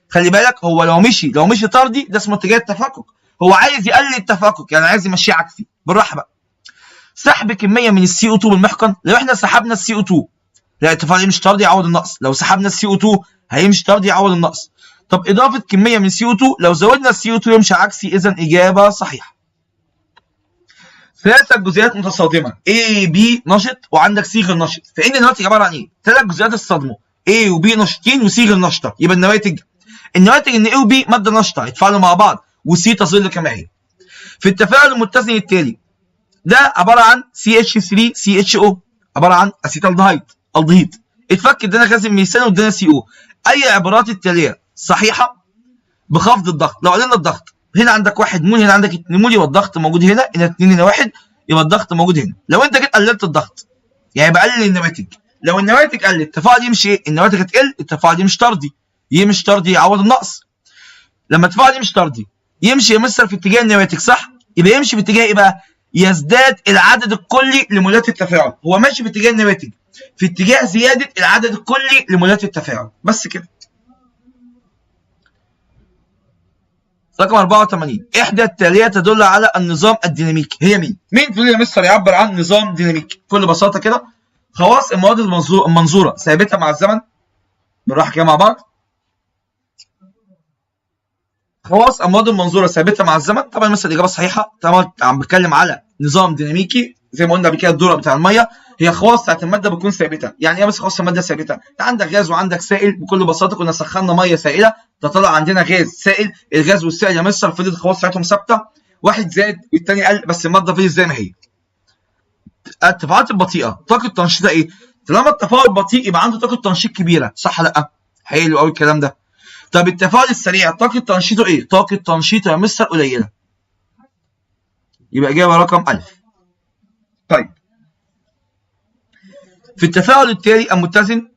خلي بالك هو لو مشي طردي ده اسمه اتجاه التفكك. هو عايز يقلل التفكك يعني عايز يمشيه عكسي. بالراحه بقى. سحب كميه من السي او 2 بالمحقن. لو احنا سحبنا السي او 2 لا التفاعل يمشي طردي يعوض النقص. لو سحبنا السي او 2 هيمشي طردي يعوض النقص. طب اضافه كميه من سي او 2 لو زودنا السي او 2 يمشي عكسي. اذا اجابه صحيحه. ثلاثه جزيئات متصادمه A B نشط وعندك C غير نشط. فان النواتج عباره عن ايه؟ ثلاث جزيئات اتصادموا A و B نشطين و C غير نشطه. يبقى النواتج ان A و B ماده نشطه يتفاعلوا مع بعض وC تظل كما هي. في التفاعل المتزن التالي ده عباره عن CH3CHO عباره عن اسيتالدهيد الدهيد. اتفك ادانا غاز الميثان وادانا CO. اي عبارات التاليه صحيحه بخفض الضغط؟ لو قلنا الضغط هنا عندك 1 مول هنا عندك 2 مول يبقى الضغط موجود هنا 2 هنا 1 يبقى الضغط موجود هنا. لو انت جيت قللت الضغط يعني بقلل النواتج. لو النواتج قلت التفاعل يمشي ايه؟ النواتج هتقل التفاعل يمشي طردي. يمشي طردي يعوض النقص. لما التفاعل يمشي طردي يمشي يا مستر في اتجاه النواتج صح؟ يبقى يمشي في اتجاه ايه بقى؟ يزداد العدد الكلي لمولات التفاعل. هو ماشي في اتجاه النواتج في اتجاه زياده العدد الكلي لمولات التفاعل بس كده. رقم 84 احدى التاليه تدل على النظام الديناميكي. هي مين؟ مين تقول يا مستر يعبر عن نظام ديناميكي؟ بكل بساطه كده خواص المواد المنظوره ثابته مع الزمن. بالراحه كده مع بعض. خواص المواد المنظوره ثابته مع الزمن. طبعا مثلا الاجابه صحيحه. طبعا عم بتكلم على نظام ديناميكي زي ما قلنا قبل كده الدوره بتاع الميه هي خواص بتاعت الماده بتكون ثابته. يعني ايه بس خواص الماده ثابته؟ انت عندك غاز وعندك سائل. بكل بساطه كنا سخنا ميه سائله فطلع عندنا غاز سائل. الغاز والسائل يا مستر فضلت الخواص بتاعتهم ثابته. واحد زاد والثاني قل بس الماده فضلت زي ما هي. التفاعلات البطيئه طاقه تنشيطها ايه؟ طالما التفاعل بطيء يبقى عنده طاقه تنشيط كبيره صح لا؟ حلو قوي الكلام ده. طب التفاعل السريع طاقه تنشيطه ايه؟ طاقه تنشيطه يا مستر قليله. يبقى اجابه رقم الف. طيب في التفاعل التالي المتزن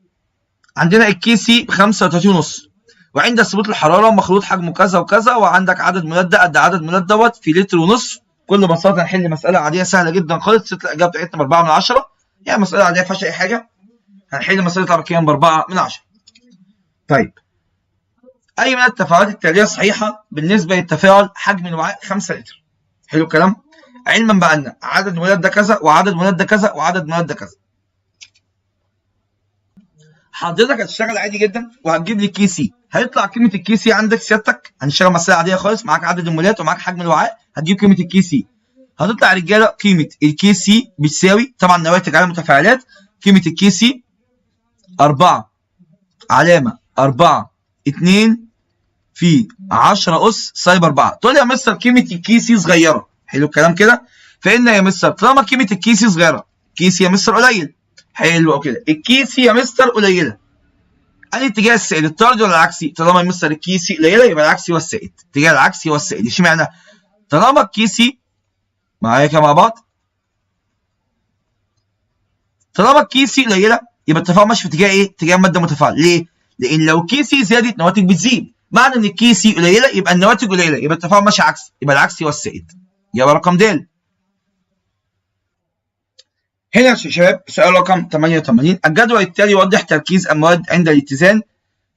عندنا الكي سي 35.5 وعند ثبوت الحراره مخلوط حجمه كذا وكذا وعندك عدد مولات ده قد عدد مولات دوت في لتر ونص. بكل بساطه هنحل مساله عاديه سهله جدا خالص. الاجابه بتاعتنا ب 4 من 10 يعني مساله عاديه ما فيهاش اي حاجه. هنحل مساله يطلع بكام؟ ب 4 من 10. طيب اي من التفاعلات التاليه صحيحه بالنسبه للتفاعل حجم الوعاء 5 لتر. حلو الكلام. علما بان عدد مولات ده كذا وعدد مولات ده كذا وعدد مولات ده كذا. حضرتك هتشتغل عادي جدا وهتجيب لي الكي سي. هيطلع قيمه الكي سي عندك سيادتك. هنشتغل مساله عاديه خالص معاك عدد المولات ومعاك حجم الوعاء. هتجيب قيمه الكي سي. هتطلع يا رجاله قيمه الكي سي بتساوي طبعا نواتج على متفاعلات. قيمه الكي سي 4 علامه 4 2 في 10 اس سالب 4. تقول لي يا مستر قيمه الكي سي صغيره. حلو الكلام كده. فان يا مستر طالما قيمه الكي سي صغيره الكي سي يا مستر قليل. حلو كده. الكي سي يا مستر قليله. انهي اتجاه السائل الطردي ولا العكسي؟ طالما يا مستر الكي سي قليله يبقى العكسي هو السائد. اتجاه العكسي هو السائد. اشمعنى؟ طالما الكي سي معايا كده مع بعض. طالما الكي سي قليله يبقى التفاعل ماشي في اتجاه ايه؟ اتجاه ماده متفاعل. ليه؟ لان لو الكي سي زادت النواتج بتزيد. معنى ان الكي سي قليله يبقى النواتج قليله يبقى التفاعل ماشي عكسي. يبقى العكسي هو السائد. يبقى رقم د. هنا يا شباب سؤال رقم 88 الجدول التالي يوضح تركيز المواد عند الاتزان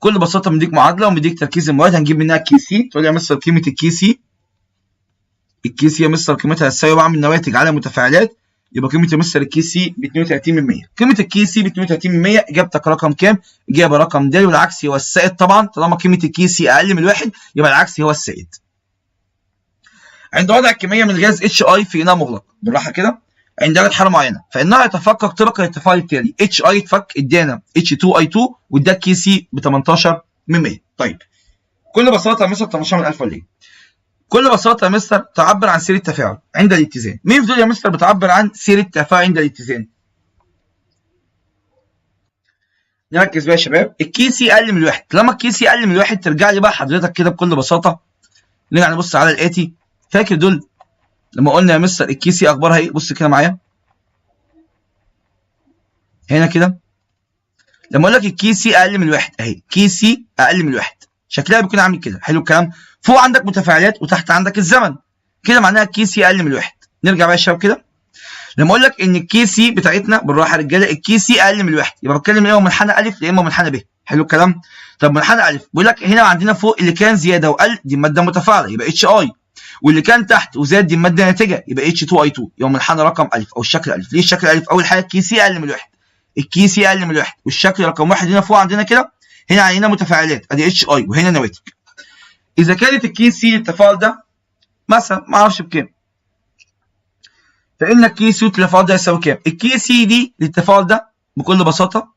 بكل بساطه مديك معادله ومديك تركيز المواد، هنجيب منها كي سي. تقول لي يا مستر قيمه الكي سي، الكي سي يا مستر قيمتها تساوي بعمل نواتج على متفاعلات، يبقى قيمه يا مستر الكي سي ب 32%. قيمه الكي سي ب 32%، اجابتك رقم كام؟ اجابه رقم د، والعكس هو السائد طبعا، طالما قيمه الكي سي اقل من الواحد يبقى العكس هو السائد. عند وضع الكميه من غاز اتش اي في اناء مغلق، بالراحه كده، عند درجه حراره معينه فانها يتفكك طبقا للتفاعل التالي. اتش اي اتفك ادانا اتش 2 اي 2 واداك كي سي ب 18%. طيب بكل بساطه يا مستر 18000 ولا ايه؟ بكل بساطه يا مستر تعبر عن سير التفاعل عند الاتزان. مين في دول يا مستر بتعبر عن سير التفاعل عند الاتزان؟ نركز بقى يا شباب. الكي سي اقل من الواحد، لما الكي سي اقل من الواحد ترجع لي بقى حضرتك كده بكل بساطه، نرجع نبص على الاتي. فاكر دول لما قلنا يا مستر الكي سي اخبارها ايه؟ بص كده معايا هنا كده، لما اقول لك الكي سي اقل من الواحد اهي، كي سي اقل من الواحد شكلها بيكون عامل كده. حلو الكلام. فوق عندك متفاعلات وتحت عندك الزمن، كده معناها الكي سي اقل من الواحد. نرجع بقى يا شباب كده، لما اقول لك ان الكي سي بتاعتنا بالراحه يا رجاله، الكي سي اقل من الواحد يبقى بتكلم يا اما منحنى الف يا اما منحنى ب. حلو الكلام. طب منحنى الف بيقول لك هنا عندنا فوق اللي كان زياده وقل دي ماده متفاعله يبقى اتش اي، واللي كان تحت وزاد دي ماده ناتجه يبقى اتش 2 اي 2، يبقى منحنى رقم الف او الشكل الف. ليه الشكل الف؟ اول حاجه الكي سي اقل من الواحد، الكي سي اقل من الواحد، والشكل رقم واحد هنا فوق عندنا كده، هنا علينا متفاعلات ادي اتش اي وهنا نواتج. اذا كانت الكي سي للتفاعل ده مثلا ما اعرفش بكام، فان الكي سي للتفاعل ده يساوي كام؟ الكي سي دي للتفاعل ده بكل بساطه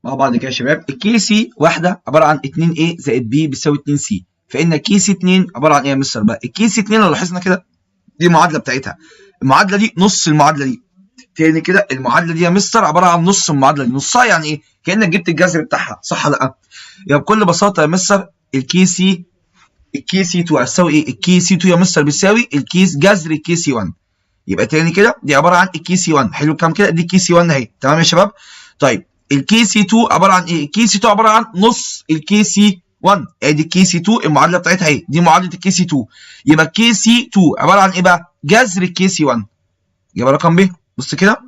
مع بعض كده يا شباب، الكي سي واحده عباره عن 2 a زائد b بيساوي 2 c، فان الكي سي 2 عباره عن ايه يا مستر بقى؟ الكي سي 2 لو لاحظنا كده دي المعادله بتاعتها، المعادله دي نص المعادله دي. تاني كده المعادله دي يا مستر عباره عن نص المعادله دي، نصها يعني ايه؟ كانك جبت الجذر بتاعها، صح ولا لا؟ يبقى بكل بساطه يا مستر الكي سي 2 هتساوي ايه؟ الكي سي 2 يا مستر بتساوي الكيس جذر الكي سي 1. يبقى تاني كده دي عباره عن الكي سي 1. حلو الكلام كده، دي الكي سي 1 اهي، تمام يا شباب؟ طيب الكي سي 2 عباره عن ايه؟ الكي سي 2 عباره عن نص الكي سي 1، ادي الكي سي 2 المعادله بتاعتها اهي، دي معادله الكي سي 2. يبقى الكي سي 2 عباره عن ايه بقى؟ جذر الكي سي 1. يبقى رقم ب، بص كده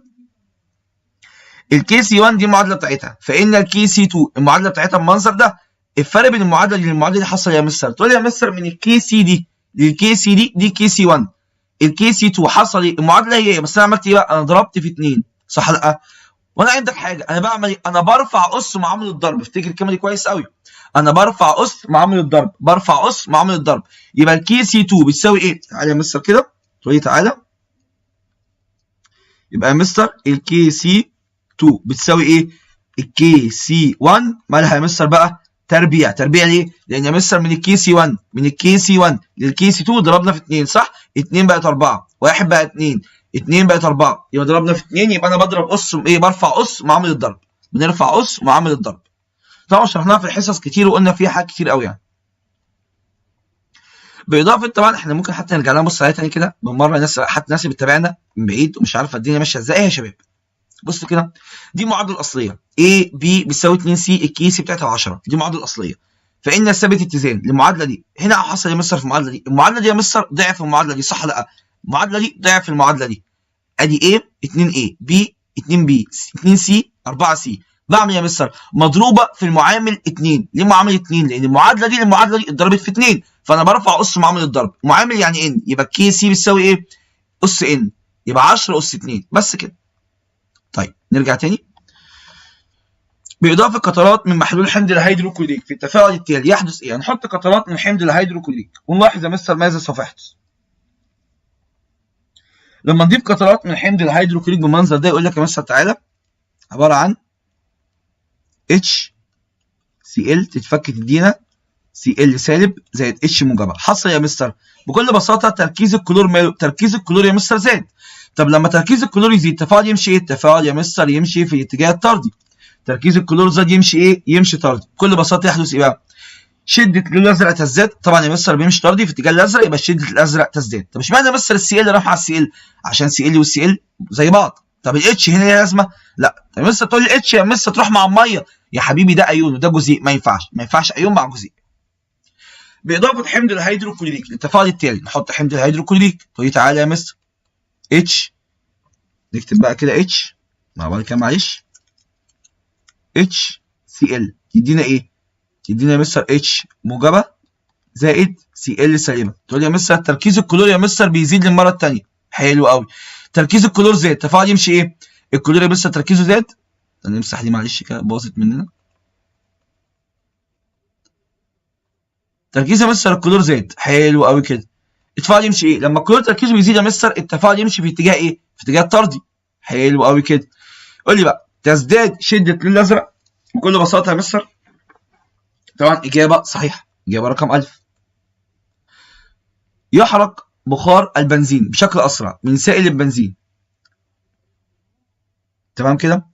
الكي سي 1 دي المعادله بتاعتها، فان الكي سي 2 المعادله بتاعتها بالمنظر ده. الفرق بين المعادله دي والمعادله دي حصل يا مستر، تقول لي يا مستر من الكي سي دي للكي سي دي كي سي 1، الكي سي 2 حصل ايه؟ المعادله هي بس انا عملت ايه بقى؟ انا ضربت في 2، صح ولا لا؟ وانا عندك حاجه انا بعمل ايه؟ انا برفع اس معامل الضرب. افتكر الكلمه دي كويس قوي، انا برفع اس معامل الضرب، برفع اس معامل الضرب. يبقى الكي سي 2 بتساوي ايه؟ تعالى يا مستر كده، تقول لي تعالى، يبقى يا مستر الكي سي 2 بتساوي ايه؟ الكي سي 1 مالها يا مستر بقى؟ تربيع. تربيع ليه؟ لان يا مستر من الكي سي 1 للكي سي 2 ضربنا في 2، صح؟ 2 بقت 4، 1 بقى 2، 2 بقت 4، يبقى ضربنا في 2، يبقى انا بضرب اس ايه؟ برفع اس معامل الضرب، بنرفع اس معامل الضرب. طبعا شرحناها في الحصص كتير وقلنا فيها حاجات كتير قوي يعني. بالاضافه طبعا احنا ممكن حتى نرجع لها نبص عليها تاني كده بالمره، الناس حتى الناس اللي بتتابعنا من بعيد ومش عارفه الدنيا ماشيه ازاي يا شباب. بص كده دي المعادله الاصليه A B بيساوي 2 C، الكي سي بتاعتها 10، دي المعادله الاصليه. فان ثابت اتزان للمعادله دي هنا حصل يا مستر في المعادله دي، المعادله دي يا مستر ضعف المعادله دي، صح ولا لا؟ المعادله دي ضعف المعادله دي، ادي A 2A B 2B 2C 4C. بعمل يا مستر مضروبه في المعامل 2. ليه معامل 2؟ لان المعادله دي اتضربت في 2، فانا برفع اس معامل الضرب. معامل يعني ان، يبقى كي سي بتساوي ايه؟ اس ان، يبقى 10 اس 2 بس كده. طيب نرجع تاني. بإضافة قطرات من محلول حمض الهيدروكلوريك في التفاعل التالي يحدث ايه؟ هنحط قطرات من حمض الهيدروكلوريك ونلاحظ يا مستر ماذا سوف يحدث. لما نضيف قطرات من حمض الهيدروكلوريك بالمنظر ده يقول لك يا مستر تعالى عبارة عن HCl تتفك تدينا Cl سالب زائد H موجبة. حصل يا مستر بكل بساطة تركيز الكلور ماله؟ تركيز الكلور يا مستر زاد. طب لما تركيز الكلور يزيد التفاعل يمشي ايه؟ التفاعل يا مستر يمشي في الاتجاه الطردي. تركيز الكلور زاد يمشي ايه؟ يمشي طردي. بكل بساطة يحدث ايه بقى؟ شدة اللون الازرق تزداد. طبعا يا مستر بيمشي طردي في اتجاه الازرق يبقى شدة الازرق تزداد. طب اشمعنى يا مستر السي ال راح على السي ال؟ عشان سي ال والسي ال زي بعض. طب الاتش هنا ليها لازمة؟ لا. طب يا مستر تقول لي الاتش يا مستر تروح مع المية. يا حبيبي ده ايون وده جزيء، ما ينفعش ايون مع جزيء. بإضافة حمض الهيدروكلوريك للتفاعل التالي نحط حمض الهيدروكلوريك. تقول لي تعالى يا مستر اتش، نكتب بقى كده اتش مع بعض كده معلش، HCl يدينا ايه؟ يدينا يا مستر اتش موجبه زائد سي ال سالبه. تقول لي يا مستر تركيز الكلور يا مستر بيزيد للمره الثانيه. حلو قوي. تركيز الكلور زاد، التفاعل يمشي ايه؟ الكلور يا مستر تركيزه زاد. نمسح دي معلش كده باظت مننا. تركيز يا مستر الكلور زاد. حلو قوي كده. التفاعل يمشي ايه؟ لما الكلور تركيزه بيزيد يا مستر التفاعل يمشي في اتجاه ايه؟ في اتجاه الطردي. حلو قوي كده. قول لي بقى تزداد شده اللون الازرق. بكل بساطه يا مستر طبعا اجابه صحيحه، اجابه رقم الف. يحرق بخار البنزين بشكل اسرع من سائل البنزين. تمام كده؟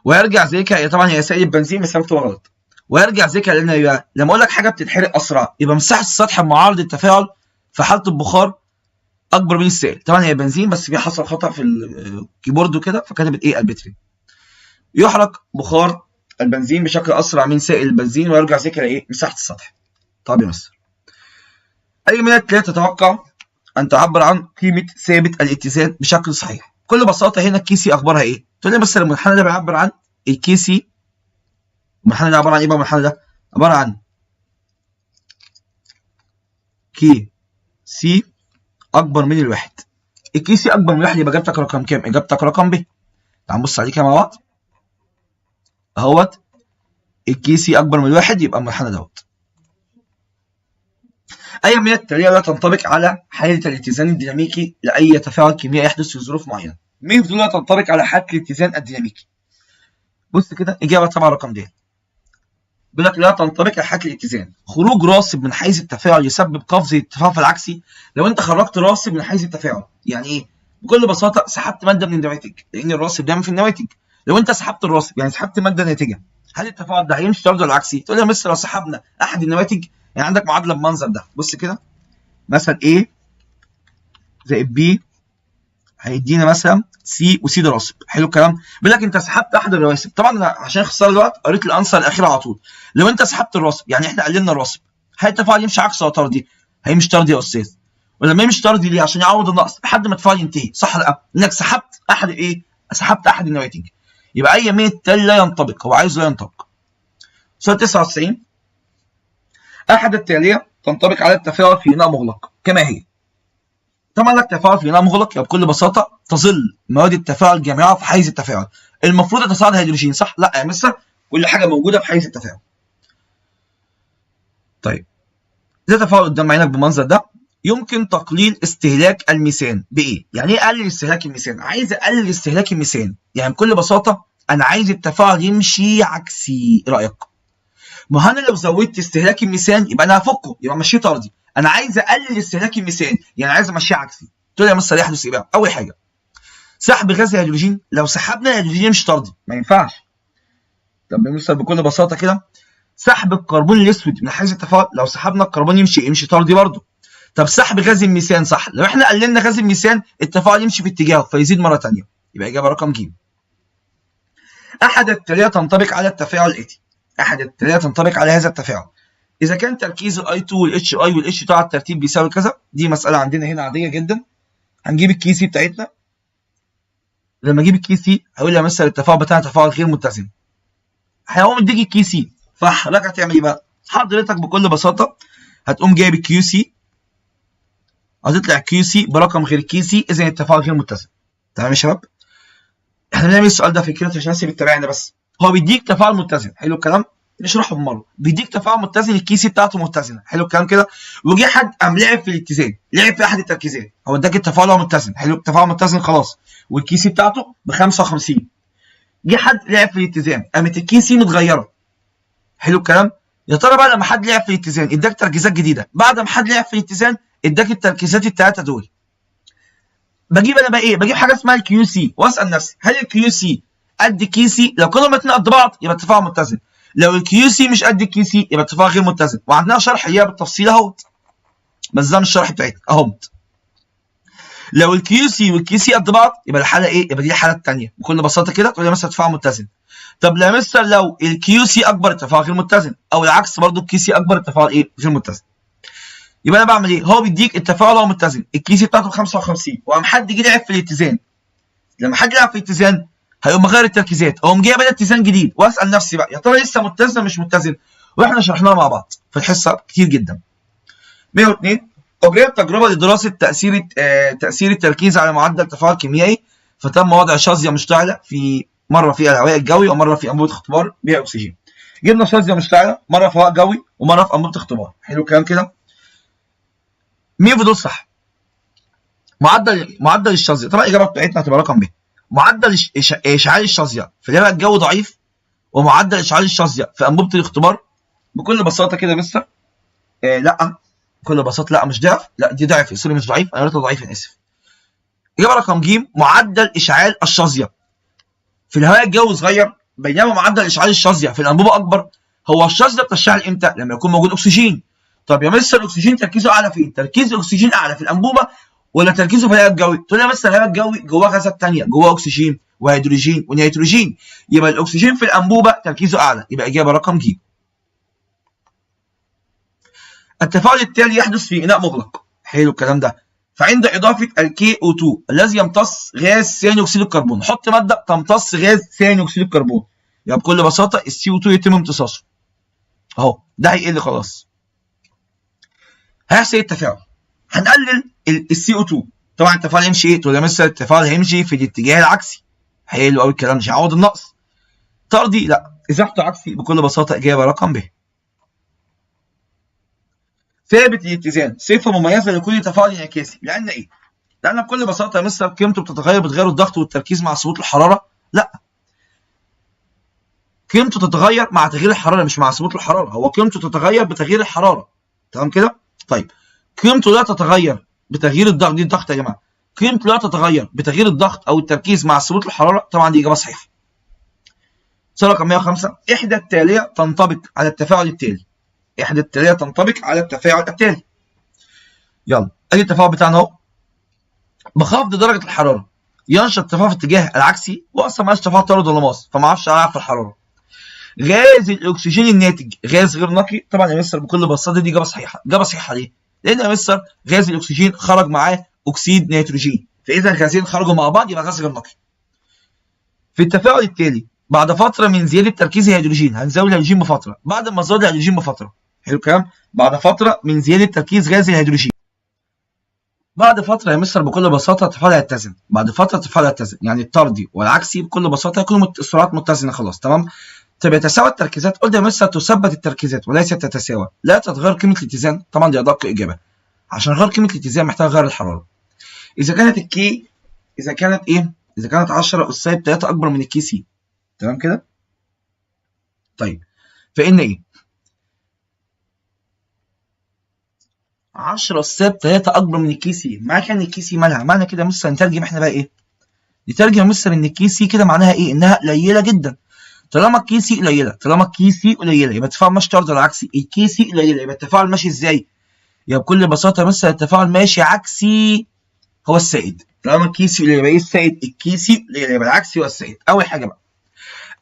ويرجع ذلك، هي طبعا هي سائل البنزين بس انا مكتوبه غلط. ويرجع ذلك لان لما اقول لك حاجه بتتحرق اسرع يبقى مساحه السطح المعارض للتفاعل في حاله البخار اكبر من السائل. طبعا هي بنزين بس في حصل خطا في الكيبورد وكده فكتبت ايه البترين. يحرق بخار البنزين بشكل اسرع من سائل البنزين ويرجع ذلك لايه؟ مساحه السطح. طب يا مستر اي من الثلاثه تتوقع ان تعبر عن قيمه ثابت الاتزان بشكل صحيح؟ بكل بساطه هنا الكي سي اخبارها ايه؟ تقول لي بس المنحنى ده بيعبر عن الكي سي. المنحنى ده عباره عن ايه بقى؟ المنحنى ده عباره عن كي سي اكبر من الواحد. الكي سي اكبر من الواحد يبقى اجابتك رقم كام؟ اجابتك رقم ب. تعال نبص عليه كده مع بعض اهوت. الكي سي اكبر من الواحد يبقى المنحنى دوت. اي من التاليه لا تنطبق على حاله الاتزان الديناميكي لاي تفاعل كيميائي يحدث في ظروف معينه. مين دول لا تنطبق على حاله الاتزان الديناميكي؟ بص كده اجابه طبعا رقم د. بيقول لك لا تنطبق على حاله الاتزان. خروج راسب من حيز التفاعل يسبب قفز التفاعل العكسي. لو انت خرجت راسب من حيز التفاعل يعني ايه؟ بكل بساطه سحبت ماده من النواتج، لان الراسب دايما في النواتج. لو انت سحبت الراسب يعني سحبت ماده ناتجه، هل التفاعل ده هيمشي طردي ولا عكسي؟ تقول لي يا مستر لو سحبنا احد النواتج يعني عندك معادله بالمنظر ده. بص كده مثلا A زائد B هيدينا مثلا C وC ده راسب. حلو الكلام؟ بيقول لك انت سحبت احد الرواسب. طبعا انا عشان اختصار الوقت قريت الانسر الاخيره على طول. لو انت سحبت الراسب يعني احنا قللنا الراسب، هل التفاعل يمشي عكسي ولا طردي؟ هيمشي طردي يا استاذ. ولما يمشي طردي ليه؟ عشان يعوض النقص لحد ما التفاعل ينتهي. صح ولا لا؟ انك سحبت احد الايه؟ سحبت احد النواتج. يبقى اي من التالي لا ينطبق، هو عايزه لا ينطبق. سؤال 99 احد التاليه تنطبق على التفاعل في اناء مغلق كما هي. طبعا لك تفاعل في اناء مغلق يبقى بكل بساطه تظل مواد التفاعل جميعها في حيز التفاعل. المفروض يتصاعد هيدروجين صح؟ لا يا مستر كل حاجه موجوده في حيز التفاعل. طيب ده تفاعل قدام عينك بالمنظر ده. يمكن تقليل استهلاك الميثان بايه؟ يعني ايه اقلل استهلاك الميثان؟ عايز اقلل استهلاك الميثان يعني بكل بساطه انا عايز التفاعل يمشي عكسي. ايه رايك؟ ما انا لو زودت استهلاك الميثان يبقى انا هفكه يبقى ماشيه طردي. انا عايز اقلل استهلاك الميثان يعني عايز امشيه عكسي. تقول لي يا مستر يحدث ايه بقى؟ اول حاجه سحب غاز الهيدروجين. لو سحبنا الهيدروجين يمشي طردي ما ينفعش. طب يا مستر بكل بساطه كده سحب الكربون الاسود من حيز التفاعل. لو سحبنا الكربون يمشي طردي برضه. طب سحب غاز الميثان صح؟ لو احنا قللنا غاز الميثان التفاعل يمشي في اتجاهه فيزيد مره ثانيه. يبقى اجابه رقم ج. احد التاليه تنطبق على التفاعل الاتي. احد التاليه تنطبق على هذا التفاعل اذا كان تركيز الاي 2 والاتش اي والاتش 2 على الترتيب بيساوي كذا. دي مساله عندنا هنا عاديه جدا. هنجيب الكي سي بتاعتنا. لما اجيب الكي سي هقول لي يا مستر التفاعل بتاعنا تفاعل غير متزن. هيقوم مديك الكي سي فحضرتك هتعمل ايه بقى؟ حضرتك بكل بساطه هتقوم جايب الكيو سي هتطلع الكيو سي برقم غير الكي سي اذا التفاعل غير متزن. تمام يا شباب؟ احنا بنعمل السؤال ده فكرته عشان الناس بتتابعنا بس. هو بيديك تفاعل متزن. حلو الكلام؟ نشرحه بالمره. بيديك تفاعل متزن الكي سي بتاعته متزنه. حلو الكلام كده؟ وجه حد قام لعب في الاتزان، لعب في احد التركيزات. هو اداك التفاعل هو متزن. حلو التفاعل متزن خلاص والكي سي بتاعته ب 55. جه حد لعب في الاتزان قامت الكي سي متغيره. حلو الكلام؟ يا ترى بقى لما حد لعب في الاتزان اداك تركيزات جديده، بعد ما حد لعب في الاتزان اداك التركيزات الثلاثه دول. بجيب انا بقى ايه؟ بجيب حاجه اسمها الكيو سي واسال نفسي هل الكيو سي قد الكي سي؟ لو كانوا الاثنين قد بعض يبقى التفاعل متزن. لو الكيو سي مش قد الكي سي يبقى التفاعل غير متزن. وعندنا شرح ليها بالتفصيل اهوت. بس ده مش الشرح بتاعتنا اهوت. لو الكيو سي والكي سي قد بعض يبقى الحاله ايه؟ يبقى دي الحاله الثانيه. بكل بساطه كده تقول لي مثلا التفاعل متزن. طب يا مستر لو الكيو سي اكبر التفاعل غير متزن، او العكس برضو الكي سي اكبر التفاعل ايه؟ غير متزن. يبقى انا بعمل ايه؟ هو بيديك التفاعل هو متزن، الكي سي بتاعته 55 وقام حد يجي لعب في الاتزان. لما حد يلعب في الاتزان هيقوم مغير التركيزات، اقوم جايب انا اتزان جديد واسال نفسي بقى يا ترى لسه متزن مش متزن، واحنا شرحناها مع بعض في الحصه كتير جدا. 102 اجريت تجربه لدراسه تاثير التركيز على معدل تفاعل كيميائي، فتم وضع شظيه مشتعله في مره في الهواء الجوي ومره في انبوبه اختبار بيها اكسجين. جبنا شظيه مشتعله مره في هواء جوي ومره في انبوبه اختبار. حلو الكلام كده. مين في دول صح؟ معدل الشظيه، طبعا الاجابه بتاعتنا هتبقى رقم ب. معدل اشعال الشظيه في الهواء الجوي ضعيف، ومعدل اشعال الشظيه في انبوبه الاختبار بكل بساطه كده مستر لا، بكل بساطه لا مش ضعف، لا دي ضعف، سوري مش ضعيف، انا قلت ضعيف، انا اسف. اجابه رقم ج، معدل اشعال الشظيه في الهواء الجوي صغير، بينما معدل اشعال الشظيه في الانبوبه اكبر. هو الشظيه بتشتعل امتى؟ لما يكون موجود اكسجين. طب يا مستر الاكسجين تركيزه اعلى فين؟ تركيز الاكسجين اعلى في الانبوبه ولا تركيزه في الهواء الجوي؟ تقول لي يا مستر الهواء الجوي جواه غازات ثانيه، جواه اكسجين وهيدروجين ونيتروجين، يبقى الاكسجين في الانبوبه تركيزه اعلى، يبقى اجابه رقم ج. التفاعل التالي يحدث في اناء مغلق. حلو الكلام ده. فعند اضافه الKO2 الذي يمتص غاز ثاني اكسيد الكربون، حط ماده تمتص غاز ثاني اكسيد الكربون، يبقى بكل بساطه الCO2 يتم امتصاصه اهو، ده هيقل خلاص. هيحصل التفاعل، هنقلل الCO2، طبعا التفاعل هيمشي ايه؟ تقول يا مستر التفاعل هيمشي في الاتجاه العكسي. حلو قوي الكلام، مش هيعوض النقص. طردي لا، ازاحته عكسي، بكل بساطه اجابه رقم ب. ثابت الاتزان صفه مميزه لكل تفاعل انعكاسي، لان ايه؟ لان بكل بساطه يا مستر قيمته بتتغير بتغير الضغط والتركيز مع ثبوت الحراره؟ لا، قيمته تتغير مع تغيير الحراره مش مع ثبوت الحراره، هو قيمته تتغير بتغيير الحراره. تمام كده؟ طيب قيمته لا تتغير بتغيير الضغط، دي الضغط يا جماعه، قيمته لا تتغير بتغيير الضغط او التركيز مع ثبوت الحراره، طبعا دي اجابه صحيحه. سؤال رقم 105 احدى التاليه تنطبق على التفاعل التالي. احدى التاليه تنطبق على التفاعل التالي. يلا ادي التفاعل بتاعنا اهو. بخفض درجه الحراره ينشط التفاعل في الاتجاه العكسي، واصلا مالهاش تفاعل طارد ولا ماس، فما اعرفش العب في الحراره. غاز الاكسجين الناتج غاز غير نقي، طبعا يا مستر بكل بساطه دي اجابه صحيحه. اجابه صحيحه ليه؟ لان يا مستر غاز الاكسجين خرج معاه اكسيد نيتروجين، فاذا الغازين خرجوا مع بعض يبقى غاز غير نقي. في التفاعل التالي بعد فتره من زياده تركيز الهيدروجين، هنزود الهيدروجين بفتره، بعد ما نزود الهيدروجين بفتره، حلو الكلام، بعد فتره من زياده تركيز غاز الهيدروجين، بعد فتره يا مستر بكل بساطه التفاعل هيتزن، بعد فتره التفاعل هيتزن، يعني الطردي والعكسي بكل بساطه هيكونوا السرعات متزنه خلاص. تمام. طب يتساوى التركيزات، قلت يا مستر تثبت التركيزات وليست تتساوى، لا تتغير قيمه الاتزان، طبعا دي ادق اجابه، عشان غير قيمه الاتزان محتاج غير الحراره. اذا كانت الكي، اذا كانت ايه؟ اذا كانت 10 اس سالب 3 اكبر من الكي سي. تمام كده؟ طيب فان ايه؟ 10 اس سالب 3 اكبر من الكي سي، معنى كده ان الكي سي مالها؟ معنى كده مستر نترجم احنا بقى ايه؟ نترجم مستر ان الكي سي كده معناها ايه؟ انها قليله جدا. طالما الكي سي قليله، طالما الكي سي قليله يبقى التفاعل ماشي طرد العكسي، الكي سي قليله يبقى التفاعل ماشي ازاي؟ يبقى بكل بساطه مستر التفاعل ماشي عكسي هو السائد. طالما الكي سي قليله يبقى ايه السائد؟ الكي سي قليله يبقى العكسي هو السائد. اول حاجه بقى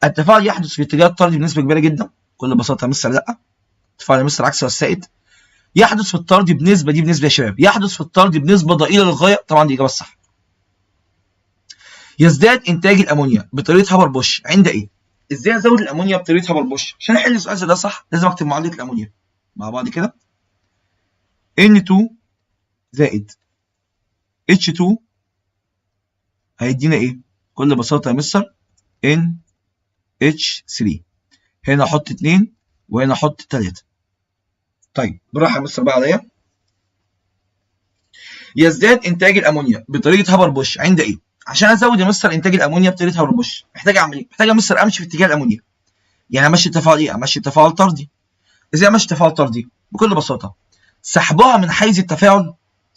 التفاعل يحدث في اتجاه الطردي بنسبه كبيره جدا، بكل بساطه مستر لا، التفاعل مستر عكسي هو السائد. يحدث في الطردي بنسبه، دي بنسبه يا شباب، يحدث في الطردي بنسبه ضئيله للغايه، طبعا دي الاجابه الصح. يزداد انتاج الامونيا بطريقه هابر بوش عند ايه؟ ازاي ازود الامونيا بطريقه هابر بوش؟ عشان احل السؤال ده صح لازم اكتب معادله الامونيا مع بعض كده. N2 زائد H2 هيدينا ايه؟ بكل بساطه يا مستر NH3. هنا احط 2 وهنا احط 3. طيب بالراحه يا مستر بقى عليا. يزداد انتاج الامونيا بطريقه هابر بوش عند ايه؟ عشان ازود يا مستر انتاج الامونيا بطريقه هابر بوش محتاج اعمل ايه؟ محتاج يا مستر امشي في اتجاه الامونيا. يعني امشي التفاعل ايه؟ امشي التفاعل طردي. ازاي امشي التفاعل طردي؟ بكل بساطه سحبها من حيز التفاعل.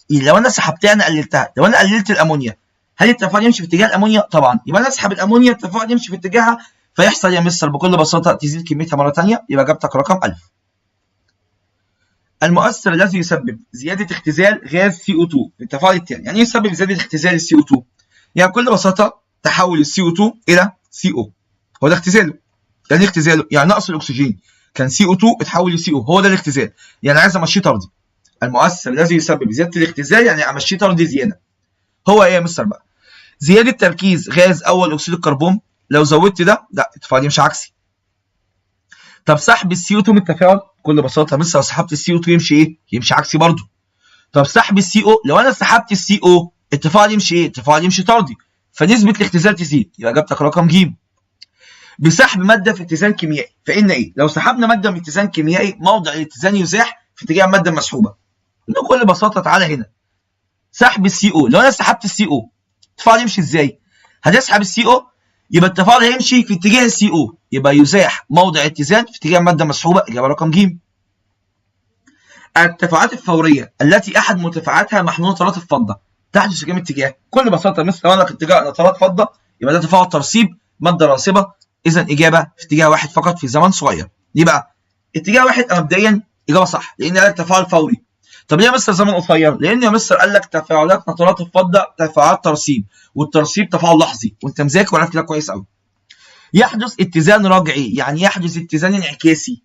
لو انا سحبتها انا قللتها، لو انا قللت الامونيا هل التفاعل يمشي في اتجاه الامونيا؟ طبعا. يبقى انا اسحب الامونيا التفاعل يمشي في اتجاهها، فيحصل يا مستر بكل بساطه تزيد كميتها مره ثانيه، يبقى اجابتك رقم 1000. المؤثر الذي يسبب زياده اختزال غاز CO2 في التفاعل التالي. يعني ايه يسبب زياده اختزال CO2؟ يعني بكل بساطه تحول CO2 الى CO، هو ده اختزاله. يعني ايه اختزاله؟ يعني نقص الاكسجين كان CO2 اتحول ل CO، هو ده الاختزال. يعني عايز امشيه طردي. المؤثر الذي يسبب زياده الاختزال يعني امشيه طردي زياده. هو ايه يا مستر بقى؟ زياده تركيز غاز اول اكسيد الكربون لو زودت ده، لا التفاعل يمشي عكسي. طب سحب السي او 2 من التفاعل بكل بساطه مثل لو سحبت السي او 2 يمشي ايه؟ يمشي عكسي برضه. طب سحب السي او، لو انا سحبت السي او التفاعل يمشي ايه؟ التفاعل يمشي طردي، فنسبه الاختزال تزيد، يبقى اجابتك رقم ج. بسحب ماده في اتزان كيميائي فان ايه؟ لو سحبنا ماده من اتزان كيميائي موضع الاتزان يزاح في اتجاه الماده المسحوبه. بكل بساطه تعالى هنا سحب السي او، لو انا سحبت السي او التفاعل يمشي ازاي؟ هتسحب السي او يبقى التفاعل هيمشي في اتجاه السي او، يبقى يزاح موضع اتزان في اتجاه الماده المسحوبه، اجابه رقم ج. التفاعلات الفوريه التي احد مرتفعاتها محمول نترات الفضه تحدث في كام اتجاه؟ بكل بساطه مثل لو انا لك اتجاه نترات فضه يبقى ده تفاعل ترسيب ماده راسبه، اذا اجابه في اتجاه واحد فقط في زمن صغير. ليه بقى؟ اتجاه واحد مبدئيا اجابه صح لان قال لك تفاعل فوري. طب ليه يا مستر زمن قصير؟ لان يا مستر قال لك تفاعلات نترات الفضه تفاعلات ترسيب، والترسيب تفاعل لحظي، وانت مذاكر وعارف كده كويس قوي. يحدث اتزان رجعي، يعني يحدث اتزان انعكاسي.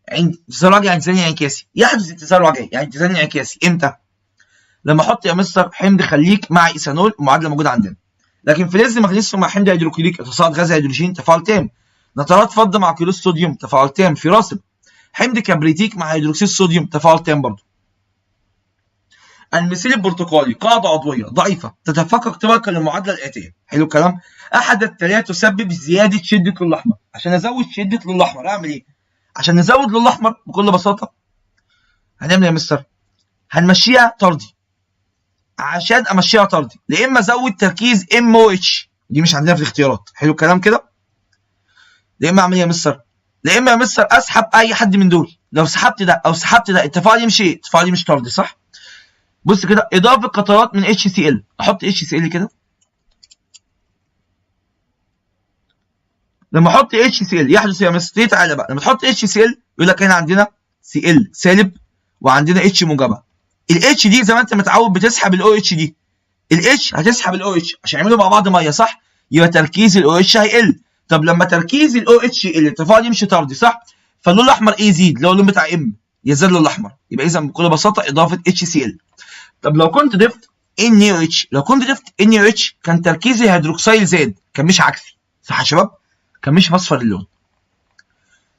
اتزان رجعي يعني اتزان انعكاسي، يحدث اتزان رجعي يعني اتزان انعكاسي امتى؟ لما احط يا مستر حمض خليك مع ايثانول، معادله موجوده عندنا. لكن فلز مغنيسيوم مع حمض هيدروكلوريك تصاعد غاز هيدروجين تفاعل تام. نترات فضه مع كلور صوديوم تفاعل تام في راسب. حمض كبريتيك مع هيدروكسيد صوديوم تفاعل تام برضه. المثيل البرتقالي قاعده عضويه ضعيفه تتفكك طبقا للمعادله الاتيه. حلو الكلام. احد التاليه تسبب زياده شده اللون الاحمر. عشان ازود شده اللون الاحمر اعمل ايه؟ عشان نزود اللون الاحمر بكل بساطه هنعمل يا مستر؟ هنمشيها طردي. عشان امشيها طردي يا اما ازود تركيز ام او اتش، دي مش عندنا في الاختيارات. حلو الكلام كده. يا اما اعمل ايه يا مستر؟ يا اما يا مستر اسحب اي حد من دول. لو سحبت ده او سحبت ده التفاعل يمشي ايه؟ التفاعل يمشي طردي صح؟ بص كده اضافه قطرات من اتش سي ال، احط اتش سي ال كده. لما احط اتش سي ال يحدث يا مستر، تعالى بقى لما تحط اتش سي ال يقول لك هنا عندنا سي ال سالب وعندنا اتش موجبه. الاتش دي زي ما انت متعود بتسحب الاو اتش دي، الاتش هتسحب الاو اتش عشان يعملوا مع بعض ميه صح؟ يبقى تركيز الاو اتش هيقل. طب لما تركيز الاو اتش يقل التفاعل يمشي طردي صح؟ فاللون الاحمر ايه يزيد؟ اللي هو اللون بتاع ام يزيد اللون الاحمر. يبقى اذا بكل بساطه اضافه اتش سي ال. طب لو كنت ضفت ان او اتش، لو كنت ضفت ان او اتش كان تركيز الهيدروكسيل زاد، كان مش عكسي صح يا شباب؟ كان مش اصفر اللون.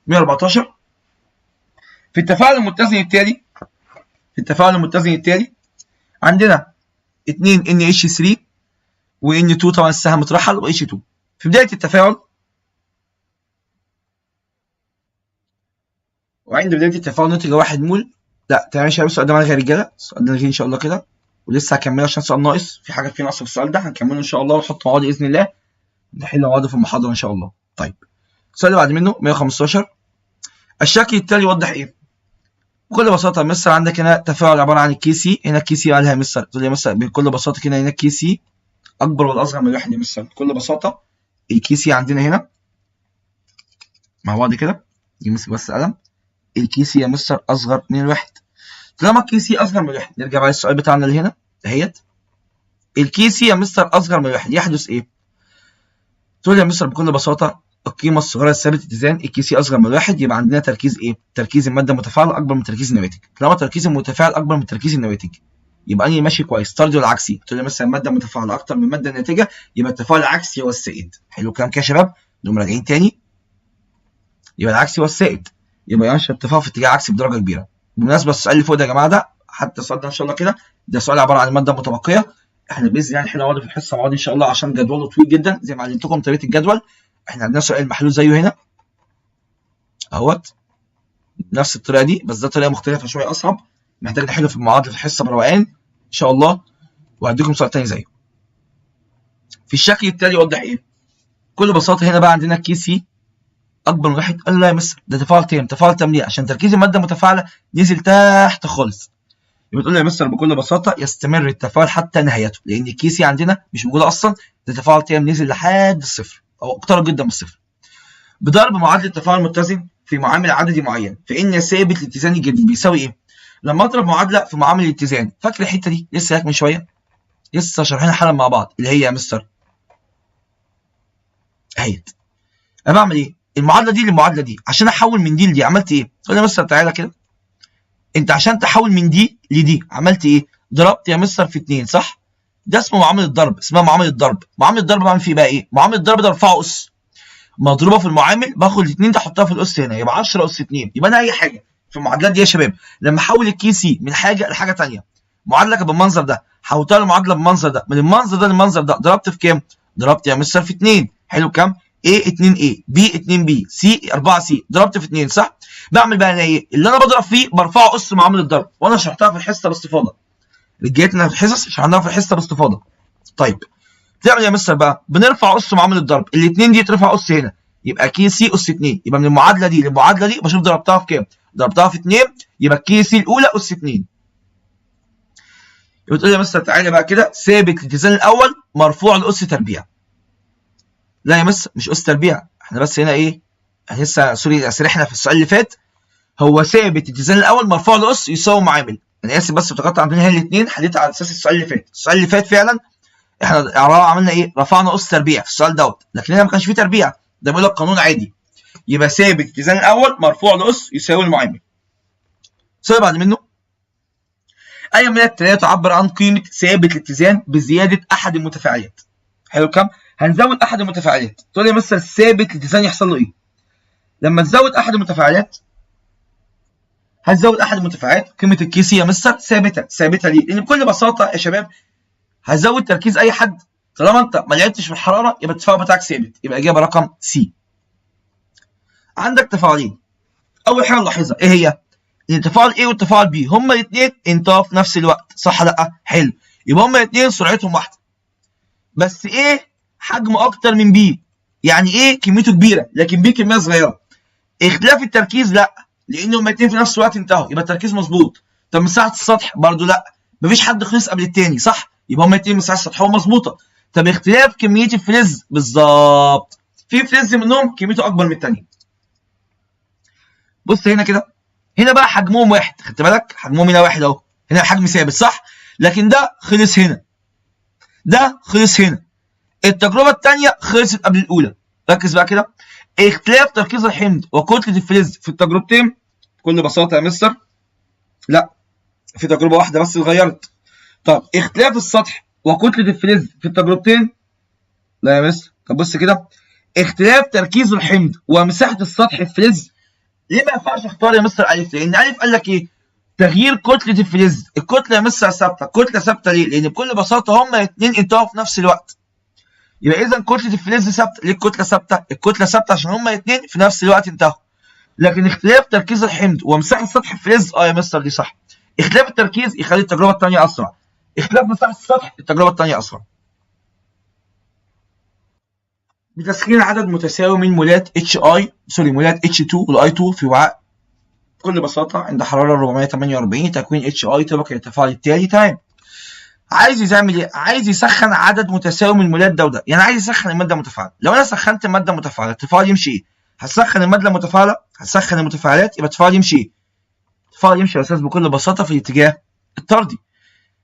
114 في التفاعل المتزن التالي، في التفاعل المتزن التالي عندنا 2 NH3 و N2 طبعا السهم مترحل و H2. في بداية التفاعل وعند بداية التفاعل نتج 1 مول. لا تمام يا شباب السؤال ده ملغي يا رجالة، السؤال ده نلغيه إن شاء الله كده، ولسه هكمله عشان سؤال ناقص، في حاجة فيه ناقصة في السؤال ده هنكمله إن شاء الله ونحط مواضيع بإذن الله نحل مواضيع في المحاضرة إن شاء الله. طيب السؤال اللي بعد منه 115 الشكل التالي يوضح إيه؟ بكل بساطة مستر عندك هنا تفاعل عبارة عن الكي سي، هنا الكي سي قالها مستر، تقول لي يا مستر بكل بساطة كده هنا الكي سي أكبر ولا أصغر من الواحد يا مستر؟ بكل بساطة الكي سي عندنا هنا مع بعض كده يمسك بس قلم، الكي سي يا مستر أصغر من الواحد. طالما الكي سي أصغر من الواحد نرجع بقى للسؤال بتاعنا اللي هنا اهيت. الكي سي يا مستر أصغر من الواحد يحدث إيه؟ تقول لي يا مستر بكل بساطة القيمة الصغيرة لثابت اتزان الكي سي أصغر من الواحد، يبقى عندنا تركيز إيه؟ تركيز المادة المتفاعلة أكبر من تركيز النواتج. طالما تركيز المتفاعل أكبر من تركيز النواتج يبقى أنهي ماشي كويس؟ طردي ولا عكسي؟ تقول لي مثلا المادة المتفاعلة أكتر من المادة الناتجة يبقى التفاعل العكسي هو السائد. حلو الكلام كده يا شباب؟ نقوم راجعين تاني يبقى العكسي هو السائد، يبقى ينشر التفاعل في اتجاه عكسي بدرجة كبيرة. بالمناسبة السؤال اللي فوق ده يا جماعة ده حتى السؤال ده إن شاء الله كده ده سؤال عبارة عن المادة المتبقية. إحنا بإذن الله هنحل مواضيع في الحصة مواضيع إن شاء الله عشان جدوله طويل جدا زي ما علمتكم طريقة الجدول. إحنا عندنا سؤال محلول زيه هنا اهوت نفس الطريقه دي، بس ده طريقه مختلفه شويه اصعب محتاج نحله في المعادله في الحصه بروقان ان شاء الله، وهديكم سؤال تاني زيه. في الشكل التالي يوضح ايه؟ بكل بساطه هنا بقى عندنا كي سي اكبر من واحد. قال لا يا مستر ده تفاعل تام، تفاعل تام ليه؟ عشان تركيز الماده المتفاعله نزل تحت خالص. يبقى تقول لي يا مستر بكل بساطه يستمر التفاعل حتى نهايته، لان الكي سي عندنا مش موجوده اصلا، ده تفاعل تام نزل لحد الصفر او اقترب جدا من الصفر. بضرب معادله التفاعل المتزن في معامل عددي معين فان ثابت الاتزان الجديد بيساوي ايه؟ لما اضرب معادله في معامل الاتزان، فاكر الحته دي لسه هيك من شويه؟ لسه شارحينها حالا مع بعض اللي هي يا مستر اهيت. انا بعمل ايه؟ المعادله دي للمعادله دي عشان احول من دي لدي عملت ايه؟ قول لي يا مستر تعالى كده انت عشان تحول من دي لدي عملت ايه؟ ضربت يا مستر في 2 صح؟ ده اسمه معامل الضرب، اسمها معامل الضرب. معامل الضرب بعمل فيه بقى ايه؟ معامل الضرب ده برفعه اس، مضروبه في المعامل، باخد الاثنين ده احطها في الاس هنا، يبقى 10 اس 2. يبقى انا اي حاجه في المعادلات دي يا شباب لما احول الكي سي من حاجه لحاجه ثانيه، معادله كانت بالمنظر ده حولتها لمعادله بالمنظر ده، من المنظر ده للمنظر ده، ضربت في كام؟ ضربت يا مستر في 2. حلو كام؟ A 2A B 2B C 4C، ضربت في 2 صح؟ بعمل بقى انا ايه؟ اللي انا بضرب فيه برفعه اس معامل الضرب، وانا شرحتها في الحصه باستفاضه. رجعتنا في الحصص شرحناها في الحصه باستفاضه. طيب تعمل يا مستر بقى؟ بنرفع اس معامل الضرب، الاثنين دي ترفع اس هنا، يبقى كي سي اس 2. يبقى من المعادله دي للمعادله دي بشوف ضربتها في كام؟ ضربتها في 2، يبقى كي سي الاولى اس 2. يبقى تقول لي يا مستر تعالى بقى كده، ثابت الاتزان الاول مرفوع لاس تربيع. لا يا مستر مش اس تربيع، احنا بس هنا ايه؟ احنا لسه سوري سرحنا في السؤال اللي فات. هو ثابت الاتزان الاول مرفوع لاس يساوي معامل. انا اسف بس افتكرت عندنا هنا الاثنين، حليت على اساس السؤال اللي فات. السؤال اللي فات فعلا احنا عملنا ايه؟ رفعنا اس تربيع في السؤال دوت، لكن هنا ما كانش فيه تربيع، ده بيقول لك قانون عادي. يبقى ثابت الاتزان الاول مرفوع لاس يساوي المعامل. السؤال بعد منه، اي من التاليه تعبر عن قيمه ثابت الاتزان بزياده احد المتفاعلات. حلو كام؟ هنزود احد المتفاعلات. تقول لي مثلا ثابت الاتزان يحصل له ايه؟ لما تزود احد المتفاعلات، هتزود احد المتفاعلات قيمه الكي سي يا مستر ثابته ليه؟ لان بكل بساطه يا شباب هزود تركيز اي حد، طالما انت ما لعبتش في الحراره يبقى التفاعل بتاعك ثابت، يبقى اجابه رقم سي. عندك تفاعلين، اول حاجه نلاحظها ايه هي؟ ان التفاعل A والتفاعل B هما الاثنين انتهوا في نفس الوقت، صح لا؟ حلو، يبقى هما الاثنين سرعتهم واحده، بس A حجمه اكتر من B، يعني A كميته كبيره لكن B كميه صغيره. اختلاف التركيز لا، لان هما الاثنين في نفس الوقت انتهوا، يبقى التركيز مظبوط. طب مساحه السطح برضو لا، مفيش حد خلص قبل الثاني صح؟ يبقى هما الاثنين مساحه سطحهم مظبوطه. طب اختلاف كميه الفلز بالظبط، في فلز منهم كميته اكبر من الثانيه. بص هنا كده، هنا بقى حجمهم واحد، خدت بالك؟ حجمهم هنا واحد اهو، هنا الحجم ثابت صح؟ لكن ده خلص هنا، ده خلص هنا. التجربه الثانيه خلصت قبل الاولى. ركز بقى كده، اختلاف تركيز الحمض وكتله الفلز في التجربتين بكل بساطه يا مستر لا، في تجربه واحده بس اتغيرت. طب اختلاف السطح وكتله الفلز في التجربتين لا يا مستر. طب بص كده، اختلاف تركيز الحمض ومساحه السطح الفلز. ليه ما ينفعش اختار يا مستر الف؟ لان الف قال لك ايه؟ تغيير كتله الفلز. الكتله يا مستر ثابته، الكتله ثابته ليه؟ لان بكل بساطه هما الاثنين انتهوا في نفس الوقت. يبقى اذا كتله الفلز ثابته. ليه الكتله ثابته؟ الكتله ثابته عشان هما الاثنين في نفس الوقت انتهوا. لكن اختلاف تركيز الحمض ومساحه سطح الفلز يا مستر دي صح. اختلاف التركيز يخلي التجربه الثانيه اسرع، اختلاف مساحه السطح التجربه الثانيه اسرع. بتسخين عدد متساوي من مولات مولات H2 والاي 2 في وعاء بكل بساطه عند حراره 448 تكوين HI طبق التفاعل التالي. تمام. عايز يعمل ايه؟ عايز يسخن عدد متساوي من المولات ده وده، يعني عايز يسخن الماده المتفاعله. لو انا سخنت الماده المتفاعله التفاعل يمشي ايه؟ هتسخن الماده المتفاعله، هتسخن المتفاعلات، يبقى التفاعل يمشي ايه؟ التفاعل يمشي يا استاذ بكل بساطه في الاتجاه الطردي.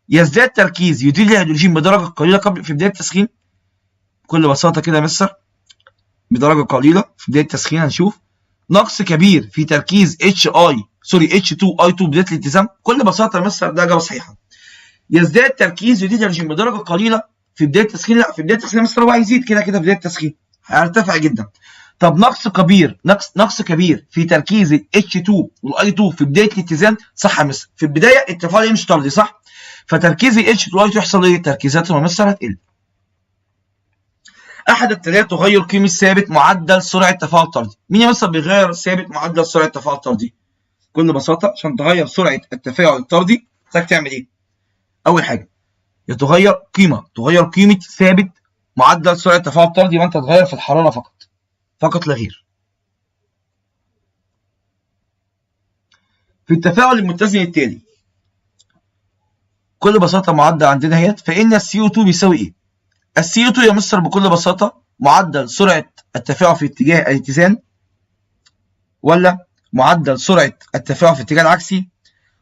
يزداد تركيز يوديل الهيدروجين بدرجه قليله قبل في بدايه التسخين. بكل بساطه كده يا مستر بدرجه قليله في بدايه التسخين هنشوف نقص كبير في تركيز H2I2 بدايه الالتزام. بكل بساطه يا مستر ده اجابه صحيحه. يزداد تركيز يوديل الهيدروجين بدرجه قليله في بدايه التسخين. لا، في بدايه التسخين يا مستر هو هيزيد كده في بدايه التسخين هيرتفع جدا. طب نقص كبير في تركيز H2 والاي2 في بدايه الاتزان صح يا مستر. في البدايه التفاعل يمشي طردي صح؟ فتركيز H2 والاي2 يحصل ايه؟ تركيزاتهم يا مستر هتقل. احد التاليات تغير قيمه ثابت معدل سرعه تفاعل طردي. مين يا مستر بيغير ثابت معدل سرعه تفاعل طردي؟ بكل بساطه عشان تغير سرعه التفاعل الطردي محتاج تعمل ايه؟ اول حاجه تغير قيمه ثابت معدل سرعه تفاعل طردي، يبقى انت تغير في الحراره فقط لا غير. في التفاعل المتزن التالي بكل بساطه معدل عندنا اهيت، فان CO2 بيساوي ايه؟ CO2 يا مستر بكل بساطه معدل سرعه التفاعل في اتجاه الاتزان، ولا معدل سرعه التفاعل في الاتجاه العكسي،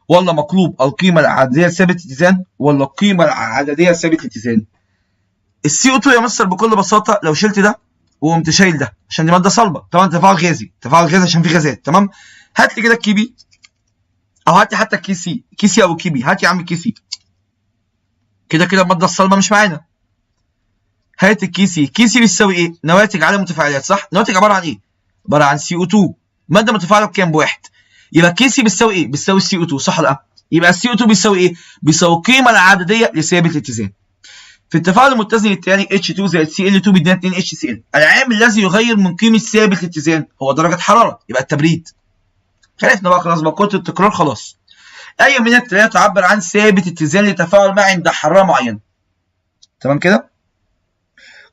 ولا مقلوب القيمه العدديه لثابت الاتزان، ولا القيمه العدديه لثابت الاتزان؟ CO2 يا مستر بكل بساطه لو شلت ده وقمت شايل ده عشان دي ماده صلبه، طبعا تفاعل غازي عشان فيه غازات. تمام. هات لي كده الكي بي، او هات لي حتى الكي سي او الكي بي. هات يا عم الكي سي. كده الماده الصلبه مش معانا. هات الكي سي. كي سي بيساوي ايه؟ نواتج على متفاعلات، صح؟ نواتج عباره عن ايه؟ عباره عن سي او 2، ماده متفاعله بكام؟ بواحد. يبقى كي سي بيساوي ايه؟ بيساوي السي او 2، صح ولا لا؟ يبقى السي او 2 بيساوي ايه؟ بيساوي القيمه العدديه لثابت الاتزان. في التفاعل المتزن الثاني H2 زائد Cl2 بيدينا 2 HCl. العامل الذي يغير من قيمه ثابت الاتزان هو درجه حراره، يبقى التبريد. عرفنا بقى خلاص، بقى قوه التكرار خلاص. اي من الثلاثه تعبر عن ثابت اتزان لتفاعل ما عند حراره معينه. تمام كده؟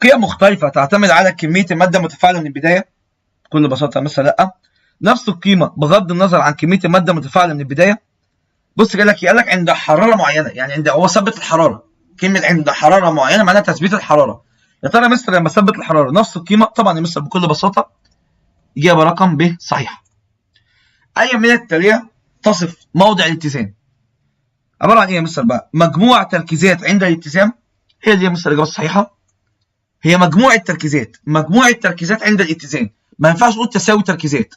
قيم مختلفه تعتمد على كميه الماده المتفاعله من البدايه. بكل بساطه مثلا لا، نفس القيمه بغض النظر عن كميه الماده المتفاعله من البدايه. بص قال لك عند حراره معينه، يعني عند هو ثبت الحراره. كلمه عند حراره معينه معناها تثبيت الحراره. يا ترى مستر لما ثبت الحراره نفس القيمه؟ طبعا يا مستر بكل بساطه اجابه رقم ب صحيحه. اي من التاليه تصف موضع الاتزان؟ عباره عن ايه يا مستر بقى؟ مجموع تركيزات عند الاتزان. هي دي يا مستر الاجابه الصحيحه، هي مجموع التركيزات. مجموع التركيزات عند الاتزان. ما ينفعش اقول تساوي تركيزات،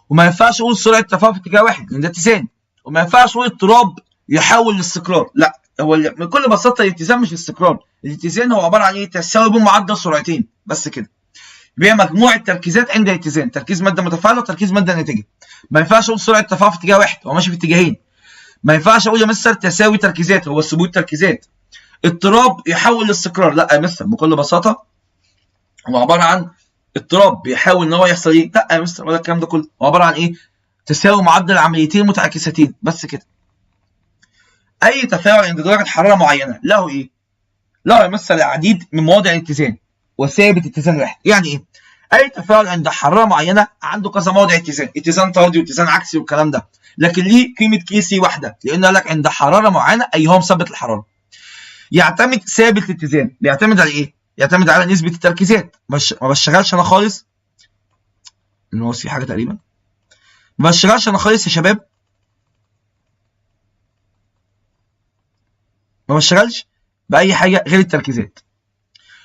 وما ينفعش اقول سرعه تفاعل في اتجاه واحد لان ده اتزان، وما ينفعش اقول اضطراب يحول لاستقرار. لا، هو بكل بساطه الاتزان مش استقرار. الاتزان هو عباره عن ايه؟ تساوي بين معدل سرعتين بس كده. يبقى مجموع التركيزات عند الاتزان، تركيز ماده متفاعله وتركيز ماده ناتجه. ما ينفعش اقول سرعه تفاعل في اتجاه واحد، هو ماشي في اتجاهين. ما ينفعش اقول يا مستر تساوي تركيزات، هو ثبوت تركيزات. اضطراب يحول لاستقرار، لا يا مستر بكل بساطه هو عباره عن اضطراب بيحاول ان هو يحصل ايه؟ لا يا مستر ولا الكلام ده كله، هو عباره عن ايه؟ تساوي معدل عمليتين متعاكستين بس كده. اي تفاعل عند درجه حراره معينه له ايه؟ له يا مستر العديد من مواضع الاتزان وثابت اتزان واحد. يعني ايه؟ اي تفاعل عند حراره معينه عنده كذا موضع اتزان، اتزان طردي واتزان عكسي والكلام ده، لكن ليه قيمه كي سي واحده، لان قال لك عند حراره معينه اي هو مثبت الحراره. يعتمد ثابت الاتزان بيعتمد على ايه؟ يعتمد على نسبه التركيزات. ما بشتغلش انا خالص، ان هو في حاجه تقريبا ما بشتغلش انا خالص يا شباب، ما بشتغلش باي حاجه غير التركيزات.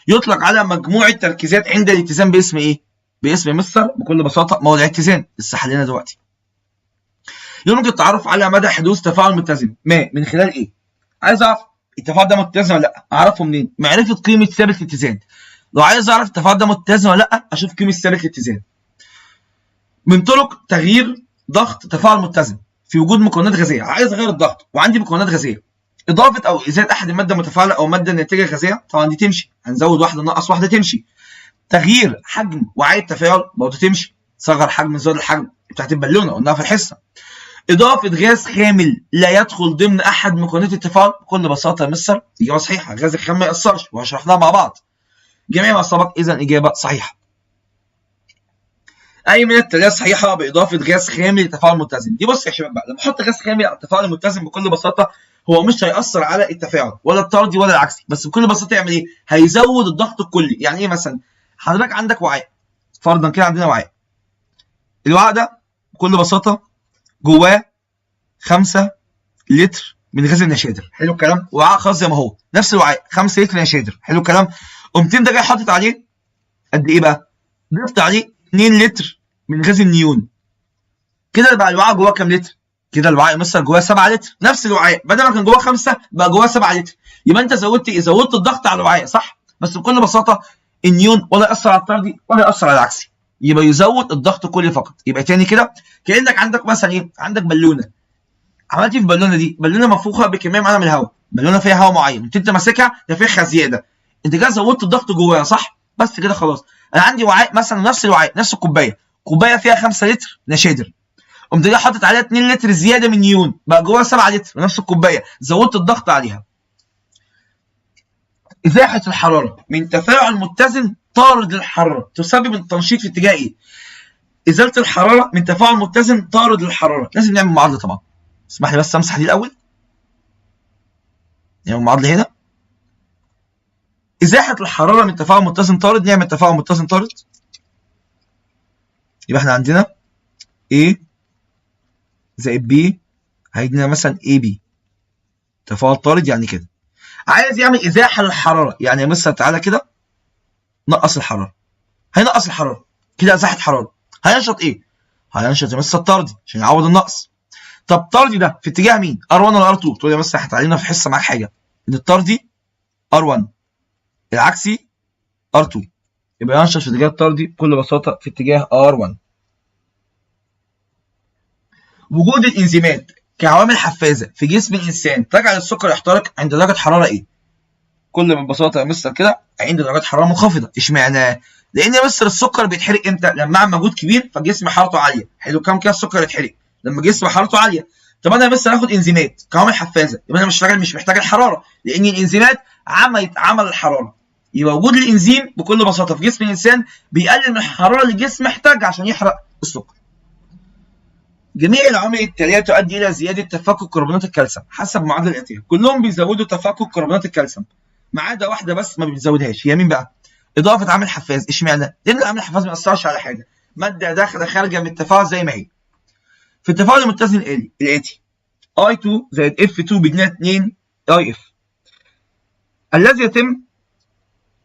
يطلق على مجموع التركيزات عند الاتزان باسم ايه؟ باسم مستر بكل بساطه موضع اتزان. لسه حلينا دلوقتي. يمكن التعرف على مدى حدوث تفاعل متزن ما من خلال ايه؟ عايز اعرف التفاعل ده متزن ولا لا، اعرفه منين؟ معرفه قيمه ثابت الاتزان. لو عايز اعرف التفاعل ده متزن ولا لا، اشوف قيمه ثابت الاتزان. من طرق تغيير ضغط تفاعل متزن في وجود مكونات غازيه. عايز اغير الضغط وعندي مكونات غازيه، اضافه او ازاله احد الماده المتفاعله او ماده ناتجه غازيه، طبعا دي تمشي، هنزود واحده ننقص واحده تمشي. تغيير حجم وعي التفاعل برضه تمشي، صغر حجم زود الحجم بتاعت البالونه قلناها في الحصه. اضافه غاز خامل لا يدخل ضمن احد مكونات التفاعل. بكل بساطه يا مستر اجابه صحيحه، غاز الخام ما ياثرش وشرحناها مع بعض. جميع ما سبق اذا اجابه صحيحه. اي من الثلاث صحيحه باضافه غاز خامل لتفاعل متزن. دي بص يا شباب بقى، لما احط غاز خامل على التفاعل المتزن بكل بساطه هو مش هيأثر على التفاعل ولا الطردي ولا العكسي، بس بكل بساطه يعمل ايه؟ هيزود الضغط الكلي. يعني ايه مثلا؟ حضرتك عندك وعاء، فرضا كده عندنا وعاء. الوعاء ده بكل بساطه جواه 5 لتر من غاز النشادر، حلو الكلام؟ وعاء خاص زي ما هو، نفس الوعاء 5 لتر نشادر، حلو الكلام؟ قمت انت جاي حاطط عليه قد ايه بقى؟ ضفت عليه 2 لتر من غاز النيون. كده بقى الوعاء جواه كام لتر؟ كده الوعاء مثلا جواه 7 لتر، نفس الوعاء بدل ما كان جواه 5 بقى جواه 7 لتر. يبقى انت زودت ايه؟ زودت الضغط على الوعاء، صح؟ بس بكل بساطه النيون ولا ياثر على الطردي ولا ياثر على العكسي، يبقى يزود الضغط الكلي فقط. يبقى تاني كده كانك عندك مثلا ايه؟ عندك بالونه. عملت ايه في البالونه دي؟ بالونه منفوخه بكميه معينه من الهواء، بالونه فيها هواء معين، انت ماسكها نفخها زياده، انت كده زودت الضغط جواها، صح؟ بس كده خلاص. انا عندي وعاء مثلا نفس الوعاء نفس الكوبايه، كوبايه فيها 5 لتر نشادر، قمت جاي حاطط عليها 2 لتر زياده من نيون، بقى جواها 7 لتر نفس الكوبايه، زودت الضغط عليها. ازاحه الحراره من تفاعل متزن طارد للحراره تسبب التنشيط في اتجاه ايه؟ ازاله الحراره من تفاعل متزن طارد للحراره، لازم نعمل معادله طبعا. اسمح لي بس امسح دي الاول. نعمل معادله هنا. ازاحه الحراره من تفاعل متزن طارد، نعمل تفاعل متزن طارد. يبقى احنا عندنا A زائد B هيدينا مثلا AB، تفاعل طارد يعني كده. عايز يعمل ازاحه للحراره، يعني مثلا تعالى كده نقص الحراره، هينقص الحراره كده ازاحه حراره، هينشط ايه؟ هينشط مثلا الطردي عشان يعوض النقص. طب الطردي ده في اتجاه مين؟ R1 ولا R2؟ تقول لي مثلا هتعلمنا في حصه معاك حاجه ان الطردي R1، العكسي R2 يبقى ينشط في اتجاه الطردي بكل بساطة في اتجاه R1. وجود الإنزيمات كعوامل حفازة في جسم الإنسان تجعل السكر يحترق عند درجة حرارة إيه؟ كل ببساطة يا مستر كده عند درجة حرارة منخفضة. اشمعنى؟ لأن يا مستر السكر بيتحرق إمتى؟ لما أعمل مجهود كبير فالجسم حرارته عالية. حلو كام كده السكر يتحرق؟ لما جسم حرارته عالية. طب أنا يا مستر هاخد إنزيمات كعوامل حفازة، يبقى أنا مش محتاج الحرارة، لأن الإنزيمات عمل الحرارة. يبقى وجود الإنزيم بكل بساطة في جسم الإنسان بيقلل من الحرارة اللي الجسم محتاجها عشان يحرق السكر. جميع العوامل التالية تؤدي إلى زيادة تفكك كربونات الكالسيوم حسب معادلة الآتية. كلهم بيزودوا تفكك كربونات الكالسيوم ما عدا واحدة بس ما بتزودهاش، هي مين بقى؟ إضافة عامل حفاز. اشمعنى؟ لأن العامل الحفاز ما يأثرش على حاجة، مادة داخلة خارجة من التفاعل زي ما هي. في التفاعل المتزن الآتي I2 زائد F2 بيدينا 2 IF.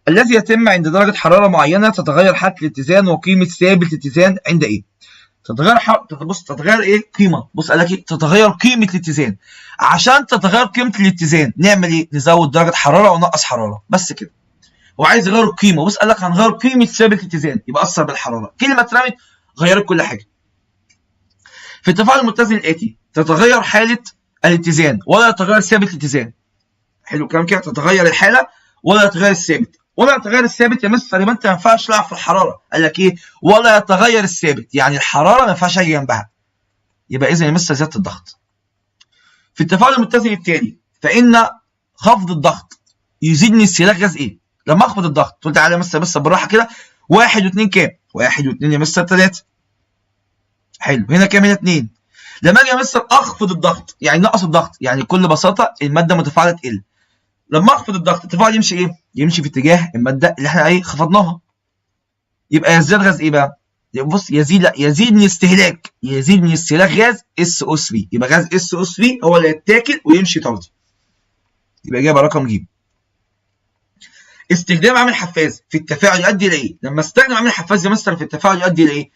الذي يتم عند درجة حرارة معينة تتغير حالة الاتزان وقيمة ثابت الاتزان عند إيه؟ تتغير ايه؟ قيمه. بص قال لك ايه؟ تتغير قيمه الاتزان. عشان تتغير قيمه الاتزان نعمل ايه؟ نزود درجه حراره ونقص حراره، بس كده. هو عايز يغير القيمه، بص قال لك هنغير قيمه ثابت الاتزان يبقى اثر بالحراره. كلمه اترمت غيرت كل حاجه. في التفاعل المتزن الاتي تتغير حاله الاتزان ولا يتغير ثابت الاتزان. حلو الكلام كده، تتغير الحاله ولا يتغير الثابت. ولا يتغير الثابت يا مستر يبقى انت ما ينفعش تلعب في الحراره. قال لك ايه؟ ولا يتغير الثابت، يعني الحراره ما ينفعش اجي جنبها. يبقى اذا يا مستر زياده الضغط. في التفاعل المتزن التالي فان خفض الضغط يزيد من استهلاك غاز ايه؟ لما اخفض الضغط تقول تعالى يا مستر بس بالراحه كده، 1 و2 كام؟ 1 و2 يا مستر 3. حلو، هنا كام؟ هنا 2. لما اجي يا مستر اخفض الضغط يعني نقص الضغط، يعني بكل بساطه الماده متفاعله تقل. لما اخفض الضغط التفاعل يمشي ايه؟ يمشي في اتجاه الماده اللي احنا ايه خفضناها. يبقى يزداد غاز ايه بقى؟ بص يزيد من استهلاك غاز SO3. يبقى غاز SO3 هو اللي يتاكل ويمشي طردي. يبقى اجابه رقم ج. استخدام عامل حفاز في التفاعل يؤدي الى ايه؟ لما استخدم عامل حفاز يا مستر في التفاعل يؤدي الى ايه؟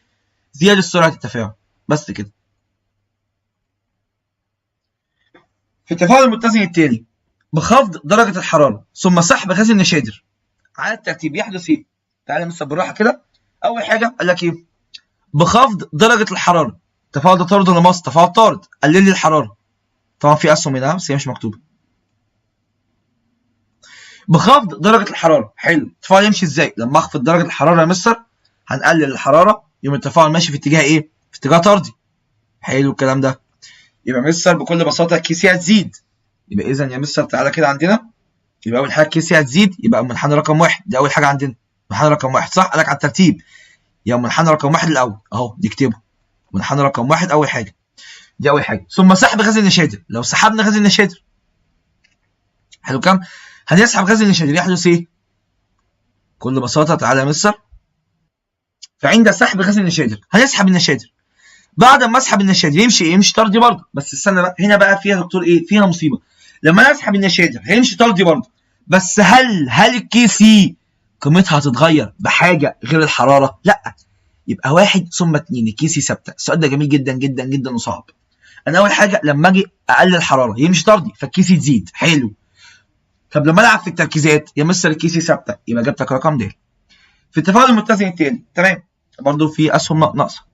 زياده سرعه التفاعل. بس كده. في التفاعل المتزن التالي بخفض درجه الحراره ثم سحب غاز النشادر على الترتيب يحدث ايه؟ تعالى مستر بالراحه كده. اول حاجه قال لك ايه؟ بخفض درجه الحراره. التفاعل ده طارد ولا ماس؟ تفاعل طارد، قلل لي الحراره. طبعا في اسهم هنا بس هي مش مكتوبه. بخفض درجه الحراره. حلو، التفاعل يمشي ازاي؟ لما اخفض درجه الحراره يا مستر هنقلل الحراره، يوم التفاعل ماشي في اتجاه ايه؟ في اتجاه طردي. حلو الكلام ده. يبقى مستر بكل بساطه كيسي هتزيد. يبقى اذا يا مستر تعالى كده عندنا، يبقى اول حاجه كيسي هتزيد، يبقى منحنى رقم 1 دي اول حاجه عندنا. منحنى رقم 1 صح؟ قال لك على الترتيب. يبقى منحنى رقم 1 الاول اهو نكتبه. منحنى رقم 1 اول حاجه. دي اول حاجه. ثم سحب غاز النشادر. لو سحبنا غاز النشادر حلو كام؟ هنسحب غاز النشادر يحدث ايه؟ بكل بساطه تعالى يا مستر. فعند سحب غاز النشادر هنسحب النشادر. بعد ما اسحب النشادر يمشي ايه؟ يمشي طردي برضه. بس استنى بقى، هنا بقى فيها دكتور ايه؟ فيها مصيبه. لما انا اسحب النشادر هيمشي طردي برضه. بس هل الكي سي قيمتها هتتغير بحاجه غير الحراره؟ لا. يبقى 1 ثم 2 الكي سي ثابته. السؤال ده جميل جدا جدا جدا وصعب. انا اول حاجه لما اجي اقلل الحراره يمشي طردي فالكي سي تزيد. حلو. طب لما العب في التركيزات يا مستر الكي سي ثابته، يبقى اجابتك رقم د. في التفاعل المتزن التاني تمام برضه في اسهم ناقصه.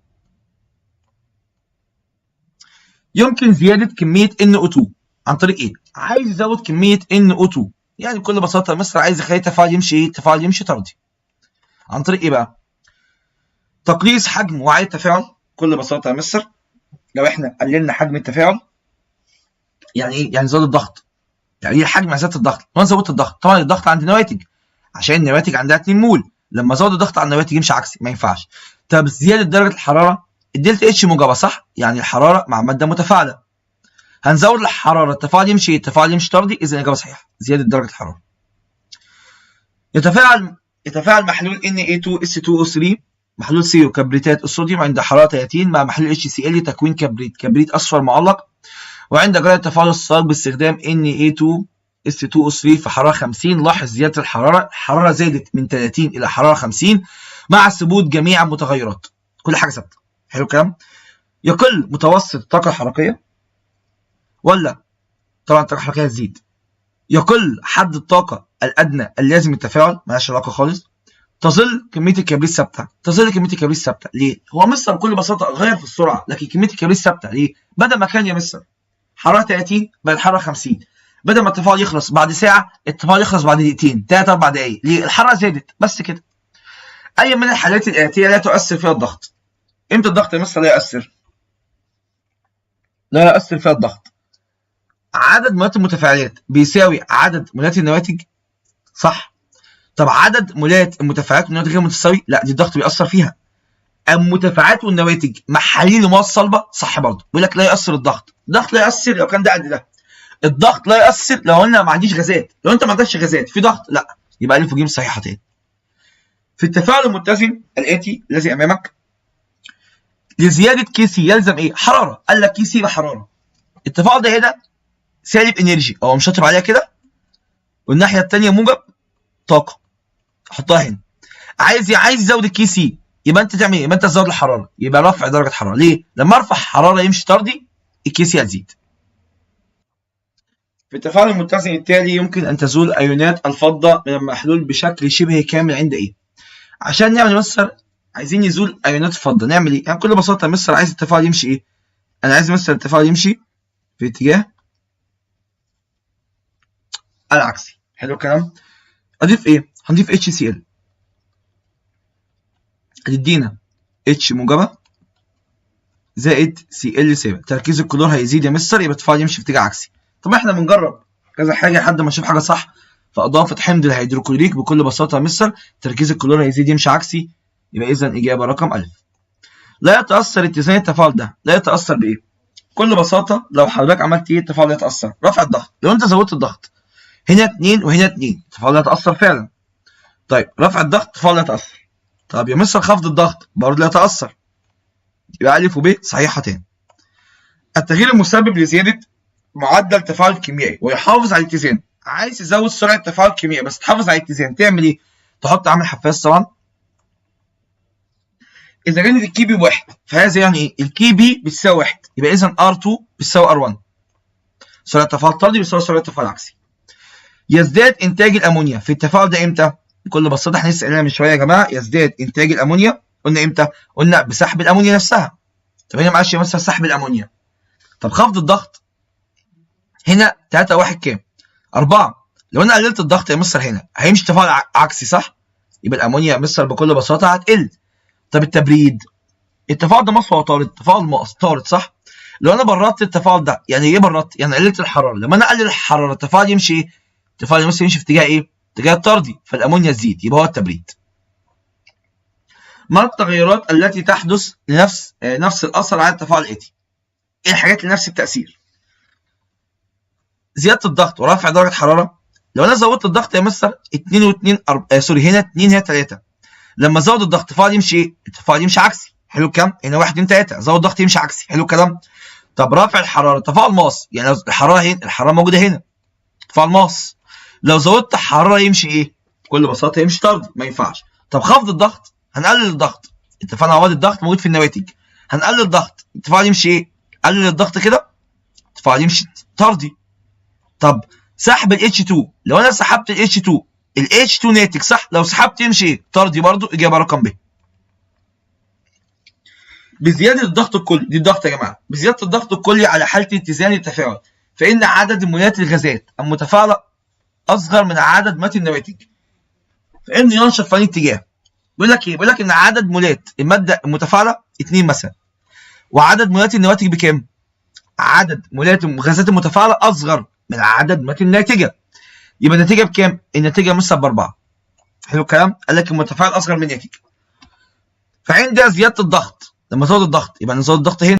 يمكن زياده كميه NO2 عن طريق ايه؟ عايز يزود كميه NO2، يعني بكل بساطه مستر عايز يخلي التفاعل يمشي ايه؟ التفاعل يمشي طردي. عن طريق ايه بقى؟ تقليص حجم وعي التفاعل. بكل بساطه يا مستر لو احنا قللنا حجم التفاعل يعني ايه؟ يعني زود الضغط. يعني ايه الحجم؟ زاد الضغط. لو انا زودت الضغط طبعا الضغط عند نواتج، عشان النواتج عندها 2 مول. لما ازود الضغط على النواتج يمشي عكسي، ما ينفعش. طب زياده درجه الحراره الدلتا اتش موجبه صح؟ يعني الحراره مع ماده متفاعله. هنزود الحراره التفاعل يمشي طردي. اذا الاجابه صحيحه زياده درجه الحراره. يتفاعل محلول Na2S2O3 محلول سيرو كبريتات الصوديوم عند حراره 30 مع محلول HCl لتكوين كبريت اصفر معلق. وعند جرى التفاعل السابق باستخدام Na2S2O3 في حراره 50 لاحظ زياده الحراره زادت من 30 الى حراره 50 مع ثبوت جميع المتغيرات. كل حاجه ثابته. حلو الكلام. يقل متوسط الطاقه الحركيه ولا طبعا الطاقه الحركيه تزيد. يقل حد الطاقه الادنى اللازم للتفاعل، مالهاش علاقه خالص. تظل كميه الكبريت ثابته. تظل كميه الكبريت ثابته ليه؟ هو مستر بكل بساطه غير في السرعه، لكن كميه الكبريت ثابته ليه؟ بدل ما كان يا مستر حراره 30 بقت حراره 50، بدل ما التفاعل يخلص بعد ساعه التفاعل يخلص بعد دقيقتين 3 4 دقائق. ليه؟ الحراره زادت بس كده. اي من الحالات الاتيه لا تؤثر فيها الضغط. امتى الضغط يا مستر لا يؤثر؟ لا يؤثر فيها الضغط. عدد مولات المتفاعلات بيساوي عدد مولات النواتج، صح؟ طب عدد مولات المتفاعلات والنواتج غير متساوي؟ لا، دي الضغط بيأثر فيها. المتفاعلات والنواتج محلولين لمواد صلبه، صح برضه. بيقول لك لا يؤثر الضغط. الضغط لا يؤثر لو كان ده قد ده. الضغط لا يؤثر لو انا ما عنديش غازات. لو انت ما عندكش غازات في ضغط، لا، يبقى الف وج صحيحتين. في التفاعل المتزن الاتي الذي امامك لزياده كي سي يلزم ايه؟ حراره. قال لك كي سي بحراره. التفاعل ده هنا سالب انرجي او مشطب عليها كده، والناحيه الثانيه موجب طاقه. حطها هنا. عايز يزود الكي سي، يبقى انت تعمل ايه؟ يبقى انت تزود الحراره، يبقى رفع درجه حراره. ليه؟ لما ارفع حراره يمشي طردي الكي سي هتزيد. في التفاعل المتزن التالي يمكن ان تزول ايونات الفضه من المحلول بشكل شبه كامل عند ايه؟ عشان نعمل مستر عايزين يزول ايونات الفضه نعمل ايه؟ يعني بكل بساطه مستر عايز التفاعل يمشي ايه؟ انا عايز مستر التفاعل يمشي في اتجاه العكسي. حلو الكلام؟ اضيف ايه؟ هنضيف اتش سي ال. هتدينا اتش موجبه زائد سي ال سالب. تركيز الكلور هيزيد يا مستر، يبقى التفاعل يمشي في اتجاه عكسي. طب احنا بنجرب كذا حاجه لحد ما نشوف حاجه صح. فاضافه حمض الهيدروكلوريك بكل بساطه يا مستر تركيز الكلور هيزيد يمشي عكسي. يبقى اذا اجابه رقم الف. لا يتاثر اتزان التفاعل ده. لا يتاثر بايه؟ بكل بساطه لو حضرتك عملت ايه التفاعل يتاثر؟ رفع الضغط. لو انت زودت الضغط هنا 2 وهنا 2 التفاعل هيتاثر فعلا. طيب رفع الضغط التفاعل هيتاثر. طب يا مستر خفض الضغط برضه لا يتاثر. يبقى الف وب صحيحتان. التغيير المسبب لزياده معدل التفاعل الكيميائي ويحافظ على الاتزان. عايز تزود سرعه التفاعل الكيميائي بس تحافظ على الاتزان، تعمل ايه؟ تحط عامل حفاز طبعا. اذا كانت الكي بي بواحد فهذا يعني ايه؟ الكي بي بتساوي 1، يبقى اذا ار2 بتساوي ار1. سرعه التفاعل الطردي بتساوي سرعه التفاعل العكسي. يزداد انتاج الامونيا في التفاعل ده امتى؟ بكل بساطه احنا لسه قايلينها من شويه يا جماعه. يزداد انتاج الامونيا قلنا امتى؟ قلنا بسحب الامونيا نفسها. طب هنا معلش مثلا سحب الامونيا. طب خفض الضغط هنا 3 1 كام؟ 4. لو انا قللت الضغط يا مستر هنا هيمشي تفاعل عكسي، صح؟ يبقى الامونيا يا مستر بكل بساطه هتقل. طب التبريد التفاعل ده مصفى وطارد، تفاعل طارد صح؟ لو انا بردت التفاعل ده يعني ايه بردت؟ يعني قللت الحراره. لما انا اقلل الحراره التفاعل يمشي ايه؟ التفاعل يمشي في اتجاه ايه؟ اتجاه الطردي، فالامونيا تزيد، يبقى هو التبريد. ما التغيرات التي تحدث لنفس الاثر على التفاعل الاتي؟ ايه الحاجات اللي نفس التاثير؟ زياده الضغط ورفع درجه حراره. لو انا زودت الضغط يا مستر 2 و2 سوري هنا 2 هنا 3. لما ازود الضغط التفاعل يمشي ايه؟ التفاعل يمشي عكسي. حلو الكلام؟ هنا 1 2 3 زود الضغط يمشي عكسي. حلو الكلام؟ طب رفع الحراره تفاعل ماس، يعني الحراره هنا الحراره موجوده هنا تفاعل ماس. لو زودت الحراره يمشي ايه؟ بكل بساطه يمشي طردي، ما ينفعش. طب خفض الضغط هنقلل الضغط. التفاعل عوض الضغط موجود في النواتج. هنقلل الضغط التفاعل يمشي ايه؟ قلل الضغط كده التفاعل يمشي طردي. طب سحب ال H2 لو انا سحبت ال H2 ال H2 ناتج صح؟ لو سحبت يمشي ايه؟ طردي برضو. اجابه رقم ب. بزياده الضغط الكلي، دي الضغط يا جماعه، بزياده الضغط الكلي على حاله اتزان التفاعل فان عدد مولات الغازات المتفاعله اصغر من عدد مولات النواتج فان ينشط في اتجاه. بيقول لك ايه؟ بيقول لك ان عدد مولات الماده المتفاعله 2 مثلا، وعدد مولات النواتج بكام؟ عدد مولات الغازات المتفاعله اصغر من عدد مولات الناتجه، يبقى النتيجه بكام؟ النتيجه مثلا ب4. حلو الكلام؟ قال لك المتفاعل اصغر من الناتج. فعند زياده الضغط لما زود الضغط يبقى نزود الضغط هنا